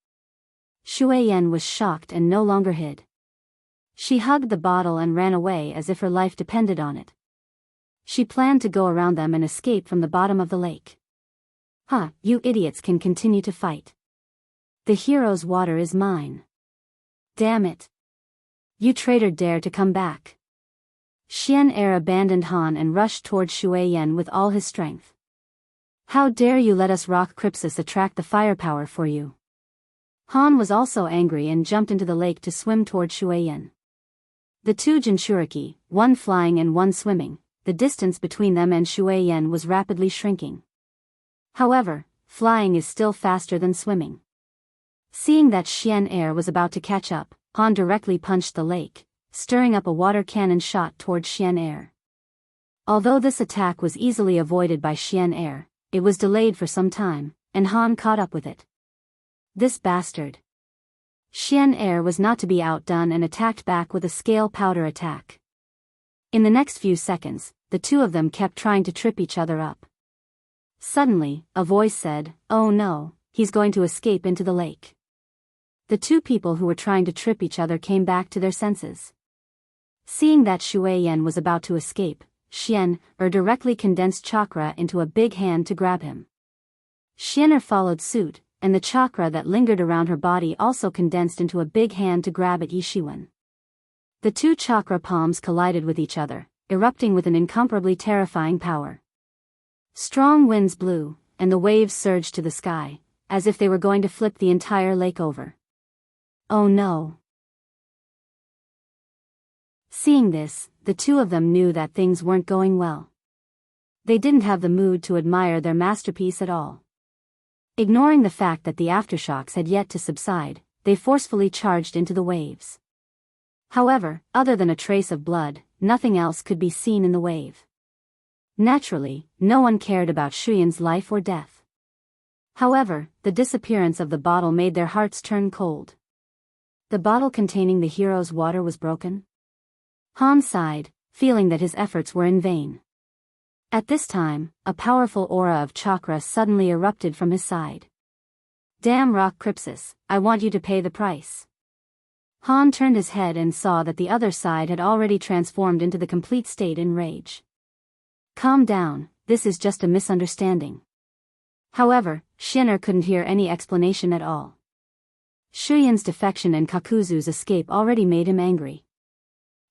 Shueyan was shocked and no longer hid. She hugged the bottle and ran away as if her life depended on it. She planned to go around them and escape from the bottom of the lake. You idiots can continue to fight. The hero's water is mine. Damn it. You traitor dare to come back. Xian'er abandoned Han and rushed towards Shueyan with all his strength. How dare you let us Rock Krypsis attract the firepower for you? Han was also angry and jumped into the lake to swim toward Shueyan. The two Jinchuriki, one flying and one swimming, the distance between them and Shueyan was rapidly shrinking. However, flying is still faster than swimming. Seeing that Xian'er was about to catch up, Han directly punched the lake, stirring up a water cannon shot towards Xian'er. Although this attack was easily avoided by Xian'er, it was delayed for some time, and Han caught up with it. This bastard. Xian'er was not to be outdone and attacked back with a scale powder attack. In the next few seconds, the two of them kept trying to trip each other up. Suddenly, a voice said, "Oh no, he's going to escape into the lake." The two people who were trying to trip each other came back to their senses. Seeing that Shueyan was about to escape, Xian'er directly condensed chakra into a big hand to grab him. Xian'er followed suit, and the chakra that lingered around her body also condensed into a big hand to grab at Yishiwen. The two chakra palms collided with each other, erupting with an incomparably terrifying power. Strong winds blew, and the waves surged to the sky, as if they were going to flip the entire lake over. Oh no. Seeing this, the two of them knew that things weren't going well. They didn't have the mood to admire their masterpiece at all. Ignoring the fact that the aftershocks had yet to subside, they forcefully charged into the waves. However, other than a trace of blood, nothing else could be seen in the wave. Naturally, no one cared about Shuyan's life or death. However, the disappearance of the bottle made their hearts turn cold. The bottle containing the hero's water was broken? Han sighed, feeling that his efforts were in vain. At this time, a powerful aura of chakra suddenly erupted from his side. Damn Rock Krypsis, I want you to pay the price. Han turned his head and saw that the other side had already transformed into the complete state in rage. Calm down, this is just a misunderstanding. However, Xian'er couldn't hear any explanation at all. Shuyan's defection and Kakuzu's escape already made him angry.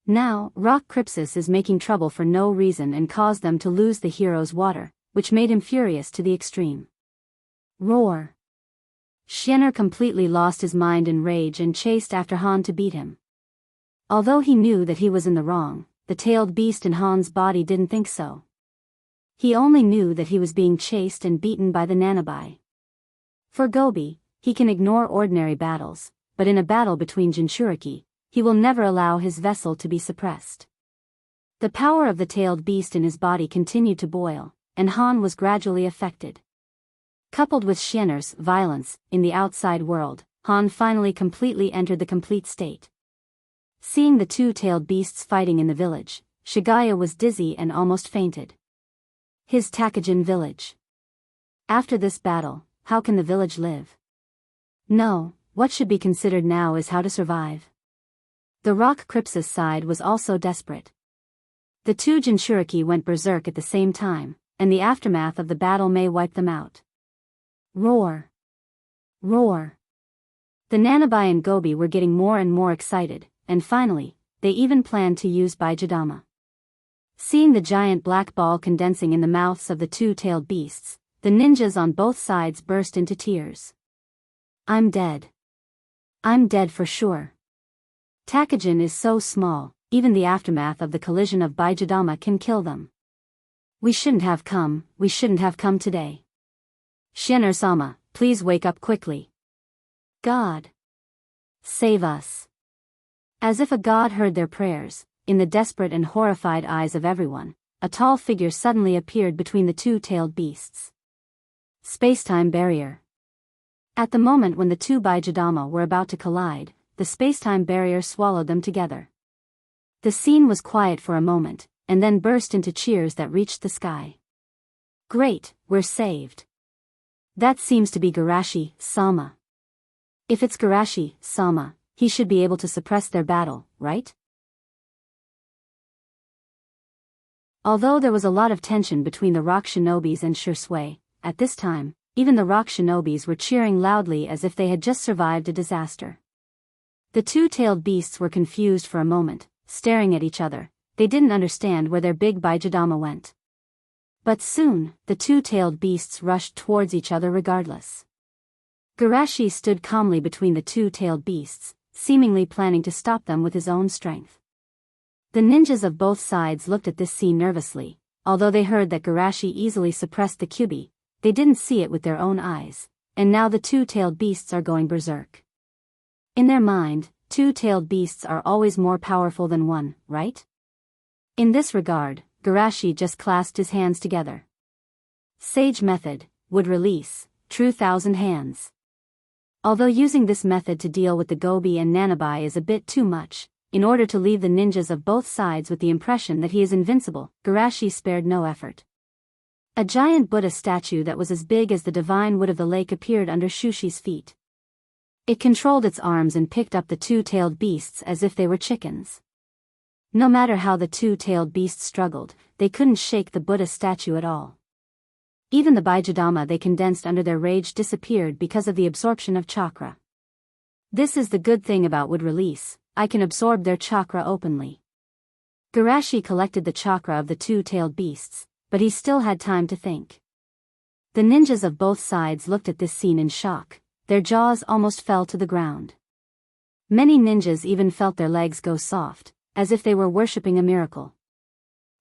Now, Rock Crypsis is making trouble for no reason and caused them to lose the hero's water, which made him furious to the extreme. Roar! Shinner completely lost his mind in rage and chased after Han to beat him. Although he knew that he was in the wrong, the tailed beast in Han's body didn't think so. He only knew that he was being chased and beaten by the Nanabai. For Gobi, he can ignore ordinary battles, but in a battle between Jinchuriki, he will never allow his vessel to be suppressed. The power of the tailed beast in his body continued to boil, and Han was gradually affected. Coupled with Shinner's violence in the outside world, Han finally completely entered the complete state. Seeing the two-tailed beasts fighting in the village, Shigaya was dizzy and almost fainted. His Takajin village. After this battle, how can the village live? No, what should be considered now is how to survive. The Rock Crypsis side was also desperate. The two Jinchuriki went berserk at the same time, and the aftermath of the battle may wipe them out. Roar! Roar! The Nanabai and Gobi were getting more and more excited, and finally, they even planned to use Baijidama. Seeing the giant black ball condensing in the mouths of the two-tailed beasts, the ninjas on both sides burst into tears. I'm dead. I'm dead for sure. Takajin is so small, even the aftermath of the collision of Baijidama can kill them. We shouldn't have come today. Shinner-sama, please wake up quickly. God! Save us. As if a god heard their prayers, in the desperate and horrified eyes of everyone, a tall figure suddenly appeared between the two-tailed beasts. Spacetime barrier. At the moment when the two Baijidama were about to collide, the spacetime barrier swallowed them together. The scene was quiet for a moment, and then burst into cheers that reached the sky. Great, we're saved. That seems to be Garashi-sama. If it's Garashi-sama, he should be able to suppress their battle, right? Although there was a lot of tension between the rock shinobis and Shursui, at this time, even the rock shinobis were cheering loudly as if they had just survived a disaster. The two-tailed beasts were confused for a moment, staring at each other. They didn't understand where their big Baijidama went. But soon, the two-tailed beasts rushed towards each other regardless. Garashi stood calmly between the two-tailed beasts, seemingly planning to stop them with his own strength. The ninjas of both sides looked at this scene nervously. Although they heard that Garashi easily suppressed the Kyubi, they didn't see it with their own eyes, and now the two-tailed beasts are going berserk. In their mind, two-tailed beasts are always more powerful than one, right? In this regard, Garashi just clasped his hands together. Sage method, would release, true thousand hands. Although using this method to deal with the Gobi and Nanabai is a bit too much, in order to leave the ninjas of both sides with the impression that he is invincible, Garashi spared no effort. A giant Buddha statue that was as big as the divine wood of the lake appeared under Shushi's feet. It controlled its arms and picked up the two-tailed beasts as if they were chickens. No matter how the two-tailed beasts struggled, they couldn't shake the Buddha statue at all. Even the Baijidama they condensed under their rage disappeared because of the absorption of chakra. This is the good thing about wood release, I can absorb their chakra openly. Garashi collected the chakra of the two-tailed beasts, but he still had time to think. The ninjas of both sides looked at this scene in shock, their jaws almost fell to the ground. Many ninjas even felt their legs go soft, as if they were worshipping a miracle.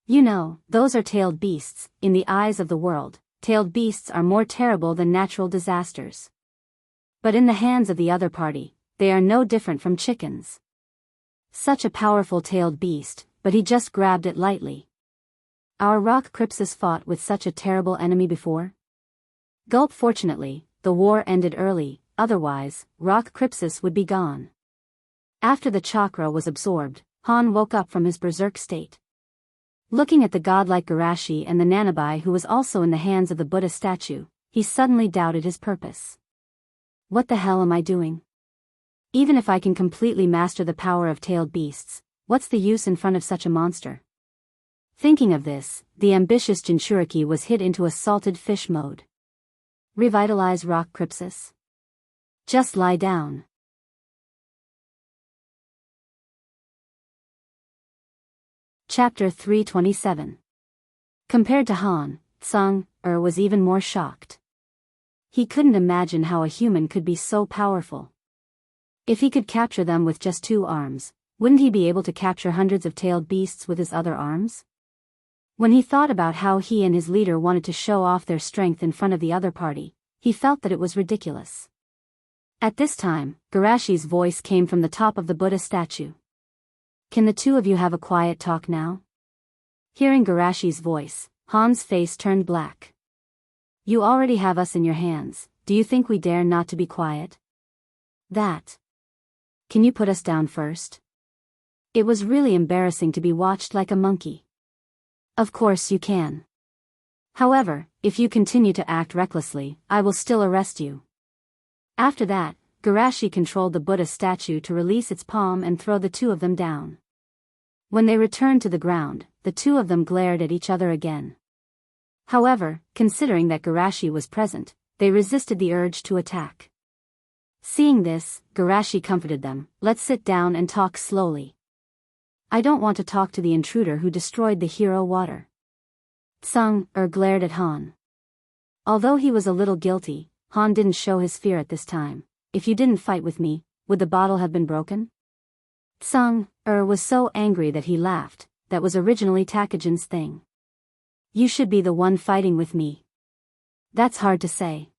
You know, those are tailed beasts. In the eyes of the world, tailed beasts are more terrible than natural disasters. But in the hands of the other party, they are no different from chickens. Such a powerful tailed beast, but he just grabbed it lightly. Our Rock Crypsis fought with such a terrible enemy before? Gulp. Fortunately, the war ended early, otherwise, Rock Crypsis would be gone. After the chakra was absorbed, Han woke up from his berserk state. Looking at the godlike Garashi and the Nanabai who was also in the hands of the Buddha statue, he suddenly doubted his purpose. What the hell am I doing? Even if I can completely master the power of tailed beasts, what's the use in front of such a monster? Thinking of this, the ambitious Jinchuriki was hit into a salted fish mode. Revitalize Rock Crypsis? Just lie down. Chapter 327. Compared to Han, Tsung-er was even more shocked. He couldn't imagine how a human could be so powerful. If he could capture them with just 2 arms, wouldn't he be able to capture hundreds of tailed beasts with his other arms? When he thought about how he and his leader wanted to show off their strength in front of the other party, he felt that it was ridiculous. At this time, Garashi's voice came from the top of the Buddha statue. "Can the 2 of you have a quiet talk now?" Hearing Garashi's voice, Han's face turned black. "You already have us in your hands, do you think we dare not to be quiet?" "That. Can you put us down first?" It was really embarrassing to be watched like a monkey. "Of course you can. However, if you continue to act recklessly, I will still arrest you." After that, Garashi controlled the Buddha statue to release its palm and throw the 2 of them down. When they returned to the ground, the 2 of them glared at each other again. However, considering that Garashi was present, they resisted the urge to attack. Seeing this, Garashi comforted them, "Let's sit down and talk slowly. I don't want to talk to the intruder who destroyed the hero water." Tsung-er glared at Han. Although he was a little guilty, Han didn't show his fear at this time. "If you didn't fight with me, would the bottle have been broken?" Tsung-er was so angry that he laughed. That was originally Takajin's thing. "You should be the one fighting with me." "That's hard to say.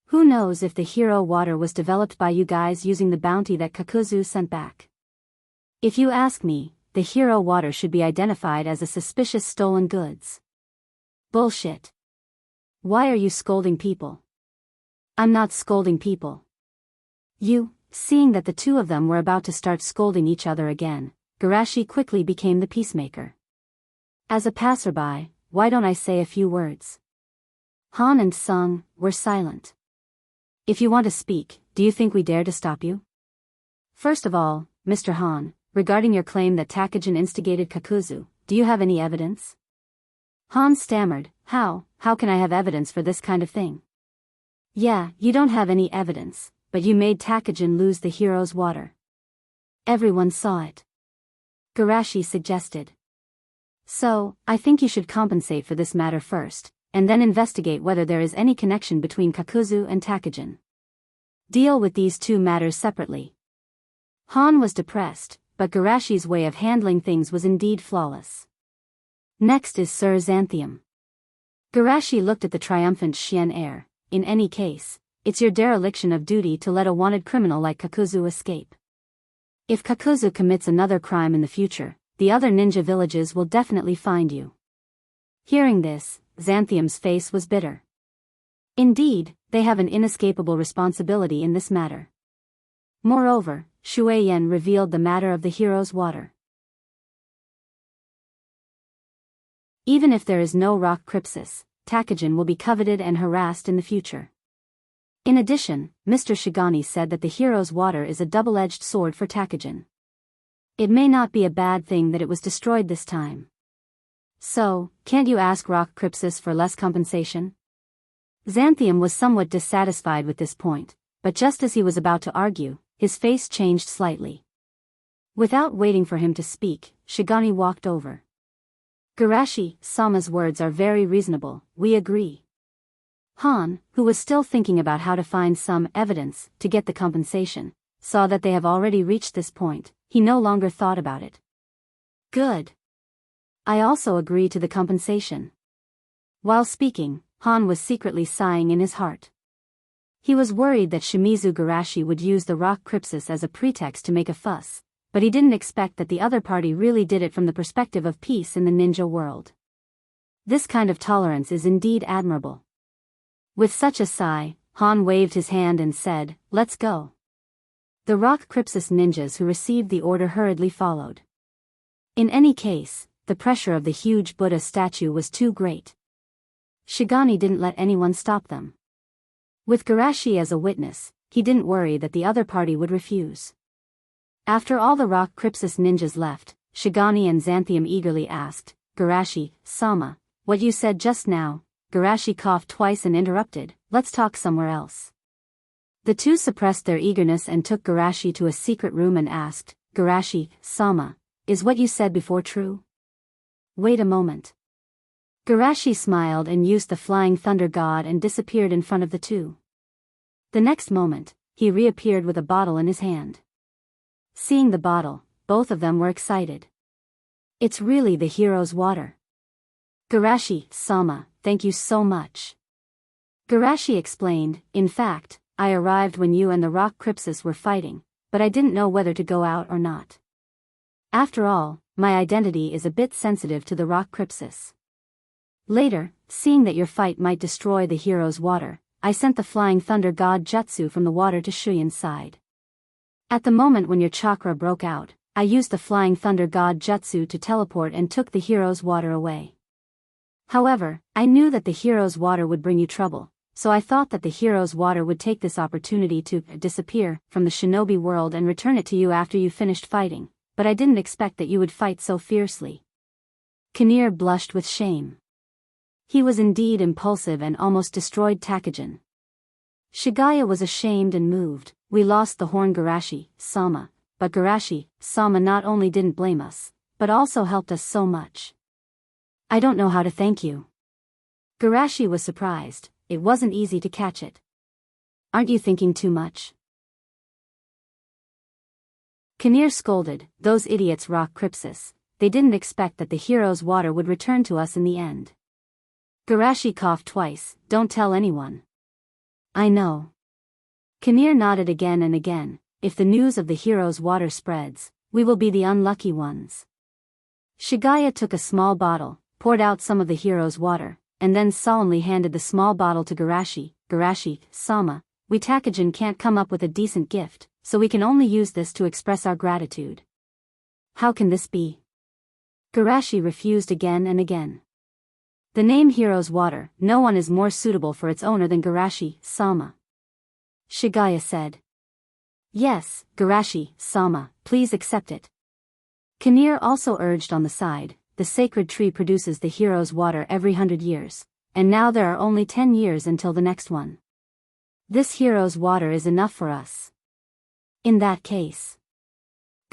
Who knows if the hero water was developed by you guys using the bounty that Kakuzu sent back? If you ask me, the hero water should be identified as a suspicious stolen goods." "Bullshit. Why are you scolding people?" "I'm not scolding people." Seeing that the 2 of them were about to start scolding each other again, Garashi quickly became the peacemaker. "As a passerby, why don't I say a few words?" Han and Tsung were silent. "If you want to speak, do you think we dare to stop you?" "First of all, Mr. Han, regarding your claim that Takajin instigated Kakuzu, do you have any evidence?" Han stammered, How can I have evidence for this kind of thing?" "Yeah, you don't have any evidence, but you made Takajin lose the hero's water. Everyone saw it." Garashi suggested. "So, I think you should compensate for this matter first, and then investigate whether there is any connection between Kakuzu and Takajin. Deal with these 2 matters separately." Han was depressed, but Garashi's way of handling things was indeed flawless. "Next is Sir Xanthium." Garashi looked at the triumphant Xian heir. "In any case, it's your dereliction of duty to let a wanted criminal like Kakuzu escape. If Kakuzu commits another crime in the future, the other ninja villages will definitely find you." Hearing this, Xanthium's face was bitter. Indeed, they have an inescapable responsibility in this matter. Moreover, Shueyan revealed the matter of the hero's water. Even if there is no rock crypsis, Takajin will be coveted and harassed in the future. In addition, Mr. Shigani said that the hero's water is a double-edged sword for Takajin. It may not be a bad thing that it was destroyed this time. So, can't you ask rock crypsis for less compensation? Xanthium was somewhat dissatisfied with this point, but just as he was about to argue, his face changed slightly. Without waiting for him to speak, Shigani walked over. "Garashi-sama's words are very reasonable, we agree." Han, who was still thinking about how to find some evidence to get the compensation, saw that they have already reached this point. He no longer thought about it. "Good. I also agree to the compensation." While speaking, Han was secretly sighing in his heart. He was worried that Shimizu Garashi would use the rock crypsis as a pretext to make a fuss, but he didn't expect that the other party really did it from the perspective of peace in the ninja world. This kind of tolerance is indeed admirable. With such a sigh, Han waved his hand and said, "Let's go." The rock crypsis ninjas who received the order hurriedly followed. In any case, the pressure of the huge Buddha statue was too great. Shigani didn't let anyone stop them. With Garashi as a witness, he didn't worry that the other party would refuse. After all the rock crypsis ninjas left, Shigani and Xanthium eagerly asked, "Garashi-sama, what you said just now?" Garashi coughed twice and interrupted, "Let's talk somewhere else." The 2 suppressed their eagerness and took Garashi to a secret room and asked, "Garashi-sama, is what you said before true?" wait a moment. Garashi smiled and used the flying thunder god and disappeared in front of the two. The next moment, he reappeared with a bottle in his hand. Seeing the bottle, both of them were excited. It's really the hero's water. Garashi-sama, thank you so much. Garashi explained, in fact, I arrived when you and the rock Crypsis were fighting, but I didn't know whether to go out or not. After all, my identity is a bit sensitive to the rock Crypsis. Later, seeing that your fight might destroy the hero's water, I sent the flying thunder god jutsu from the water to Shuyan's side. At the moment when your chakra broke out, I used the flying thunder god jutsu to teleport and took the hero's water away. However, I knew that the hero's water would bring you trouble, so I thought that the hero's water would take this opportunity to disappear from the shinobi world and return it to you after you finished fighting, but I didn't expect that you would fight so fiercely. Kinnear blushed with shame. He was indeed impulsive and almost destroyed Takajin. Shigaya was ashamed and moved. We lost the horn Garashi-sama, but Garashi-sama not only didn't blame us, but also helped us so much. I don't know how to thank you. Garashi was surprised. It wasn't easy to catch it. Aren't you thinking too much? Kinnear scolded, those idiots rock Crypsis. They didn't expect that the hero's water would return to us in the end. Garashi coughed twice, don't tell anyone. I know. Kinnear nodded again and again, if the news of the hero's water spreads, we will be the unlucky ones. Shigaya took a small bottle, poured out some of the hero's water, and then solemnly handed the small bottle to Garashi. Garashi-sama, we Takajin can't come up with a decent gift, so we can only use this to express our gratitude. How can this be? Garashi refused again and again. The name Hero's Water, no one is more suitable for its owner than Garashi-sama. Shigaya said. Yes, Garashi-sama, please accept it. Kinnear also urged on the side, the sacred tree produces the hero's water every 100 years, and now there are only 10 years until the next one. This hero's water is enough for us. In that case.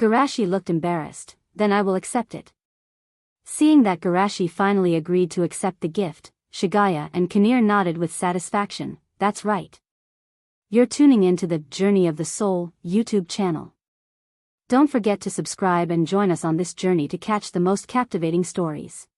Garashi looked embarrassed, then I will accept it. Seeing that Garashi finally agreed to accept the gift, Shigaya and Kinnear nodded with satisfaction, that's right. You're tuning in to the Journey of the Soul YouTube channel. Don't forget to subscribe and join us on this journey to catch the most captivating stories.